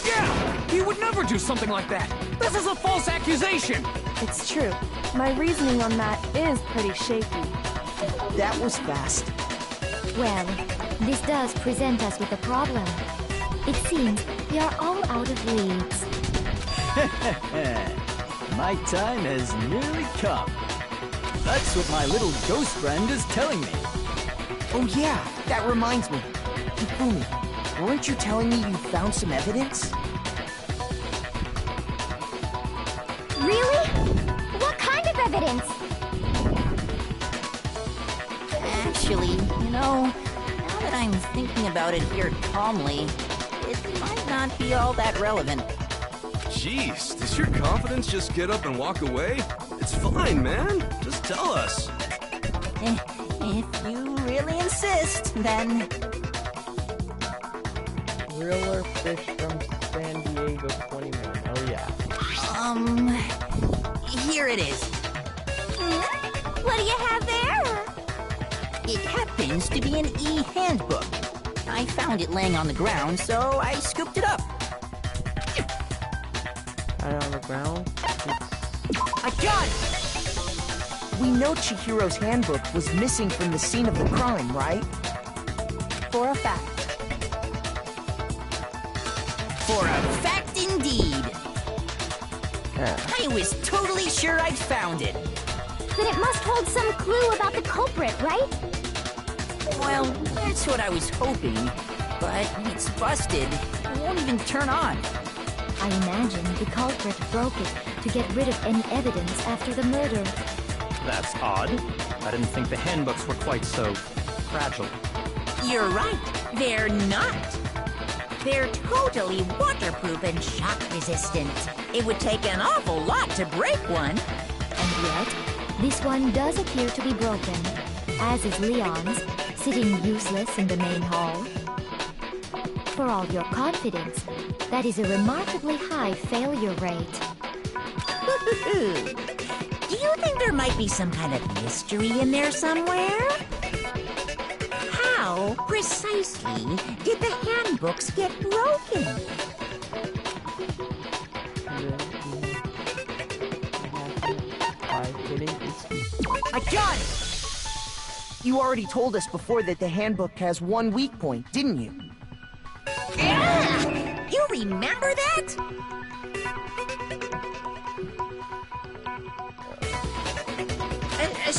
Yeah! He would never do something like that! This is a false accusation! It's true. My reasoning on that is pretty shaky. That was fast. Well, this does present us with a problem. It seems we are all out of leads. My time has nearly come. That's what my little ghost friend is telling me. Oh yeah, that reminds me. Hifumi, weren't you telling me you found some evidence? Really? What kind of evidence? Actually, now that I'm thinking about it here calmly, it might not be all that relevant. Jeez, does your confidence just get up and walk away? It's fine, man. Just tell us. If you really insist, then... Griller fish from San Diego 21. Oh yeah. Here it is. What do you have there? It happens to be an e-handbook. I found it laying on the ground, so I scooped it up. Right on the ground? I got it! We know Chihiro's handbook was missing from the scene of the crime, right? For a fact. For a fact indeed. I was totally sure I'd found it. Then it must hold some clue about the culprit, right? Well, that's what I was hoping. But it's busted. It won't even turn on. I imagine the culprit broke it to get rid of any evidence after the murder. That's odd. I didn't think the handbooks were quite so fragile. You're right. They're not. They're totally waterproof and shock resistant. It would take an awful lot to break one. And yet, this one does appear to be broken, as is Leon's, sitting useless in the main hall. For all your confidence, that is a remarkably high failure rate. Do you think there might be some kind of mystery in there somewhere? How precisely did the handbooks get broken? I got it! You already told us before that the handbook has one weak point, didn't you? Yeah! You remember that?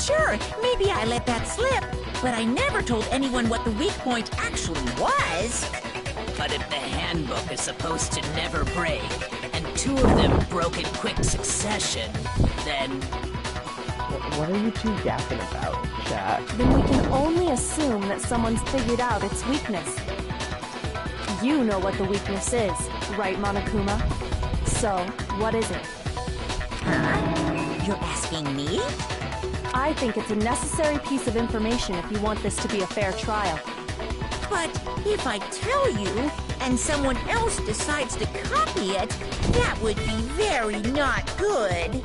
Sure, maybe I let that slip, but I never told anyone what the weak point actually was. But if the handbook is supposed to never break, and two of them broke in quick succession, then... What are you two yapping about, chat? Then we can only assume that someone's figured out its weakness. You know what the weakness is, right, Monokuma? So, what is it? Huh? You're asking me? I think it's a necessary piece of information if you want this to be a fair trial. But if I tell you, and someone else decides to copy it, that would be very not good.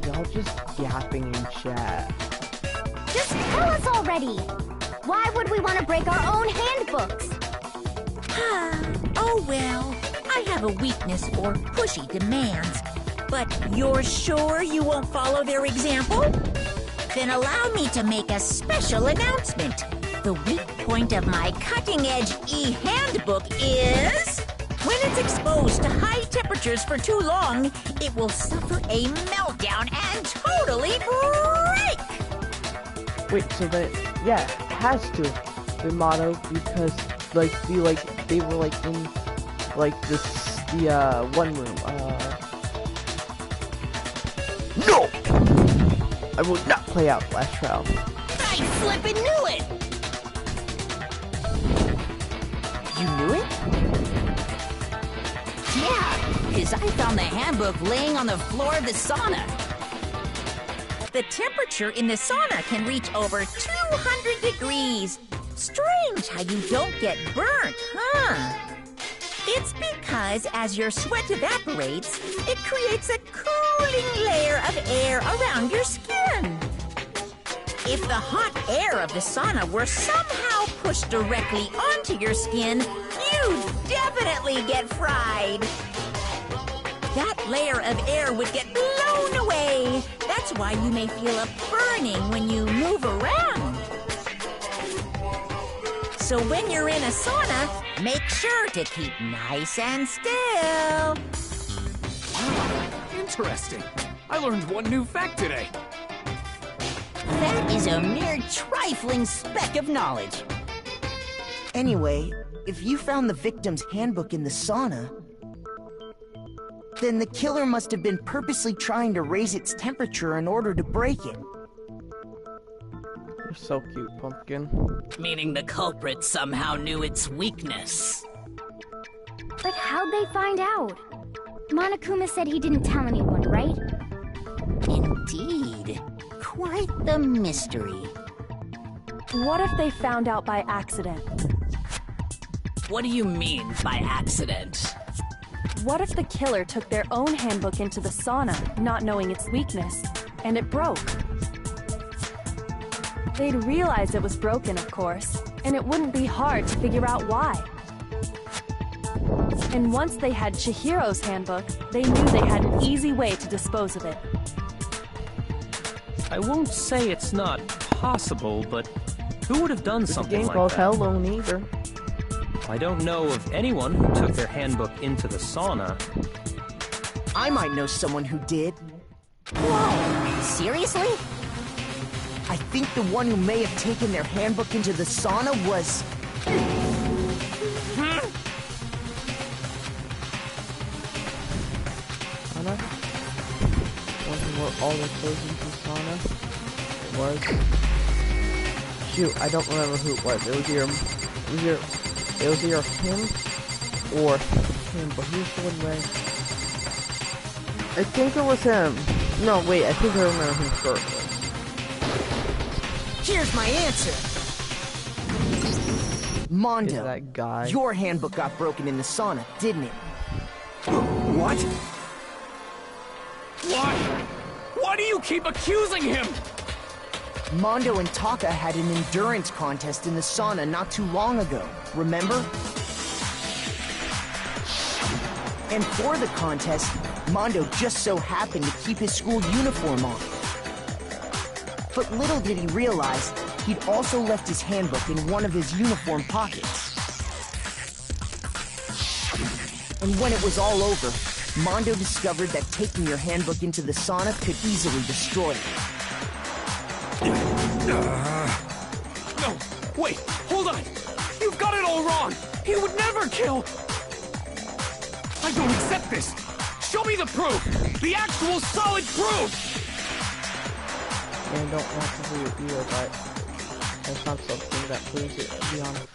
Y'all just yapping in chat. Just tell us already! Why would we want to break our own handbooks? Oh well, I have a weakness for pushy demands. But you're sure you won't follow their example? Then allow me to make a special announcement. The weak point of my cutting-edge e-handbook is... when it's exposed to high temperatures for too long, it will suffer a meltdown and totally break! Wait, so that, yeah, it has to be motto because, they were, in, the one room, No! I will not play out last trial. I flippin' knew it! You knew it? Yeah, because I found the handbook laying on the floor of the sauna. The temperature in the sauna can reach over 200 degrees. Strange how you don't get burnt, huh? It's because as your sweat evaporates, it creates a cooling layer of air around your skin. If the hot air of the sauna were somehow pushed directly onto your skin, you'd definitely get fried. That layer of air would get blown away. That's why you may feel a burning when you move around. So when you're in a sauna, make sure to keep nice and still. Wow, interesting. I learned one new fact today. That is a mere trifling speck of knowledge. Anyway, if you found the victim's handbook in the sauna, then the killer must have been purposely trying to raise its temperature in order to break it. You're so cute, Pumpkin. Meaning the culprit somehow knew its weakness. But how'd they find out? Monokuma said he didn't tell anyone, right? Indeed. Quite the mystery. What if they found out by accident? What do you mean by accident? What if the killer took their own handbook into the sauna, not knowing its weakness, and it broke? They'd realize it was broken, of course, and it wouldn't be hard to figure out why. And once they had Chihiro's handbook, they knew they had an easy way to dispose of it. I won't say it's not possible, but who would have done something Game like called that? Hell Alone either. I don't know of anyone who took their handbook into the sauna. I might know someone who did. Whoa! Seriously? I think the one who may have taken their handbook into the sauna was... Sauna? Wasn't where all the clothes into sauna? It was. Shoot, I don't remember who it was. It was either him or him, but who's the one wearing? I think it was him. No, wait, I think I remember who first. Here's my answer! Mondo, that guy. Your handbook got broken in the sauna, didn't it? What? Why? Why do you keep accusing him? Mondo and Taka had an endurance contest in the sauna not too long ago, remember? And for the contest, Mondo just so happened to keep his school uniform on. But little did he realize, he'd also left his handbook in one of his uniform pockets. And when it was all over, Mondo discovered that taking your handbook into the sauna could easily destroy it. No, wait, hold on. You've got it all wrong. He would never kill. I don't accept this. Show me the proof. The actual solid proof. I don't want to do it either, but there's not something that proves it, to be honest.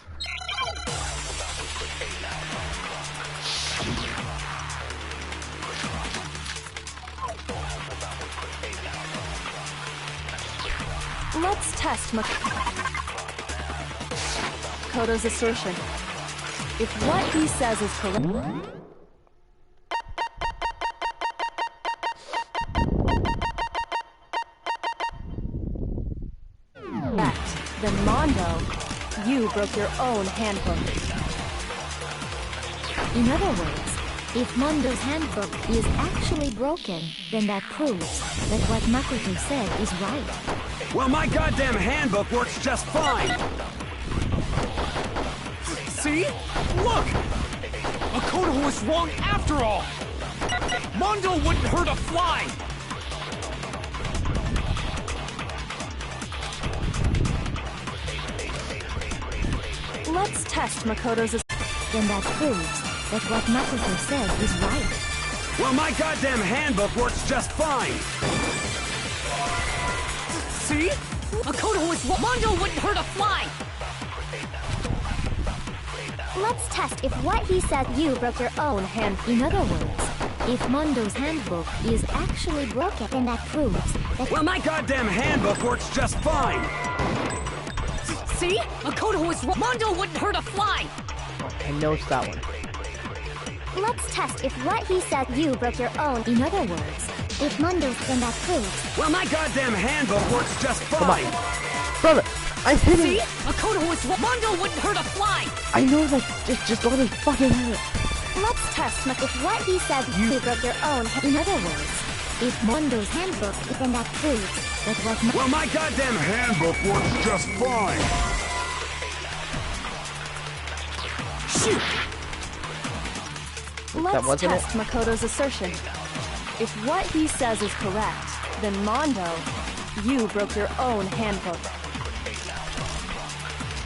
Let's test Makoto's assertion. If what he says is correct, then Mondo, you broke your own handbook. In other words, if Mondo's handbook is actually broken, then that proves that what Makoto said is right. Well, my goddamn handbook works just fine! See? Look! Makoto was wrong after all! Mondo wouldn't hurt a fly! let's test Makoto's assertion. Then that proves that what Makoto said is right. Well, my goddamn handbook works just fine! See? Makoto was wrong. Mondo wouldn't hurt a fly! Let's test if what he said you broke your own hand. In other words, if Mondo's handbook is actually broken, then that proves that... Well, my goddamn handbook works just fine! See? Makoto was wrong. Mondo wouldn't hurt a fly! I noticed that one. Let's test if what he said you broke your own. In other words, if Mondo's, then that proves... Well, my goddamn handbook works just fine! Come on. Brother, I hit him! See? Makoto was wrong. Mondo wouldn't hurt a fly! I know that. Just let me fucking hit it. Let's test if what he said you broke your own. In other words, if Mondo's handbook, then that proves that what... Well, my goddamn handbook works just fine! Shoot! Let's test Makoto's assertion. If what he says is correct, then Mondo, you broke your own handbook.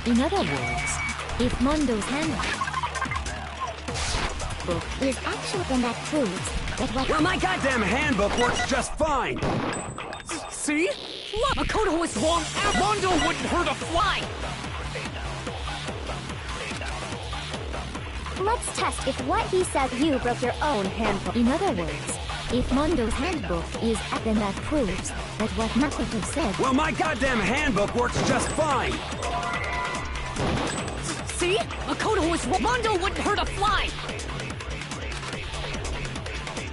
In other words, If Mondo's handbook is actually, then that proves that what— Well, my goddamn handbook works just fine! See? Look, Makoto was wrong. Mondo wouldn't hurt a fly! Let's test if what he said you broke your own handbook. In other words, if Mondo's handbook is, then that proves that what Makoto said— Well, my goddamn handbook works just fine! See? Makoto was wrong. Mondo wouldn't hurt a fly!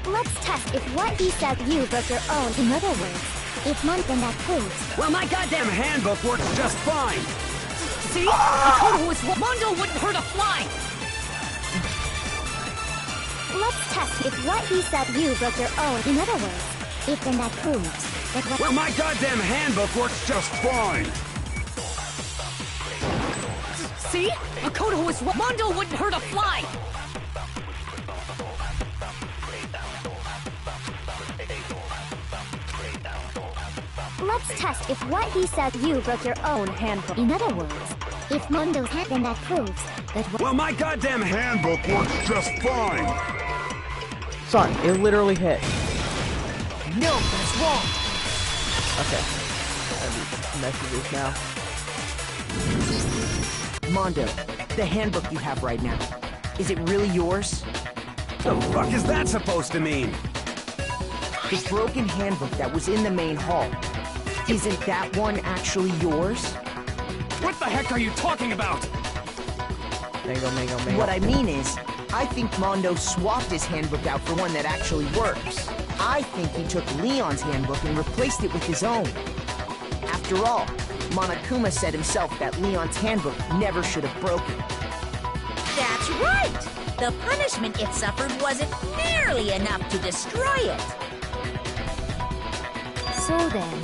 Let's test if what he said you broke your own. In other words, if Mondo, then that proves— Well, my goddamn handbook works just fine! See? Makoto was wrong. Mondo wouldn't hurt a fly! Let's test if what he said you broke your own. In other words, if then that proves that what— Well, my goddamn handbook works just fine! See? Makoto was wrong. Mondo wouldn't hurt a fly! Let's test if what he said you broke your own handbook. In other words, if Mondo's hand, then that proves that what— Well, my goddamn handbook works just fine! Son, it literally hit. No, that's wrong! Okay. I need messages now. Mondo, the handbook you have right now, is it really yours? The fuck is that supposed to mean? The broken handbook that was in the main hall, isn't that one actually yours? What the heck are you talking about? Mango. What I mean is, I think Mondo swapped his handbook out for one that actually works. I think he took Leon's handbook and replaced it with his own. After all, Monokuma said himself that Leon's handbook never should have broken. That's right! The punishment it suffered wasn't nearly enough to destroy it. So then,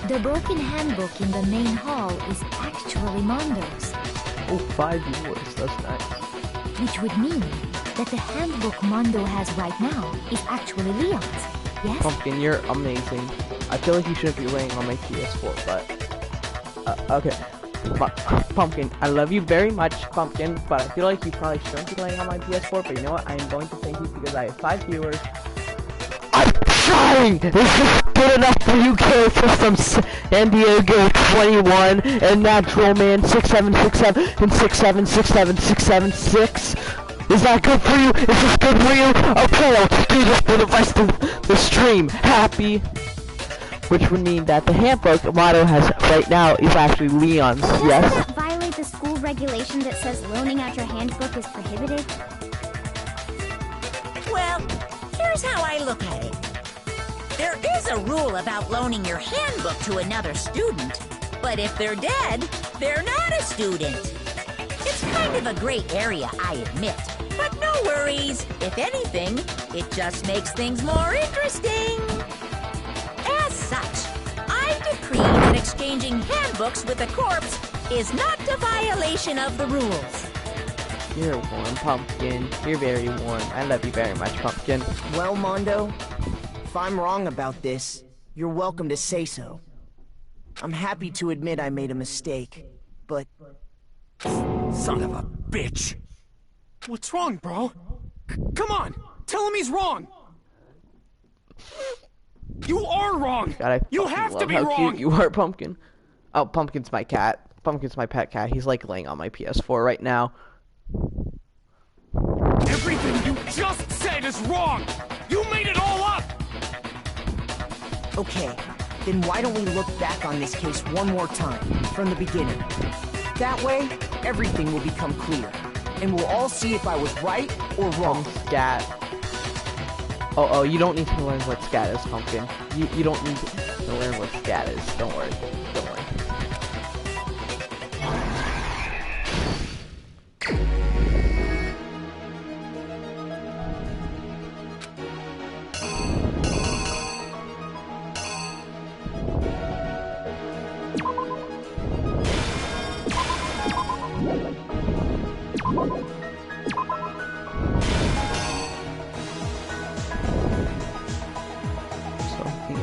the broken handbook in the main hall is actually Mondo's. Oh, 5 viewers, that's nice. Which would mean that the handbook Mondo has right now is actually Leon's, yes? Pumpkin, you're amazing. I feel like you shouldn't be laying on my PS4, but... okay. Pumpkin, I love you very much, Pumpkin, but I feel like you probably shouldn't be laying on my PS4, but you know what? I am going to thank you because I have 5 viewers. I'm trying! This is good enough for you characters from San Diego 21 and Natural Man 6767 and 6767676. Is that good for you? Is this good for you? Okay, I'll just do this for the rest of the stream. Happy. Which would mean that the handbook motto has right now is actually Leon's, yes? Doesn't that violate the school regulation that says loaning out your handbook is prohibited? Well, here's how I look at it. There is a rule about loaning your handbook to another student, but if they're dead, they're not a student. It's kind of a gray area, I admit, but no worries. If anything, it just makes things more interesting. As such, I decree that exchanging handbooks with a corpse is not a violation of the rules. You're warm, Pumpkin. You're very warm. I love you very much, Pumpkin. Well, Mondo, if I'm wrong about this, you're welcome to say so. I'm happy to admit I made a mistake, but... Son of a bitch! What's wrong, bro? Come on! Tell him he's wrong! You are wrong! God, you have to be how wrong! Cute you are, Pumpkin. Oh, Pumpkin's my cat. Pumpkin's my pet cat. He's like laying on my PS4 right now. Everything you just said is wrong! You made it all up! Okay, then why don't we look back on this case one more time, from the beginning? That way, everything will become clear, and we'll all see if I was right or wrong. Scat. Oh, you don't need to learn what scat is, Pumpkin. You don't need to learn what scat is. Don't worry. Don't worry.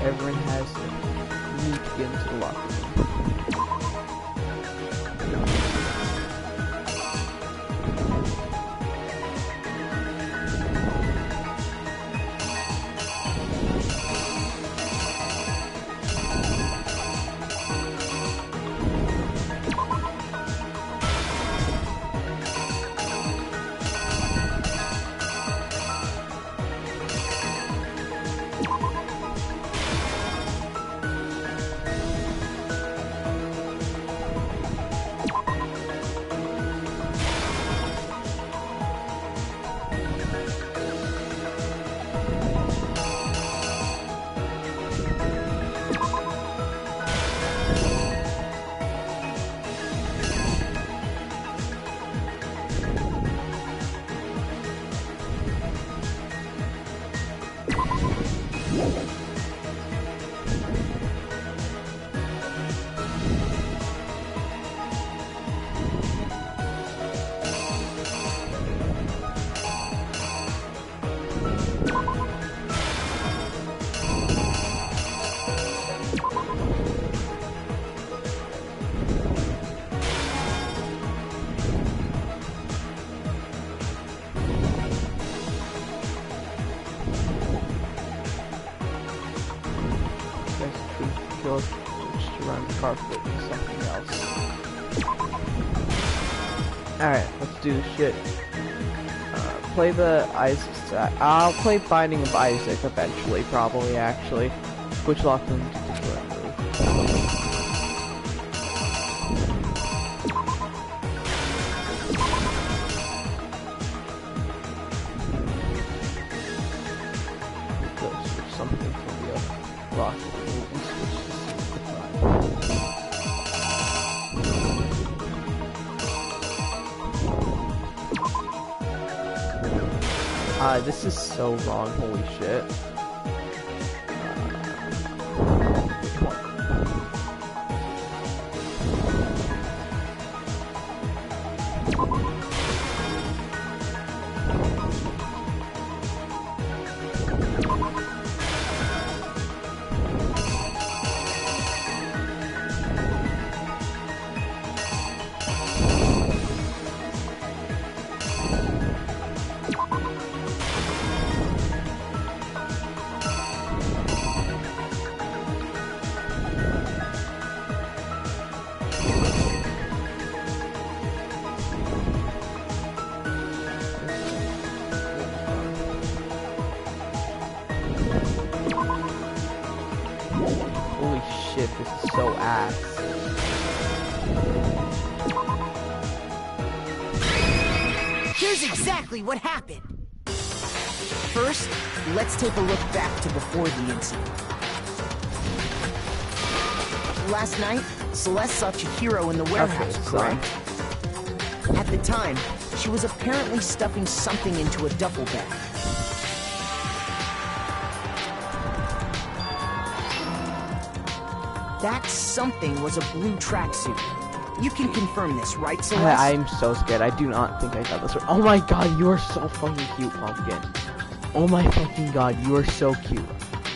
Everyone has sneaked into the locker room. killer switched around the carpet to something else. Alright, let's do this shit. Play the Isaac. I'll play Binding of Isaac eventually, probably, actually. Which locked them to the current move. Go switch something from the rocket move and switch to this is so wrong, holy shit. Holy shit, this is so ass. Here's exactly what happened. First, let's take a look back to before the incident. Last night, Celeste saw Chihiro in the warehouse, correct? At the time, she was apparently stuffing something into a duffel bag. That something was a blue tracksuit. You can confirm this, right, Celeste? I'm so scared. I do not think I got this right. Oh my god, you are so fucking cute, Pumpkin. Oh my fucking god, you are so cute.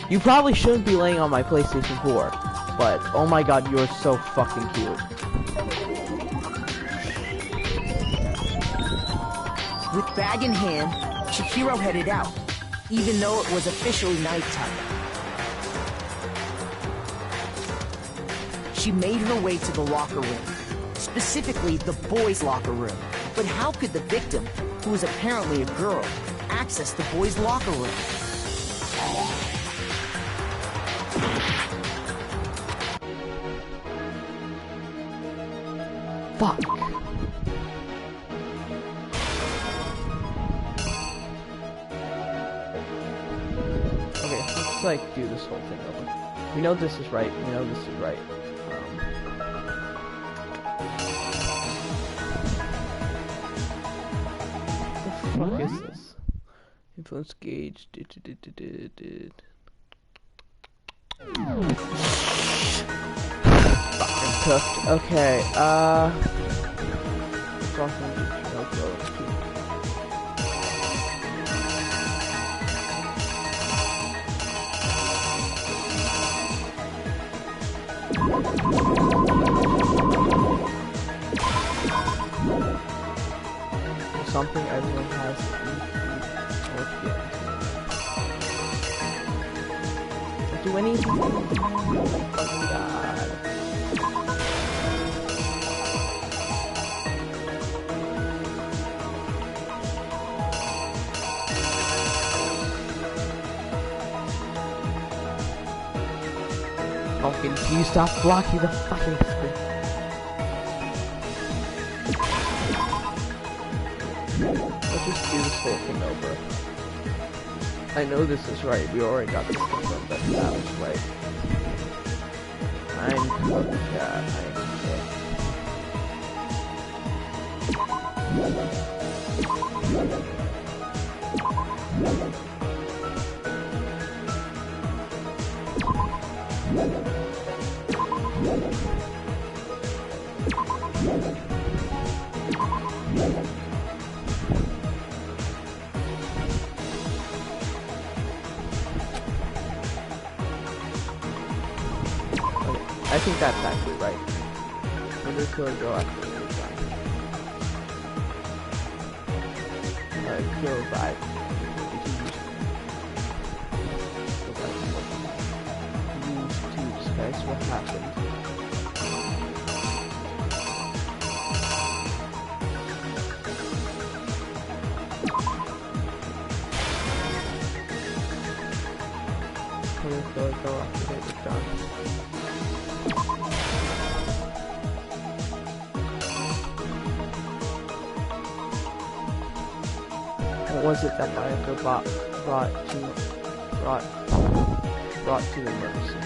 You probably shouldn't be laying on my PlayStation 4, but oh my god, you are so fucking cute. With bag in hand, Chihiro headed out, even though it was officially nighttime. She made her way to the locker room, specifically the boys' locker room. But how could the victim, who was apparently a girl, access the boys' locker room? Fuck. Okay, let's like do this whole thing over. We know this is right. We know this is right. What the fuck is this? Influence gauge. Fucking cooked. Okay, something everyone has to do anything. Oh my fucking god. Pumpkin, can you stop blocking the fucking screen? Let's just do this whole thing over. I know this is right. We already got this confirmed that that was right. I'm cooked, chat. I'm I think that's actually right. Wonder killer girl actually is fine. Alright, kill revive. Use tubes, okay? recognize what happened. Go after they were done. What was it that Mayako brought to the murder scene?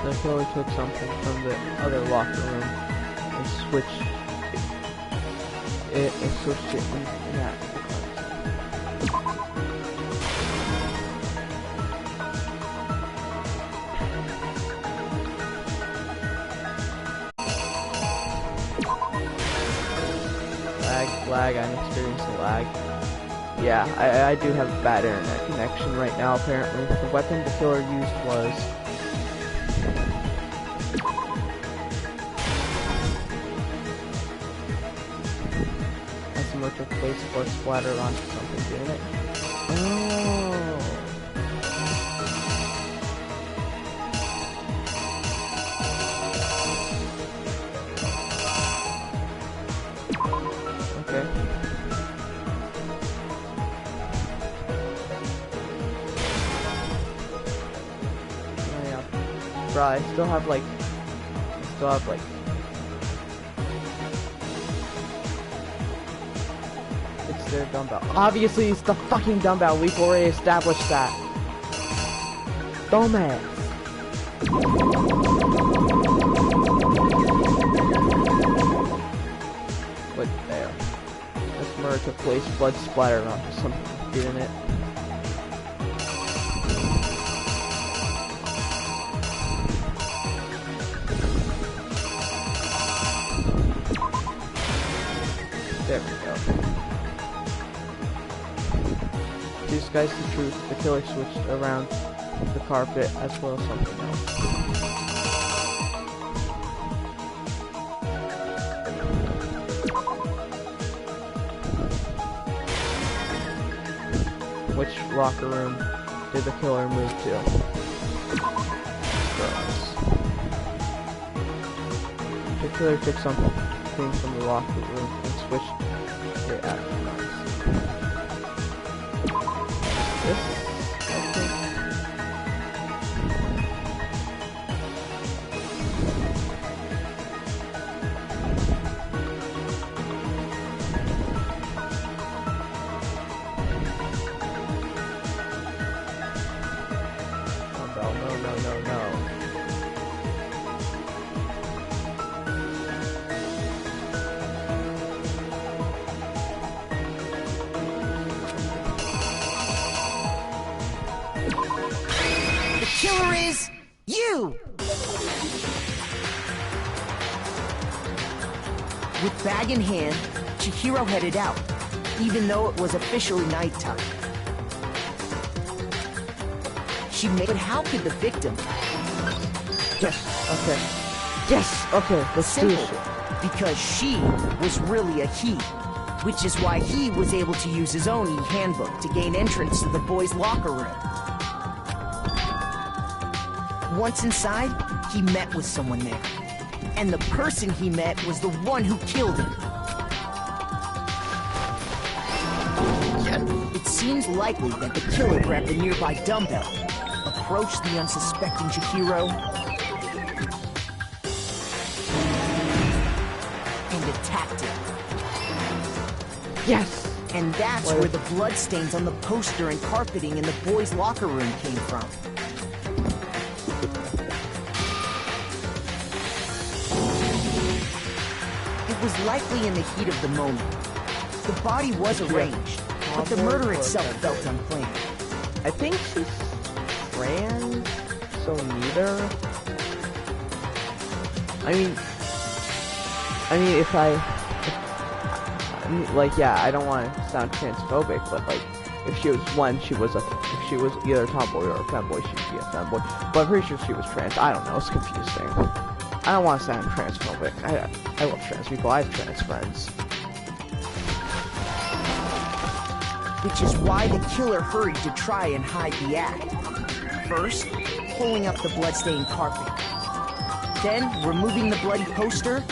The killer took something from the other locker room and switched it in that. Lag, I'm experiencing lag. Yeah, I do have bad internet connection right now apparently. The weapon the killer used was took place or splatter onto something, didn't it? Oh. Okay. Oh yeah. Bro, I still have like their dumbbell. Obviously, it's the fucking dumbbell. We've already established that. Dumbass. But there. This murder took place. Blood splattered onto something, didn't it? There we go. To disguise the truth, the killer switched around the carpet as well as something else. Which locker room did the killer move to? Girls. The killer took something from the locker room and switched it out. Killer is you! With bag in hand, Chihiro headed out, even though it was officially nighttime. She made it. How could the victim? Yes, okay. Yes, okay, let's do this shit. Because she was really a he, which is why he was able to use his own e-handbook to gain entrance to the boys' locker room. Once inside, he met with someone there. And the person he met was the one who killed him. It seems likely that the killer grabbed the nearby dumbbell, approached the unsuspecting Chihiro, and attacked him. Yes! And that's where the bloodstains on the poster and carpeting in the boys' locker room came from. It was likely in the heat of the moment. The body was arranged, but the murder itself felt unplanned. I think she's trans, so neither. I mean, like, yeah, I don't want to sound transphobic, but like, if she was either a tomboy or a femboy, she'd be a femboy. But I'm pretty sure she was trans. I don't know. It's confusing. I don't want to sound transphobic. I love trans people. I have trans friends. Which is why the killer hurried to try and hide the act. First, pulling up the bloodstained carpet. Then, removing the bloody poster.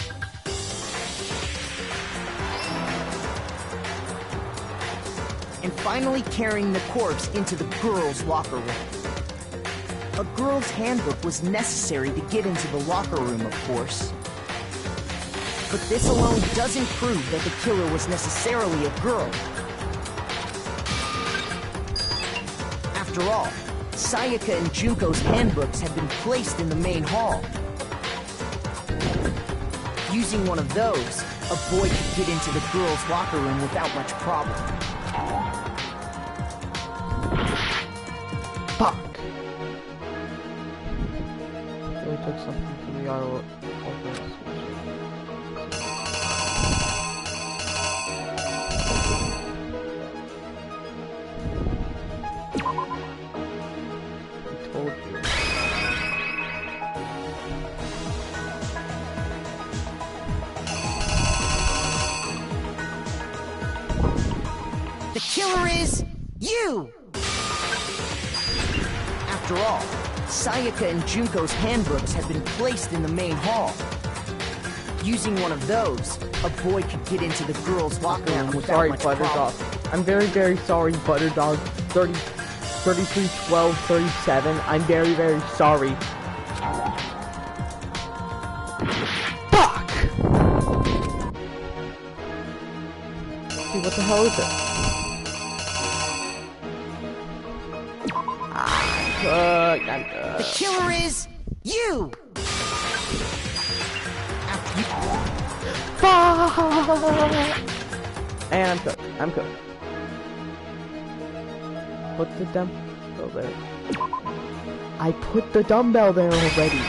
And finally carrying the corpse into the girls' locker room. A girl's handbook was necessary to get into the locker room, of course. But this alone doesn't prove that the killer was necessarily a girl. After all, Sayaka and Junko's handbooks had been placed in the main hall. Using one of those, a boy could get into the girls' locker room without much problem. Fuck! We took something from the auto. The killer is you! After all, Sayaka and Junko's handbooks had been placed in the main hall. Using one of those, a boy could get into the girls' locker room without much problem. I'm very, very sorry, Butterdog. 33, 12, 37. I'm very, very sorry. Fuck! Dude, what the hell is it? The killer is you! And I'm cooked. I'm cooked. Put the dumbbell there. I put the dumbbell there already.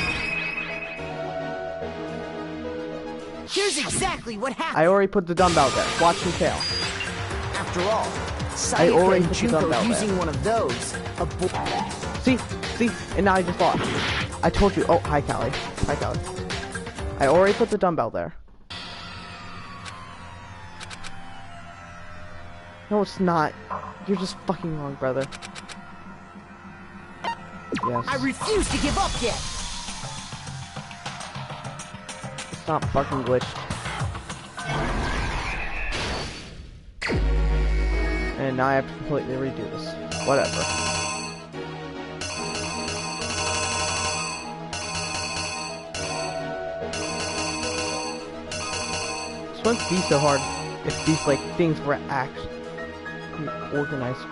Here's exactly what happened. I already put the dumbbell there. Watch me fail. After all, Sayaka and Junko using one of those, a boy. See? And now I just lost. I told you. Oh, hi, Callie. Hi, Callie. I already put the dumbbell there. No, it's not. You're just fucking wrong, brother. Yes. I refuse to give up yet. It's not fucking glitched. And now I have to completely redo this. Whatever. This wouldn't be so hard if these like things were actually organized.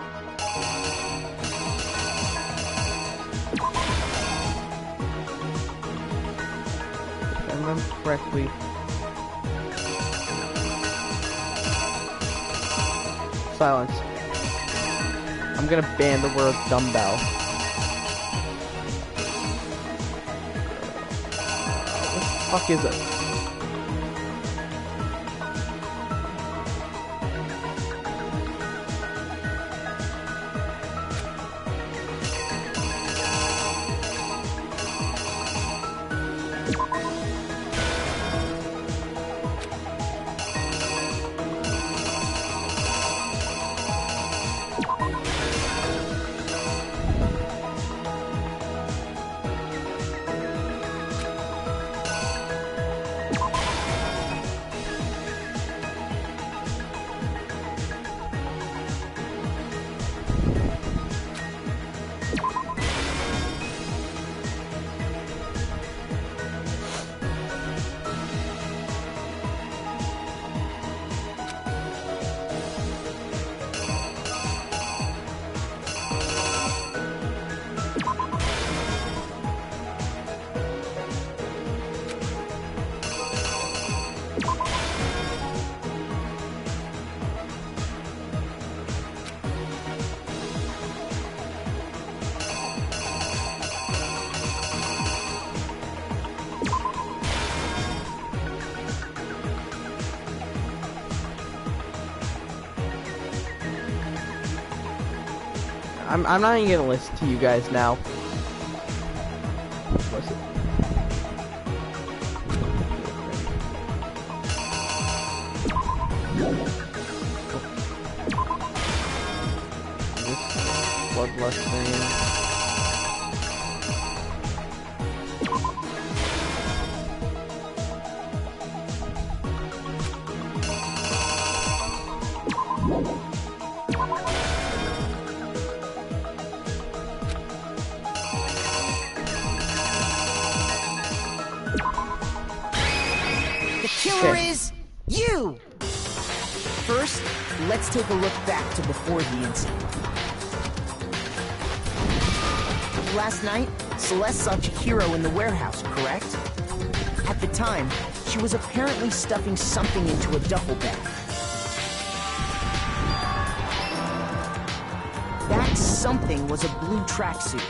If I remember correctly. Silence. I'm gonna ban the word dumbbell. What the fuck is it? I'm not even gonna listen to you guys now. What's it? This bloodlust thing. Killer is you! First, let's take a look back to before the incident. Last night, Celeste saw Chihiro in the warehouse, correct? At the time, she was apparently stuffing something into a duffel bag. That something was a blue tracksuit.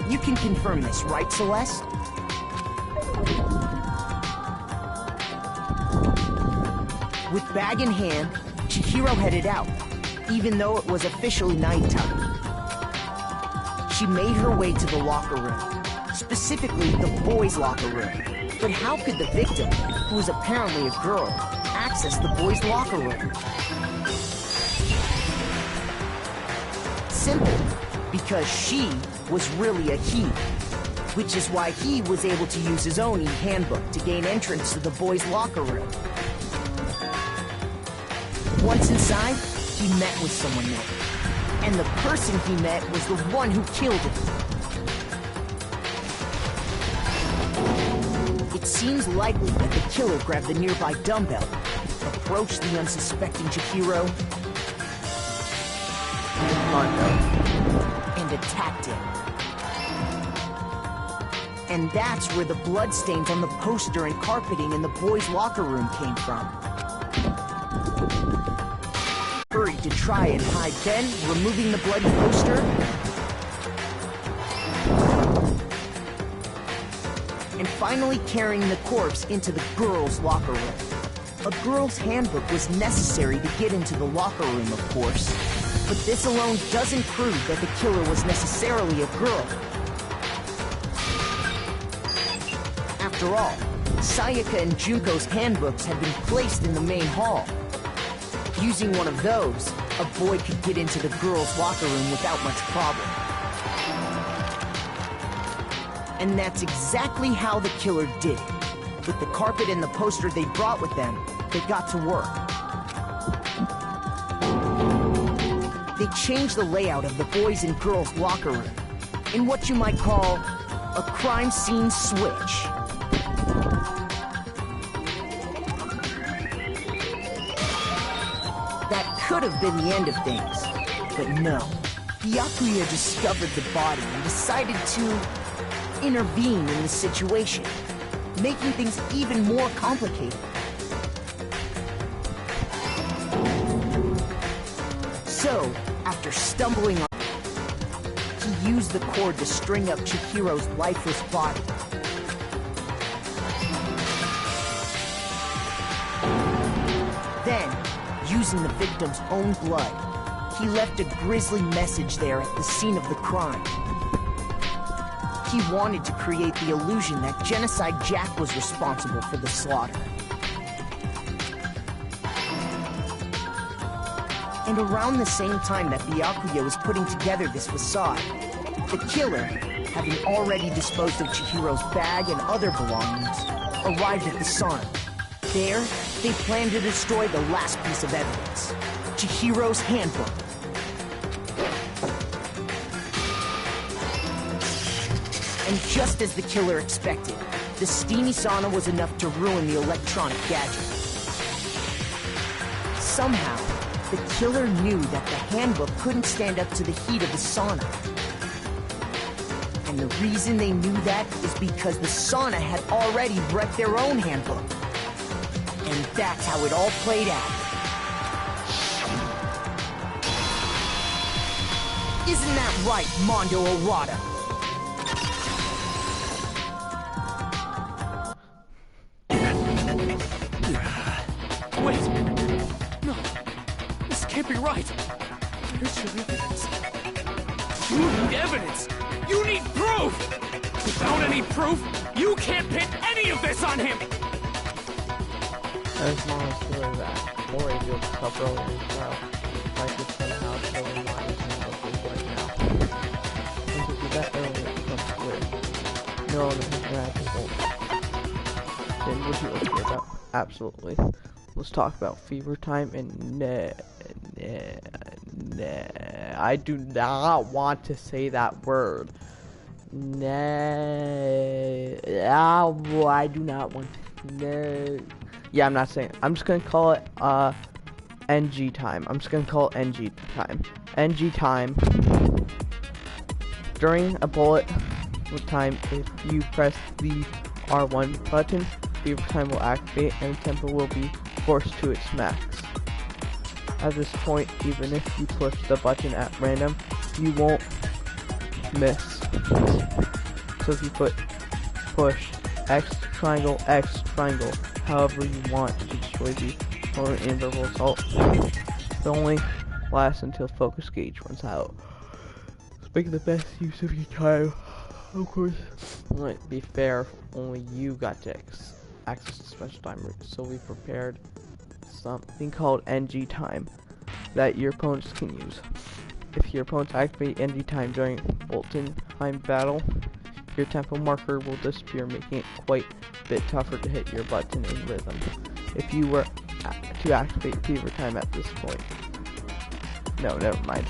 You can confirm this, right, Celeste? With bag in hand, Chihiro headed out, even though it was officially nighttime. She made her way to the locker room, specifically the boys' locker room. But how could the victim, who was apparently a girl, access the boys' locker room? Simple, because she was really a he, which is why he was able to use his own e-handbook to gain entrance to the boys' locker room. Once inside, he met with someone there. And the person he met was the one who killed him. It seems likely that the killer grabbed the nearby dumbbell, approached the unsuspecting Chihiro, and attacked him. And that's where the bloodstains on the poster and carpeting in the boys' locker room came from. Hurried to try and hide, then removing the bloody poster and finally carrying the corpse into the girls' locker room. A girl's handbook was necessary to get into the locker room, of course, but this alone doesn't prove that the killer was necessarily a girl. After all, Sayaka and Junko's handbooks had been placed in the main hall. Using one of those, a boy could get into the girls' locker room without much problem. And that's exactly how the killer did it. With the carpet and the poster they brought with them, they got to work. They changed the layout of the boys' and girls' locker room in what you might call a crime scene switch. That could have been the end of things, but no. Byakuya discovered the body and decided to intervene in the situation, making things even more complicated. So, after stumbling on, he used the cord to string up Chihiro's lifeless body. Then, using the victim's own blood, he left a grisly message there at the scene of the crime. He wanted to create the illusion that Genocide Jack was responsible for the slaughter. And around the same time that Byakuya was putting together this facade, the killer, having already disposed of Chihiro's bag and other belongings, arrived at the sauna. There, they planned to destroy the last piece of evidence, Chihiro's handbook. And just as the killer expected, the steamy sauna was enough to ruin the electronic gadget. Somehow, the killer knew that the handbook couldn't stand up to the heat of the sauna. And the reason they knew that is because the sauna had already wrecked their own handbook. And that's how it all played out. Isn't that right, Mondo Arata? Wait! No! This can't be right! Where's your evidence? evidence! You need proof! Without any proof, you can't pin any of this on him! As long as there is that, or a real stuff earlier as well. Like it's somehow showing why it's in what we're right now. And to do that earlier becomes clear. No one has interacted. Then would you like to hear about? Absolutely. Let's talk about fever time and I do not want to say that word. I do not want to. Yeah, I'm not saying it. I'm just gonna call it NG time. I'm just gonna call it NG time. NG time. During a bullet time, if you press the R1 button, fever time will activate and tempo will be forced to its max. At this point, even if you push the button at random, you won't miss. So if you push X triangle, however you want to destroy the opponent in the result, it only lasts until focus gauge runs out. So make the best use of your time. Of course, it might be fair, only you got to access to special time routes, so we prepared something called NG time that your opponents can use. If your opponents activate NG time during Bolton time battle, your tempo marker will disappear, making it quite a bit tougher to hit your button in rhythm. If you were to activate fever time at this point, no, never mind.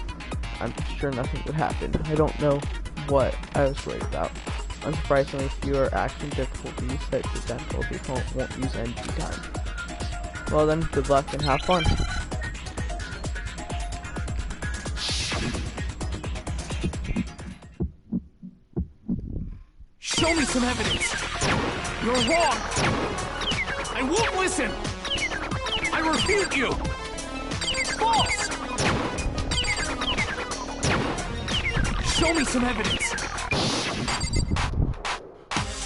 I'm sure nothing would happen. I don't know what I was worried about. Unsurprisingly, fewer action difficulties set to tempo, the opponent won't use NG time. Well then, good luck and have fun. Show me some evidence! You're wrong! I won't listen! I refute you! False! Show me some evidence!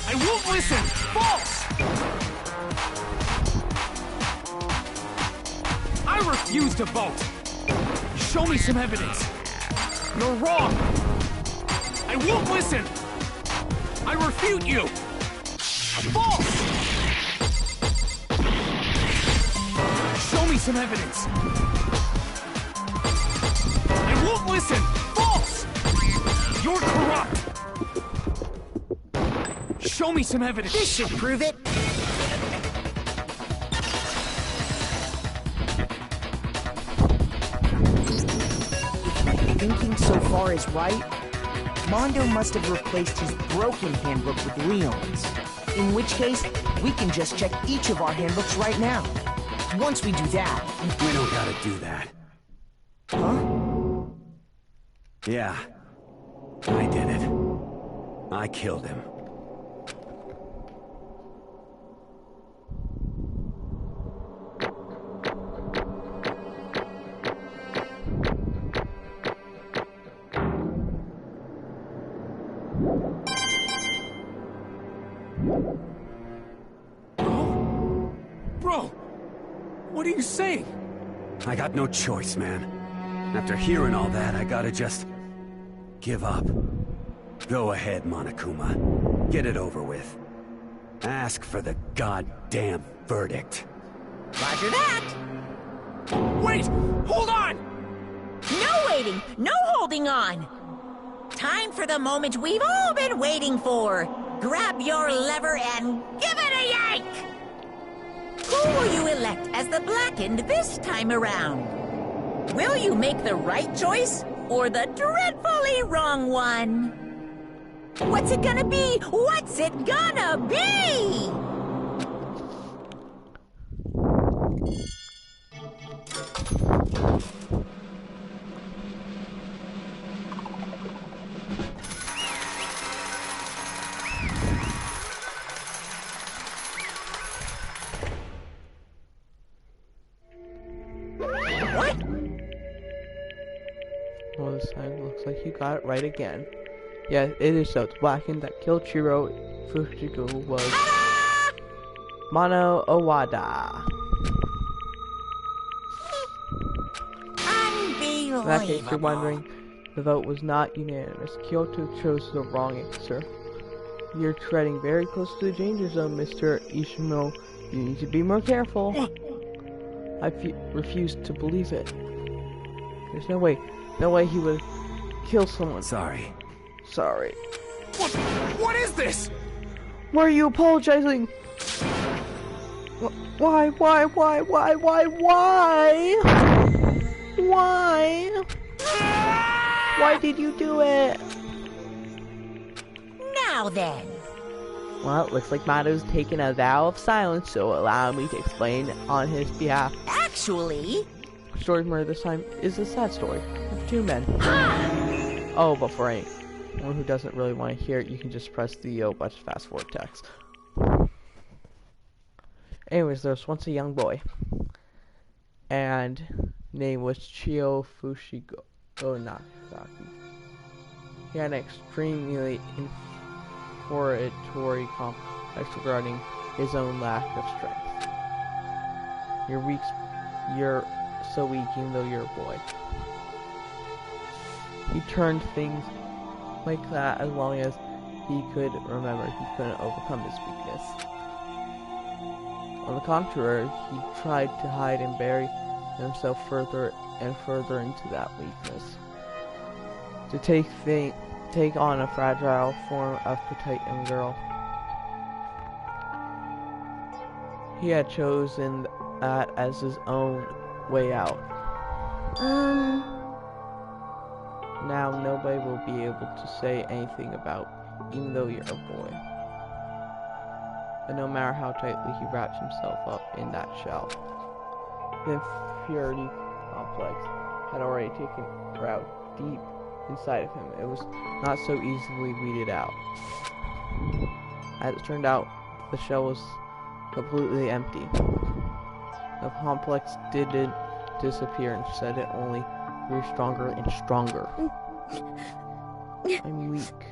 I won't listen! False! I refuse to vote! Show me some evidence! You're wrong! I won't listen! I refute you! False! Show me some evidence! I won't listen! False! You're corrupt! Show me some evidence! This should prove it! If my thinking so far is right, Mondo must have replaced his broken handbook with Leon's. In which case, we can just check each of our handbooks right now. Once we do that... We don't gotta do that. Huh? Yeah. I did it. I killed him. Bro! What are you saying? I got no choice, man. After hearing all that, I gotta just... give up. Go ahead, Monokuma. Get it over with. Ask for the goddamn verdict. Roger that! Wait! Hold on! No waiting! No holding on! Time for the moment we've all been waiting for! Grab your lever and give it a yank! Who will you elect as the Blackened this time around? Will you make the right choice or the dreadfully wrong one? What's it gonna be? What's it gonna be? Well, this time looks like you got it right again. Yeah, it is so. It's Blackened that killed Chiro Fujiku was Mono Owada. In that case, you're wondering, The vote was not unanimous. Kyoto chose the wrong answer. You're treading very close to the danger zone, Mr. Ishimo. You need to be more careful. I refused to believe it. There's no way he would kill someone. Sorry. What is this? Why are you apologizing? Why? Why did you do it? Now then. Well, it looks like Mato's taken a vow of silence, so allow me to explain on his behalf. Actually... The story of murder this time is a sad story of two men. Oh, but for anyone who doesn't really want to hear it, you can just press the button to fast forward text. Anyways, there was once a young boy, and name was Chio Fushigo Nagasaki. He had an extremely infuriatory complex regarding his own lack of strength. You're so weak even though you're a boy. He turned things like that as long as he could remember. He couldn't overcome his weakness. On the contrary, he tried to hide and bury himself further and further into that weakness. To take on a fragile form of petite young girl. He had chosen that as his own way out. Now nobody will be able to say anything about, even though you're a boy. But no matter how tightly he wraps himself up in that shell, the inferiority complex had already taken root deep inside of him. It was not so easily weeded out. As it turned out, the shell was completely empty. The complex didn't disappear, instead it only grew stronger and stronger. I'm weak.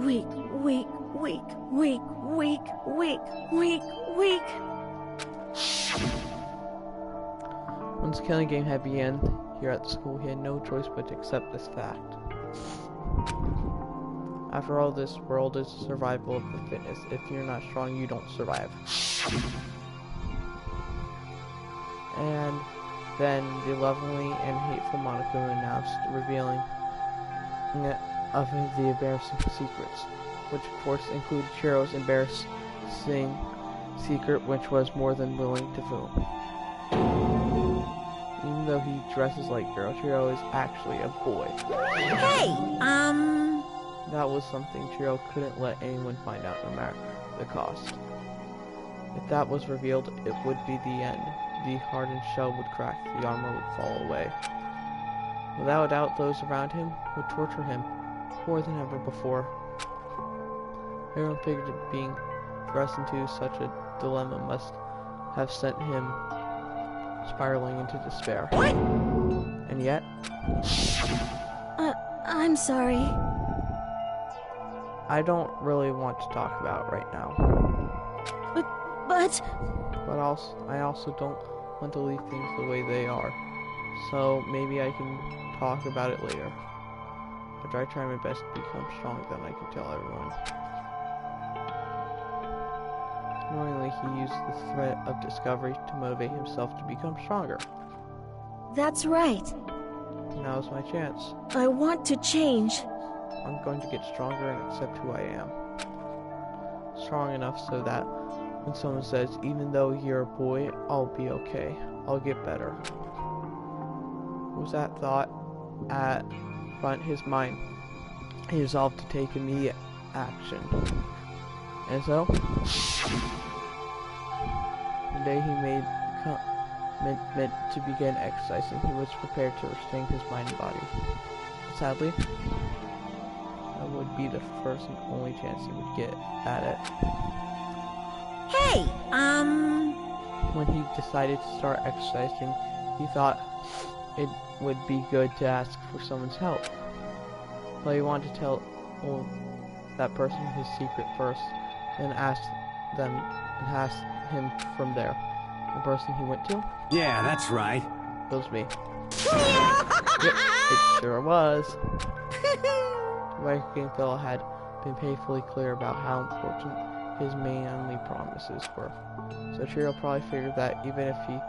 Weak. Once the killing game had begun here at the school, he had no choice but to accept this fact. After all, this world is survival of the fittest. If you're not strong, you don't survive. And then the lovely and hateful Monaco announced, revealing of the embarrassing secrets, which of course included Chihiro's embarrassing secret, which was more than willing to fool. Even though he dresses like a girl, Chihiro is actually a boy. Hey, That was something Chihiro couldn't let anyone find out, no matter the cost. If that was revealed, it would be the end. The hardened shell would crack, the armor would fall away. Without a doubt, those around him would torture him more than ever before. Everyone figured that being thrust into such a dilemma must have sent him spiraling into despair. What? And yet... I'm sorry. I don't really want to talk about it right now. But I also don't want to leave things the way they are. So maybe I can talk about it later. After I try my best to become strong, then I can tell everyone. Knowingly, he used the threat of discovery to motivate himself to become stronger. that's right. Now's my chance. I want to change. I'm going to get stronger and accept who I am. Strong enough so that when someone says, even though you're a boy, I'll be okay. I'll get better. With that thought at front his mind, he resolved to take immediate action. And so, the day he made commitment to begin exercising, he was prepared to restrain his mind and body. Sadly, that would be the first and only chance he would get at it. Hey, When he decided to start exercising, he thought it would be good to ask for someone's help. But he wanted to tell that person his secret first, then ask him from there. The person he went to? Yeah, that's right. It was me. Yep, it sure was. The biker gang fellow had been painfully clear about how important his manly promises were. So Trio probably figured that even if he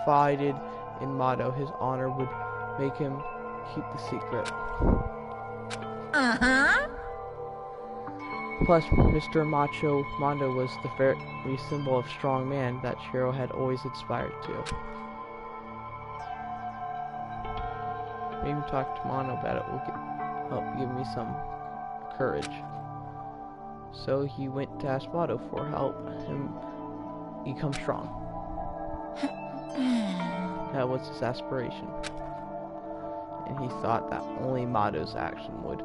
confided in Motto, his honor would make him keep the secret. Uh-huh. Plus, Mr. Macho Mondo was the very symbol of strong man that Shiro had always aspired to. Maybe talk to Mondo about it will help give me some courage. So he went to ask Mondo for help and become strong. That was his aspiration. And he thought that only Moto's action would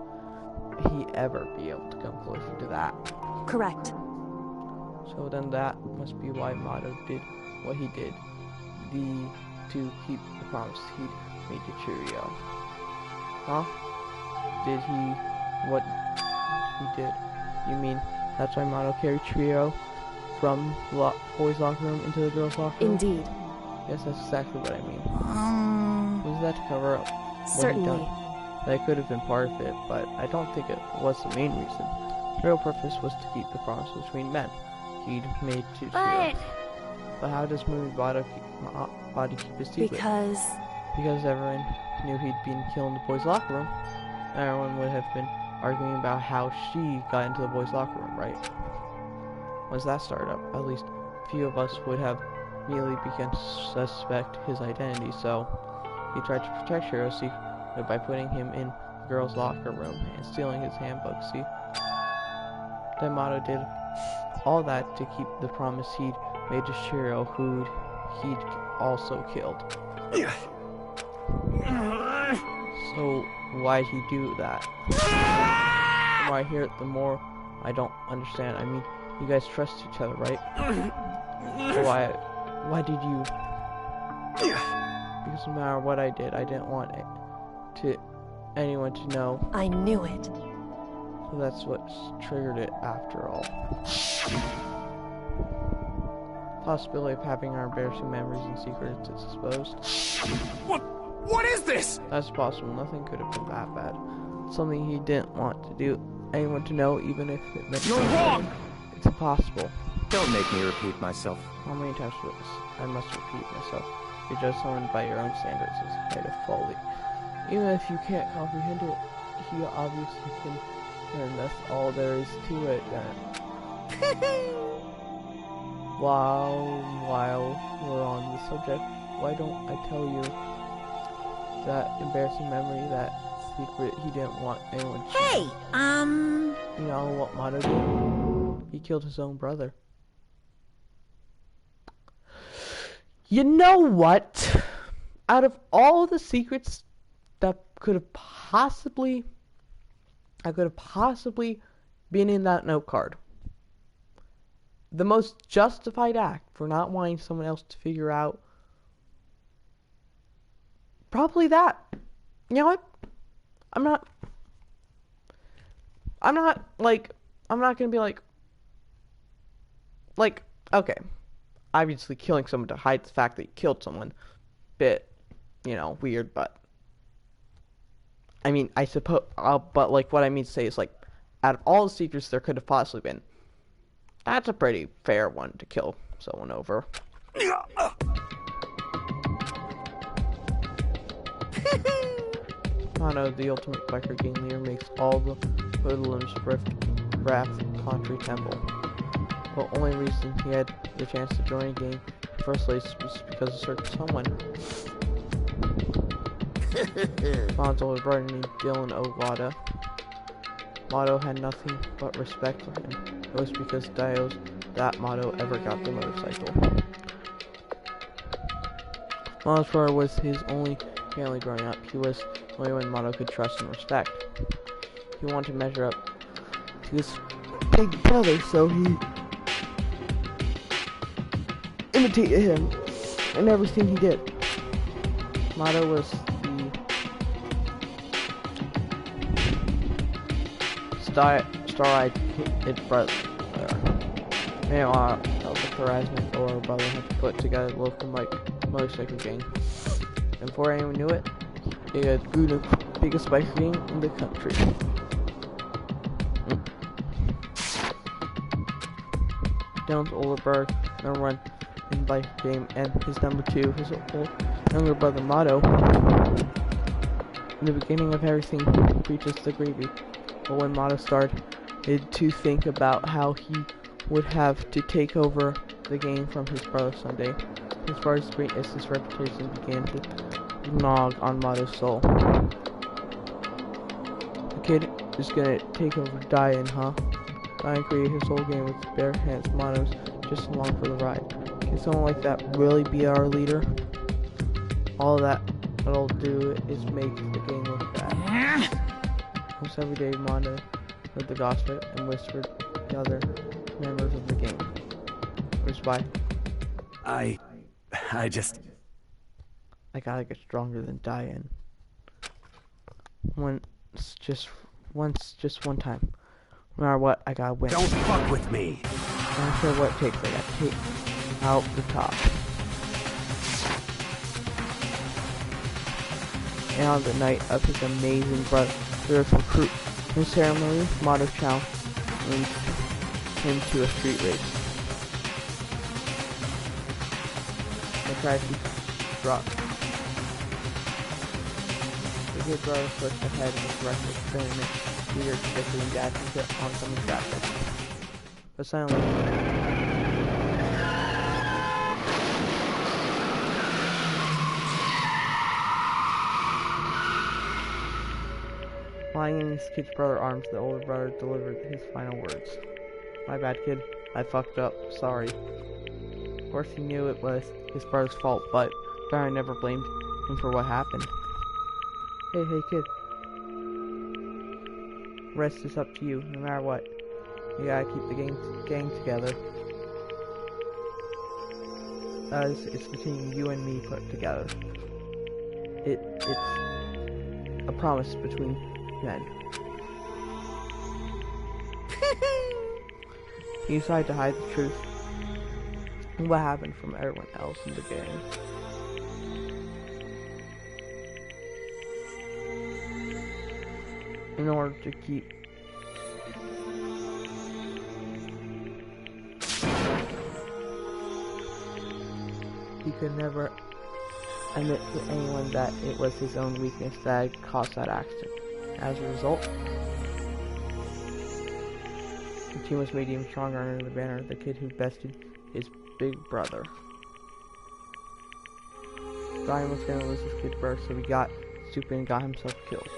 he ever be able to come close to that. Correct. So then that must be why Moto did what he did. To keep the promise he made to Cheerio. Huh? Did he... what he did? You mean that's why Moto carried Cheerio from the boys' locker room into the girls' locker room? Indeed. Yes, that's exactly what I mean. Was that to cover up Certainly. what he'd done? That could have been part of it, but I don't think it was the main reason. The real purpose was to keep the promise between men he'd made to Cheerio. But how does movie Body keep his secret? Because everyone knew he'd been killed in the boys' locker room. Everyone would have been arguing about how she got into the boys' locker room, right? Once that started up, at least a few of us would have immediately begun to suspect his identity, so he tried to protect Shiro's secret by putting him in the girls' locker room and stealing his handbook, see? Then Moto did all that to keep the promise he'd made to Shiro, who he'd also killed. So why'd he do that? The more I hear it, the more I don't understand. I mean, you guys trust each other, right? So why did you? Because no matter what I did, I didn't want anyone to know. I knew it. So that's what triggered it after all. Possibility of having our embarrassing memories and secrets exposed. What is this? That's possible. Nothing could have been that bad. Something he didn't want to do anyone to know, even if it meant You're wrong! It's impossible. Don't make me repeat myself. How many times I must repeat myself? You judge someone by your own standards is a kind of folly. Even if you can't comprehend it, he obviously can, and that's all there is to it then. While we're on the subject, why don't I tell you that embarrassing memory, that secret he didn't want anyone to Hey, You know what Moto did? He killed his own brother. You know what? Out of all the secrets that I could have possibly been in that note card, the most justified act for not wanting someone else to figure out, probably that. You know what? I'm not gonna be like, okay, obviously killing someone to hide the fact that you killed someone, bit, weird, but, I mean, I suppose, but, what I mean to say is, out of all the secrets there could have possibly been, that's a pretty fair one to kill someone over. Mono, the ultimate biker gang leader, makes all the hoodlums wrath country temple. The only reason he had the chance to join a gang in the first place was because of certain someone. Fon's older brother named Dylan Owada. Moto had nothing but respect for him. It was because that Moto ever got the motorcycle. Moto's brother was his only family growing up. He was the only one Moto could trust and respect. He wanted to measure up to his big brother, so he imitated him in everything he did. Moto was the star-eyed kid brother. Meanwhile, the harassment older brother had to put together a local motorcycle gang. And before anyone knew it, it grew the biggest biker game in the country. Dylan's older brother, number 1 in biker game, and his number 2, his younger brother Motto. In the beginning of everything reaches the gravy, but when Motto started to think about how he would have to take over the game from his brother someday, his brother's great assist reputation began to gnaw on Motto's soul. The kid is gonna take over Diane, huh? Diane created his whole game with bare hands, Motto's just along for the ride. Can someone like that really be our leader? All that'll do is make the game look bad. Almost every day, Motto heard the gossip and whispered to the other members of the game. Where's why? I gotta get stronger than Diane. Once, just one time. No matter what, I gotta win. Don't fuck with me. I don't care what it takes, I gotta take out the top. And on the night of his amazing brother's recruitment ceremony, Motto challenged him to a street race. The tragedy struck. The kid brother pushed ahead with reckless experiment, eager to get the dad to get on some traffic. But suddenly, lying in his kid's brother's arms, the older brother delivered his final words. My bad, kid. I fucked up. Sorry. Of course, he knew it was his brother's fault, but Diane never blamed him for what happened. Hey, kid. Rest is up to you, no matter what. You gotta keep the gang together. It's between you and me put together. It's a promise between men. He decided to hide the truth and what happened from everyone else in the gang. In order to keep he could never admit to anyone that it was his own weakness that had caused that accident. As a result, the team was made even stronger under the banner of the kid who bested his big brother. Diane was gonna lose his kid brother, so he got stupid and got himself killed.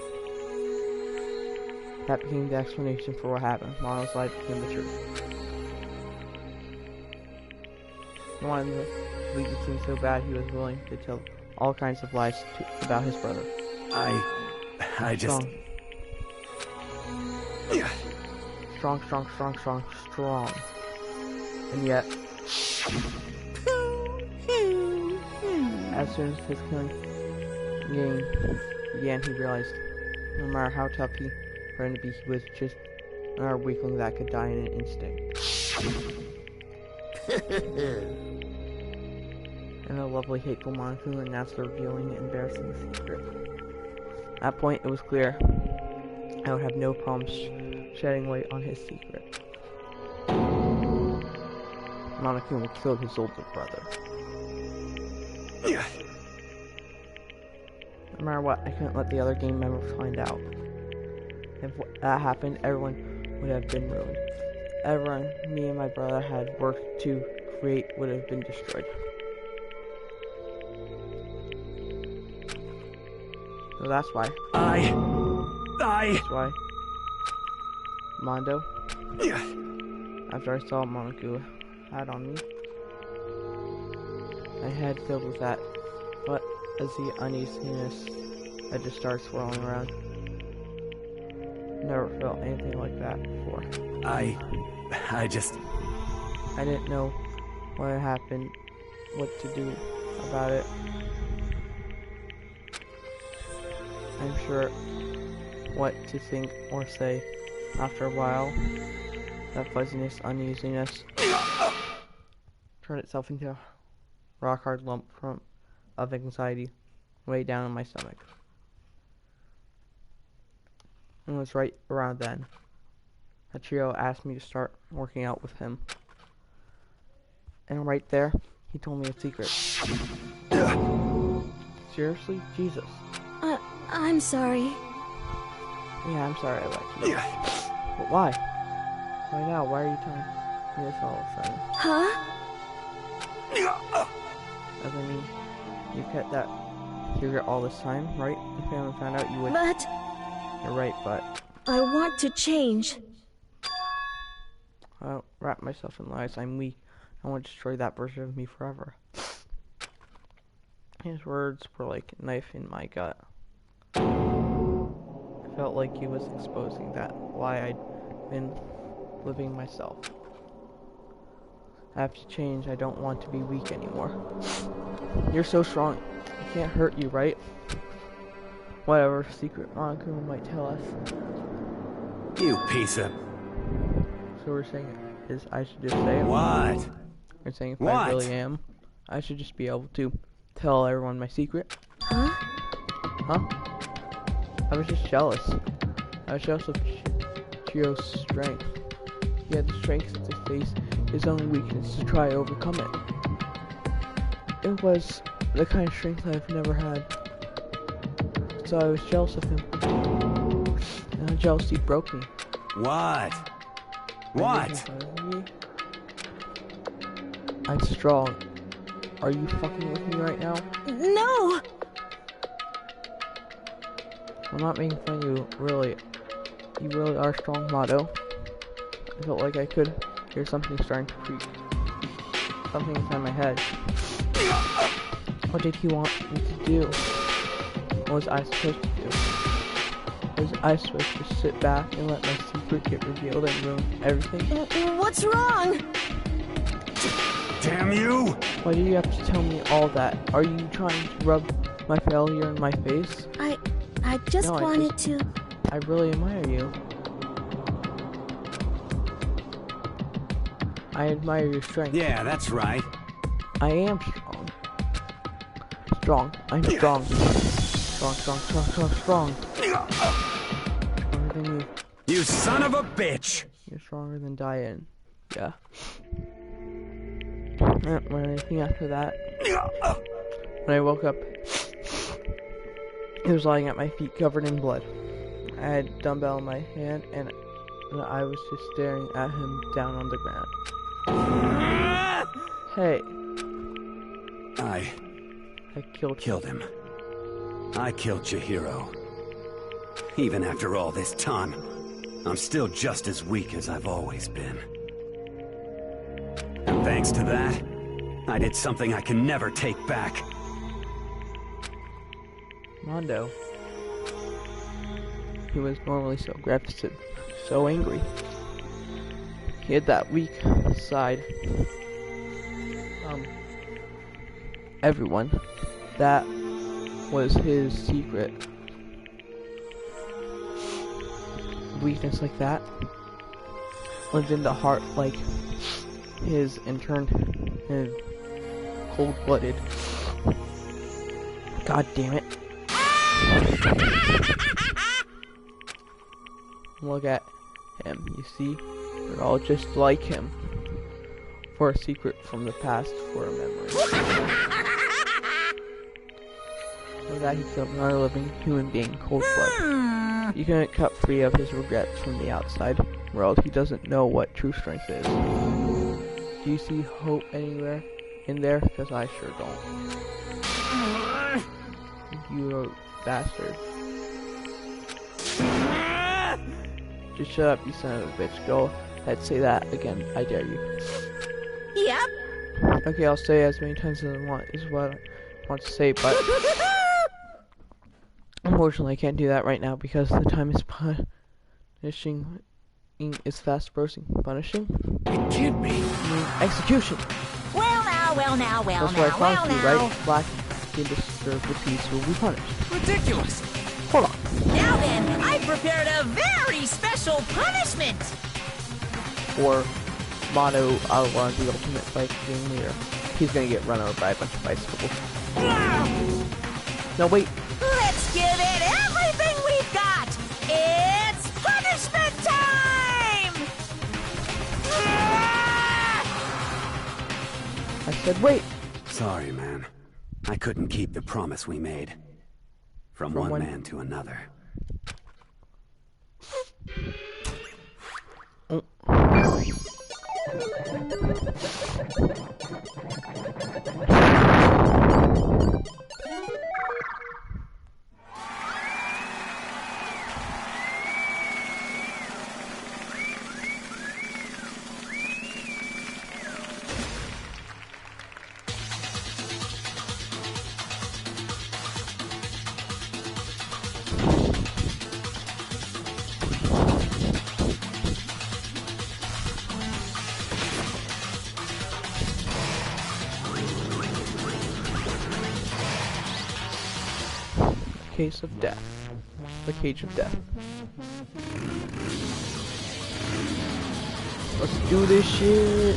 That became the explanation for what happened. Mono's life became the truth. He wanted to lead the team so bad he was willing to tell all kinds of lies about his brother. I just... Strong. And yet, as soon as his killing game began, he realized no matter how tough he learned to be, he was just another weakling that could die in an instant. And a lovely, hateful monarch announced the revealing and embarrassing secret. At that point, it was clear I would have no problems shedding light on his secret. Monokuma killed his older brother. No matter what, I couldn't let the other gang members find out. If that happened, everyone would have been ruined. Everyone me and my brother had worked to create would have been destroyed. So that's why. That's why. Mondo. After I saw Monaku had on me, my head filled with that, but as the uneasiness had just started swirling around, never felt anything like that before. I didn't know what had happened, what to do about it. I'm sure what to think or say. After a while, that fuzziness, uneasiness turned itself into a rock-hard lump of anxiety. way down in my stomach. And it was right around then Hachiro asked me to start working out with him. And right there, he told me a secret. Seriously? Jesus. I'm sorry. Yeah, I'm sorry I let you. But why? Why now? Why are you telling me this all of a sudden? Huh? As I mean, you kept that secret all this time, right? If I haven't found out, you would. But... You're right, but... I want to change. I don't wrap myself in lies. I'm weak. I want to destroy that version of me forever. His words were like a knife in my gut. I felt like he was exposing that why I'd been living myself. I have to change. I don't want to be weak anymore. You're so strong. I can't hurt you, right? Whatever secret Monaco might tell us. You piece of... So we're saying is I should just say it? What? We're saying if I really am, I should just be able to tell everyone my secret. Huh? Huh? I was just jealous. I was jealous of Chiyo's strength. He had the strength to face his own weakness to try to overcome it. It was the kind of strength I've never had. So I was jealous of him. And the jealousy broke me. What? What? I'm strong. Are you fucking with me right now? No! I'm not making fun of you, really. You really are strong, Motto. I felt like I could hear something starting to creak. Something inside my head. What did he want me to do? What was I supposed to do? Was I supposed to sit back and let my secret get revealed and ruin everything? What's wrong? Damn you! Why do you have to tell me all that? Are you trying to rub my failure in my face? I just wanted to... I really admire you. I admire your strength. Yeah, that's right. I am strong. Strong. I'm strong. Strong. Stronger than you. You son of a bitch! You're stronger than Diane. Yeah. When anything after that. When I woke up, he was lying at my feet covered in blood. I had a dumbbell in my hand and I was just staring at him down on the ground. Hey. I killed him. I killed Chihiro. Even after all this time, I'm still just as weak as I've always been. And thanks to that, I did something I can never take back. Mondo. He was normally so aggressive, so angry. He had that weak side. Everyone. That was his secret. Weakness like that lived in the heart like his and turned him cold-blooded. God damn it. Look at him, you see? We're all just like him. For a secret from the past, for a memory. For that he killed another living human being, cold blood. You couldn't cut free of his regrets from the outside world. He doesn't know what true strength is. Do you see hope anywhere in there? Because I sure don't. You bastard. Just shut up, you son of a bitch. Go ahead, say that again. I dare you. Yep. Okay, I'll say as many times as I want, is what I want to say, but... Unfortunately, I can't do that right now because the time is punishing. Is fast approaching. Punishing? It can't be. Execution! Well now. That's what I promised you, right? Black and disturb the peace will be punished. Ridiculous! Hold on. Now then, I prepared a very special punishment! For Mono Outlaw, the ultimate bike game leader. He's gonna get run over by a bunch of bicycles. No, wait. Let's give it everything we've got! It's punishment time! I said wait. Sorry, man. I couldn't keep the promise we made. From one man to another. Case of death. The cage of death. Let's do this shit.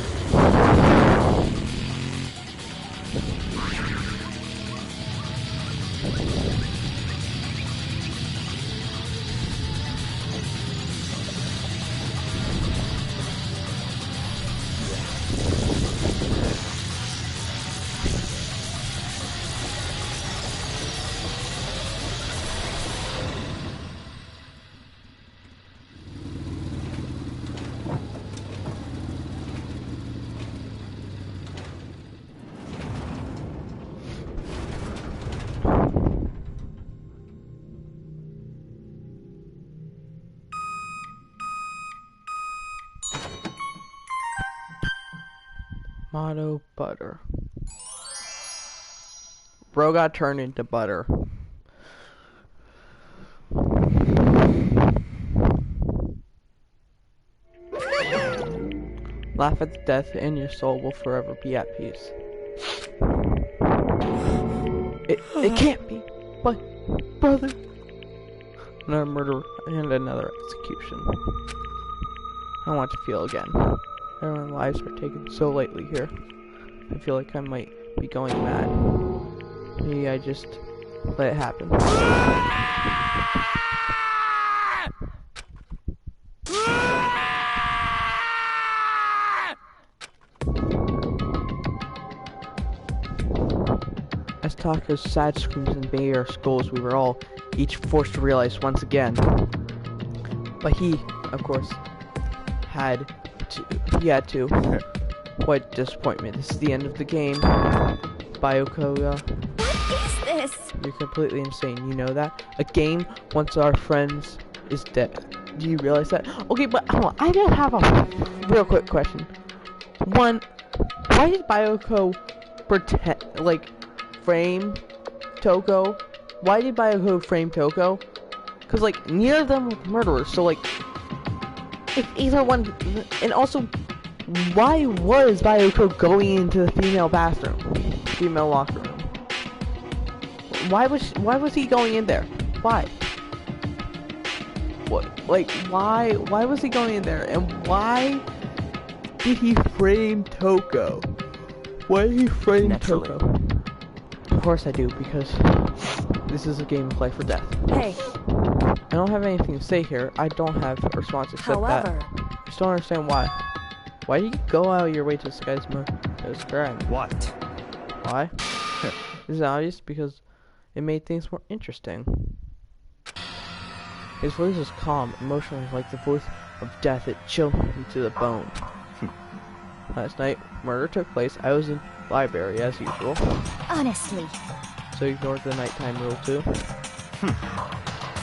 Motto butter. Bro got turned into butter. Laugh at the death and your soul will forever be at peace. It can't be, but brother. Another murder and another execution. I want to feel again. Everyone's lives are taken so lightly here. I feel like I might be going mad. Maybe I just let it happen. As Taka's sad screams and banged our skulls, we were all each forced to realize once again. But he, of course, had to. What disappointment. This is the end of the game. Byoko. What is this? You're completely insane. You know that? A game once our friends is dead. Do you realize that? Okay, but hold on. I just have a real quick question. One, why did Byoko pretend, like, frame Toko? Why did Byoko frame Toko? Because, like, neither of them were murderers, so, like, if either one, and also, why was Byoko going into the female locker room? Why was he going in there? Why? What, like, why was he going in there? And why did he frame Toko? Why did he frame Toko? Of course I do, because this is a game of life or death. Hey. I don't have anything to say here. I don't have a response except that. I just don't understand why. Why did you go out of your way to disguise his crime? What? Why? This is obvious because it made things more interesting. His voice was calm, emotional, like the voice of death. It chilled me to the bone. Last night, murder took place. I was in the library as usual. Honestly. So you ignored the nighttime rule too?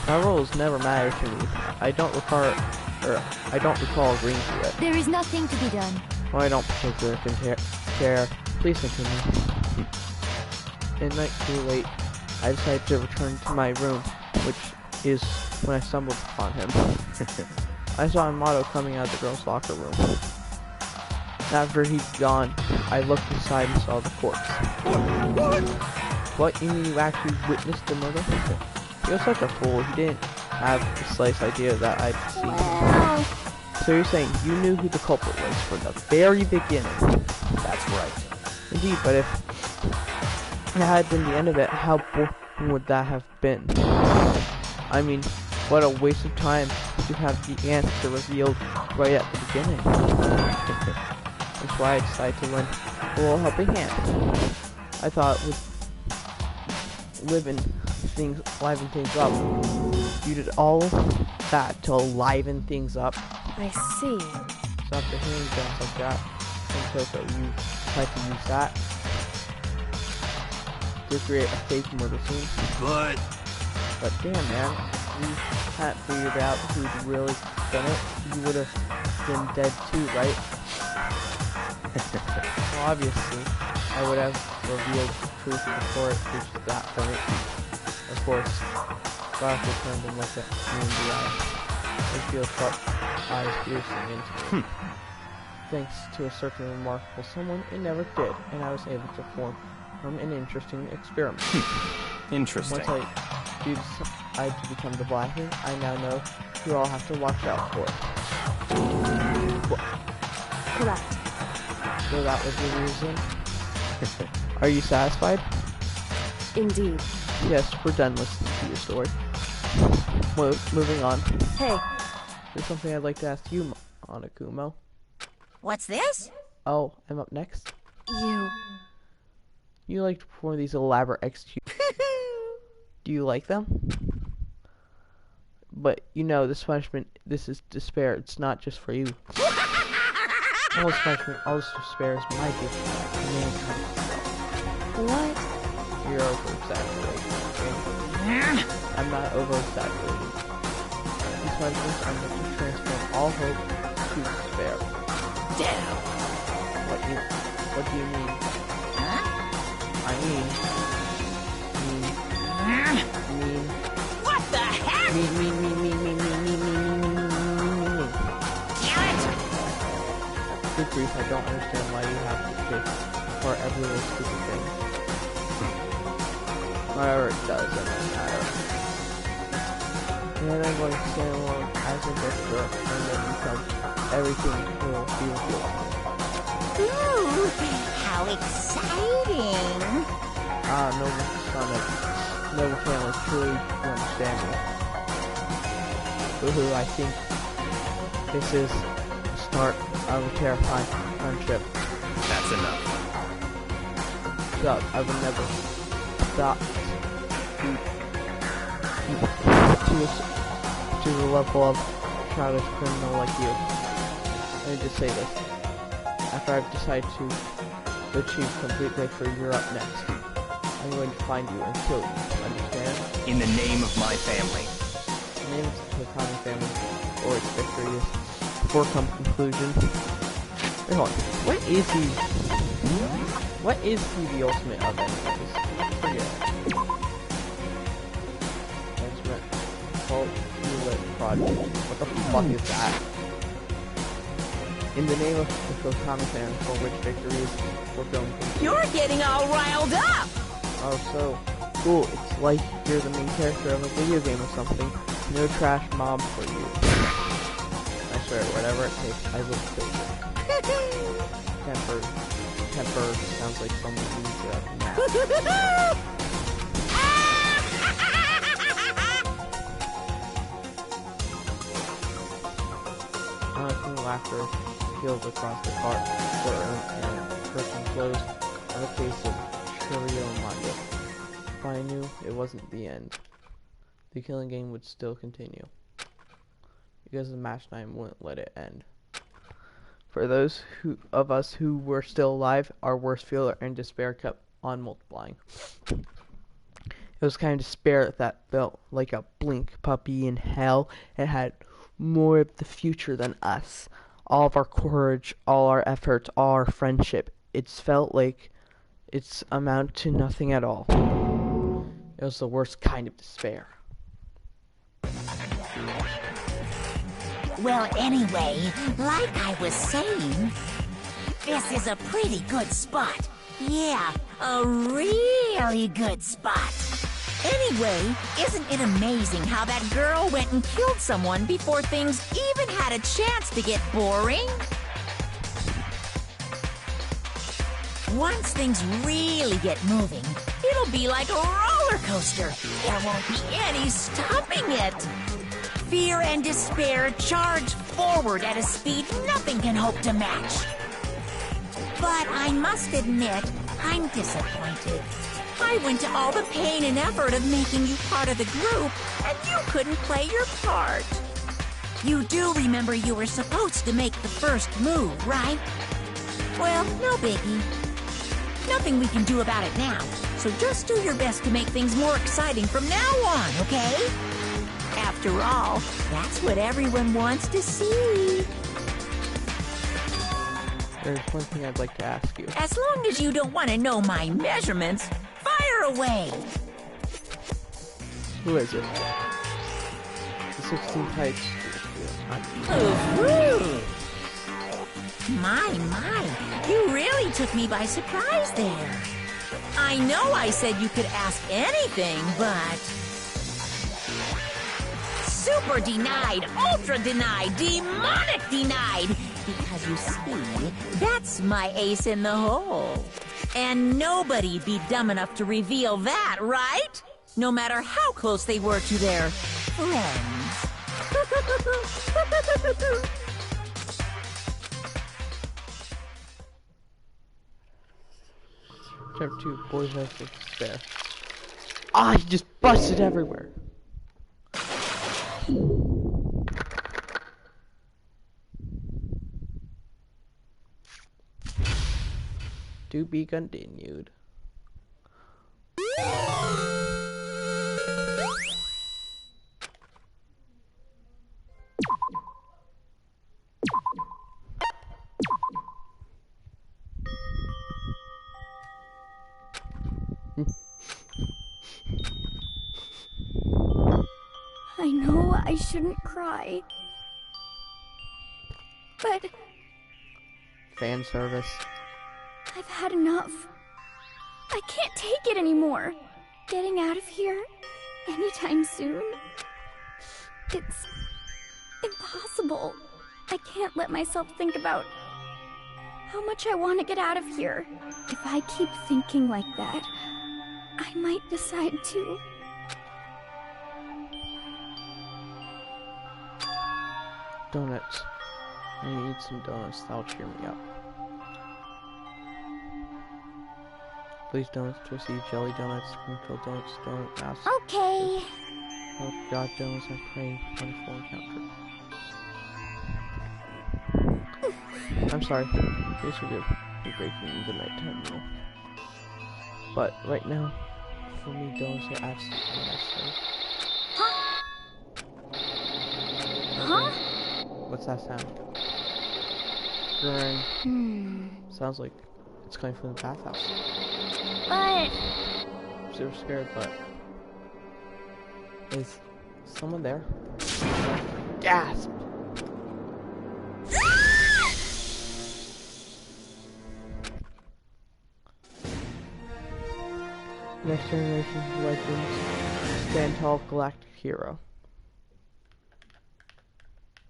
My rules never mattered to me. I don't recall agreeing to it. There is nothing to be done. Well, I don't particularly care. Please continue. Midnight too late. I decided to return to my room, which is when I stumbled upon him. I saw Amato coming out of the girls' locker room. After he'd gone, I looked inside and saw the corpse. What? You mean you actually witnessed the murder? He was such a fool. He didn't have the slightest idea that I'd seen him. So you're saying you knew who the culprit was from the very beginning? That's right. Indeed, but if that had been the end of it, how would that have been? I mean, what a waste of time to have the answer revealed right at the beginning. That's why I decided to lend a little helping hand. I thought with liven things up. You did all that to liven things up. I see. So after hearing things like that from Coco, you tried to use that to create a fake murder scene. But damn, man, we hadn't figured out who'd really done it. You would have been dead too, right? Well, obviously, I would have revealed the truth before it reached that point. Of course, Garth turned and looked at me in the eye. His feel sharp eyes piercing into me. Thanks to a certain remarkable someone, it never did, and I was able to form an interesting experiment. Interesting. Once I decide to become the Blackman, I now know who I'll have to watch out for. Correct. So that was the reason? Are you satisfied? Indeed. Yes, we're done listening to your story. Moving on. Hey. There's something I'd like to ask you, Monokumo. What's this? Oh, I'm up next? You like to perform these elaborate executions. Do you like them? But, you know, this punishment, this is despair. It's not just for you. All this punishment, all this despair is my gift to mankind. What? You're over-exaggerating. I'm not over-exaggerating. These punishments are meant to transform all hope to despair. Damn. What do you mean? Huh? I mean... What the heck? Mean. Damn it! Good grief, I don't understand why you have to kick for every little stupid thing. Whatever it does, it doesn't matter. And I'm going to stand alone as a victor and then become everything will be revealed. Ooh, how exciting! Noble family truly do understand me. Woohoo, I think this is the start of a terrifying friendship. That's enough. So, I will never stop to the level of childish criminal like you. Let me just say this. After I've decided to achieve complete victory, you're up next. I'm going to find you and kill you. Understand? In the name of my family. The name of the common family, or its victory is before come conclusion. Wait, hold on. What is he the ultimate of anyways? Forget. Ultimate cult project. What the fuck is that? In the name of the common family, for which victory is fulfilled. You're getting all riled up! Oh, so cool. It's like you're the main character of a video game or something. No trash mob for you. I swear, whatever it takes, I will take it. Temper sounds like someone who's mad. Honestly, laughter peels across the courtroom and curtain closed on the face of Churio Mondo. If I knew it wasn't the end, the killing game would still continue. Because the match time wouldn't let it end. For those of us who were still alive, our worst fear and despair kept on multiplying. It was kind of despair that felt like a blink puppy in hell. It had more of the future than us. All of our courage, all our efforts, all our friendship. It's felt like it's amounted to nothing at all. It was the worst kind of despair. Well, anyway, like I was saying, this is a pretty good spot. Yeah, a really good spot. Anyway, isn't it amazing how that girl went and killed someone before things even had a chance to get boring? Once things really get moving, it'll be like a roller roller coaster. There won't be any stopping it. Fear and despair charge forward at a speed nothing can hope to match. But I must admit, I'm disappointed. I went to all the pain and effort of making you part of the group, and you couldn't play your part. You do remember you were supposed to make the first move, right? Well, no biggie. Nothing we can do about it now, so just do your best to make things more exciting from now on, okay? After all, that's what everyone wants to see. There's one thing I'd like to ask you. As long as you don't want to know my measurements, fire away! Who is it? The 16 types. My, you really took me by surprise there. I know I said you could ask anything, but... Super denied, ultra denied, demonic denied! Because you see, that's my ace in the hole. And nobody'd be dumb enough to reveal that, right? No matter how close they were to their friends. Chapter 2, Boys Have to Spare. Ah, he just busted everywhere. To be continued. I know I shouldn't cry. But Fan service. I've had enough. I can't take it anymore. Getting out of here anytime soon. It's impossible. I can't let myself think about how much I want to get out of here. If I keep thinking like that, I might decide to. Donuts. I need some donuts. That'll cheer me up. Please donuts, twisty jelly donuts, spoonful donuts, donut mouse. Okay. Oh God, donuts, I pray. Wonderful encounter. I'm sorry. Please forgive me breaking the nighttime rule. But right now, for me, donuts are absolutely necessary. Huh? What's that sound? Sounds like it's coming from the bathhouse. But I'm super scared, but is someone there? Gasp! Next generation legends stand tall, galactic hero.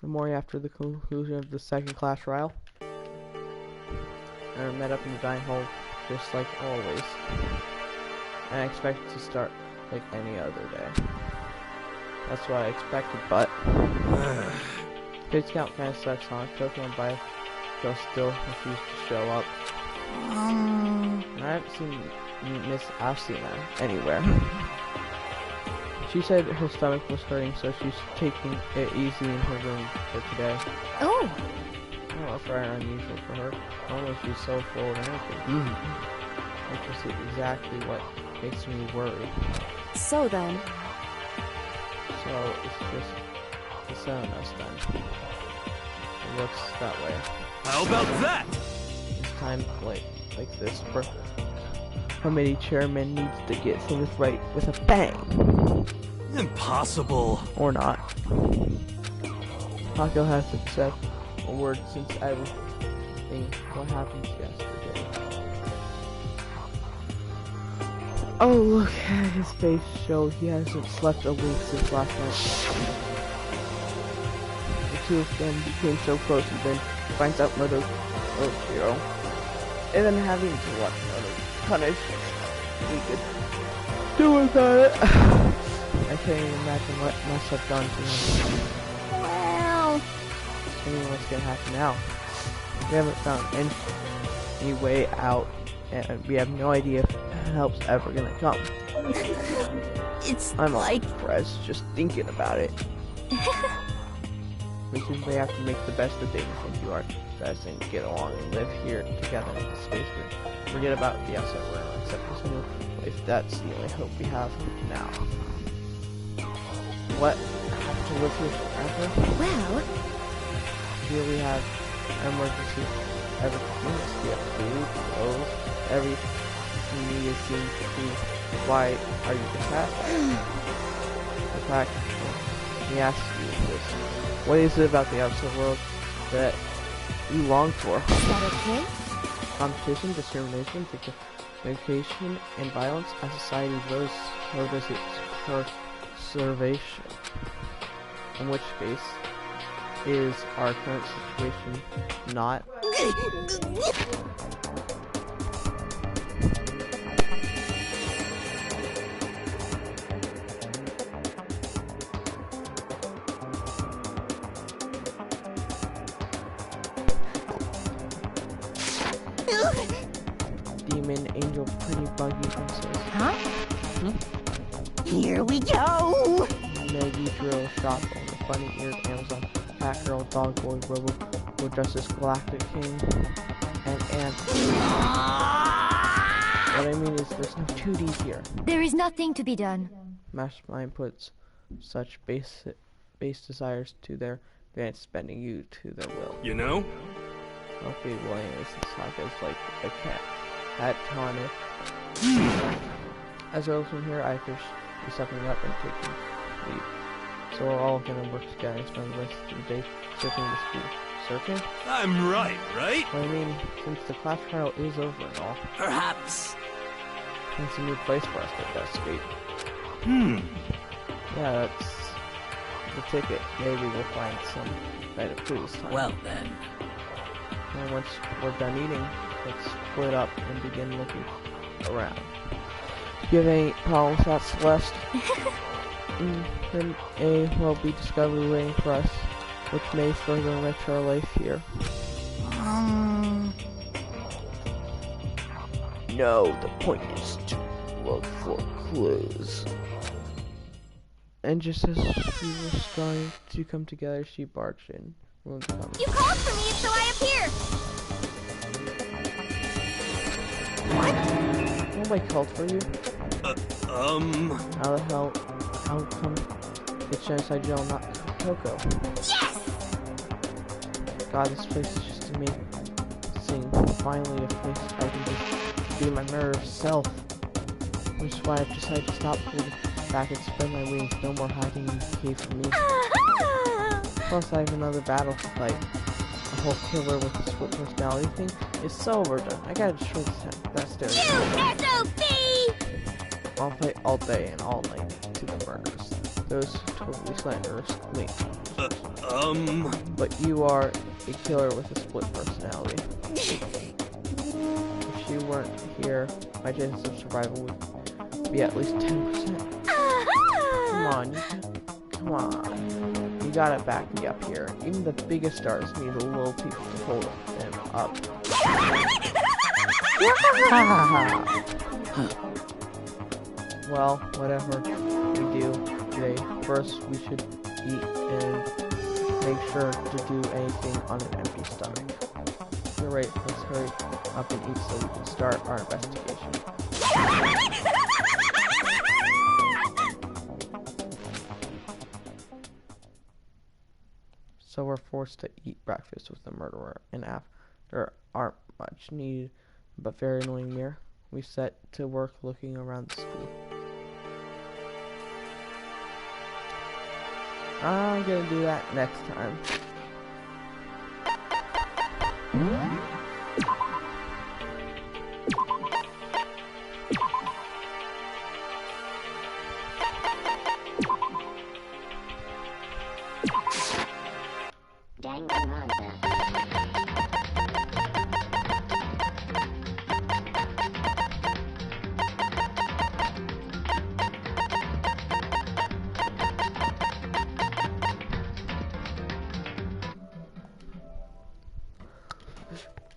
The morning after the conclusion of the second class trial, and we met up in the dining hall, just like always. And I expected to start like any other day. That's what I expected, but Kids Count kinda sucks, huh? Pokemon by girl still refused to show up. And I haven't seen Miss Asina anywhere. She said her stomach was hurting, so she's taking it easy in her room for today. Oh! Oh, that's very unusual for her. Normally she's so full of energy. Which is exactly what makes me worry. So then... So, it's just the seven of us then. It looks that way. How about that? It's time like this for committee chairman needs to get things right with a bang. Impossible. Or not. Takeo hasn't said a word since everything what happened yesterday. Oh, look at his face show. He hasn't slept a wink since last night. The two of them became so close, and then finds out murder of Hero. And then having to watch another punished. He could do without it. I can't even imagine what must have done to him. Well... I mean, what's gonna happen now? We haven't found any way out, and we have no idea if help's ever gonna come. I'm like depressed just thinking about it. We simply have to make the best of things and do our best and get along and live here together in the space room. Forget about the outside world, except this new place. That's the only hope we have now. What? Have to live here forever? Well, here we have emergency everything. We have food, clothes, everything needed seems to be. Why are you depressed? In fact, let me ask you this. What is it about the outside world that you long for? Is that okay? Competition, discrimination, education, and violence as society grows, so does its preservation. In which case, is our current situation not? Demon, angel, pretty buggy princess. Huh? Hmm? Here we go! Maggie, drill, shop, owner, bunny-eared, Amazon, cat girl, dog boy, robo justice, galactic king, and what I mean is there's no 2D here. There is nothing to be done. Mastermind puts such base desires to their advanced, spending you to their will. You know? Okay, well anyways, this saga is like a cat at tonic. As well from here, I fish be stepping up and taking lead. So we're all gonna work together and spend the rest of the day searching the school. Searching? I'm right? Well, I mean, since the class trial is over and all. Perhaps. It's a new place for us to investigate. Yeah, that's the ticket. Maybe we'll find some better food this time. Well then. And once we're done eating, let's split up and begin looking around. Do you have any problems with that, Celeste? Then a will-be discovery waiting for us, which may further enrich our life here. No, the point is to look for clues. And just as we were starting to come together, she barged in. You called for me, so I appeared! What? Nobody called for you? How the hell? How come it's Genocide Joe, not Coco? Yes! God, this place is just amazing. Finally, a place I can just be my murderer self. Which is why I've decided to stop holding back and spread my wings. No more hiding in the cave for me. Plus, I have another battle to fight. The whole killer with the split personality thing is so overdone. I gotta destroy that stereotype. You SOB! I'll fight all day and all night to the murders. Those totally slanderous me. But you are a killer with a split personality. If you weren't here, my chances of survival would be at least 10%. Come on. You gotta back me up here. Even the biggest stars need a little people to hold them up. Well, whatever we do today, first we should eat and make sure to do anything on an empty stomach. You're right, let's hurry up and eat so we can start our investigation. So we're forced to eat breakfast with the murderer, and after our much needed but very annoying mirror, we set to work looking around the school. I'm gonna do that next time.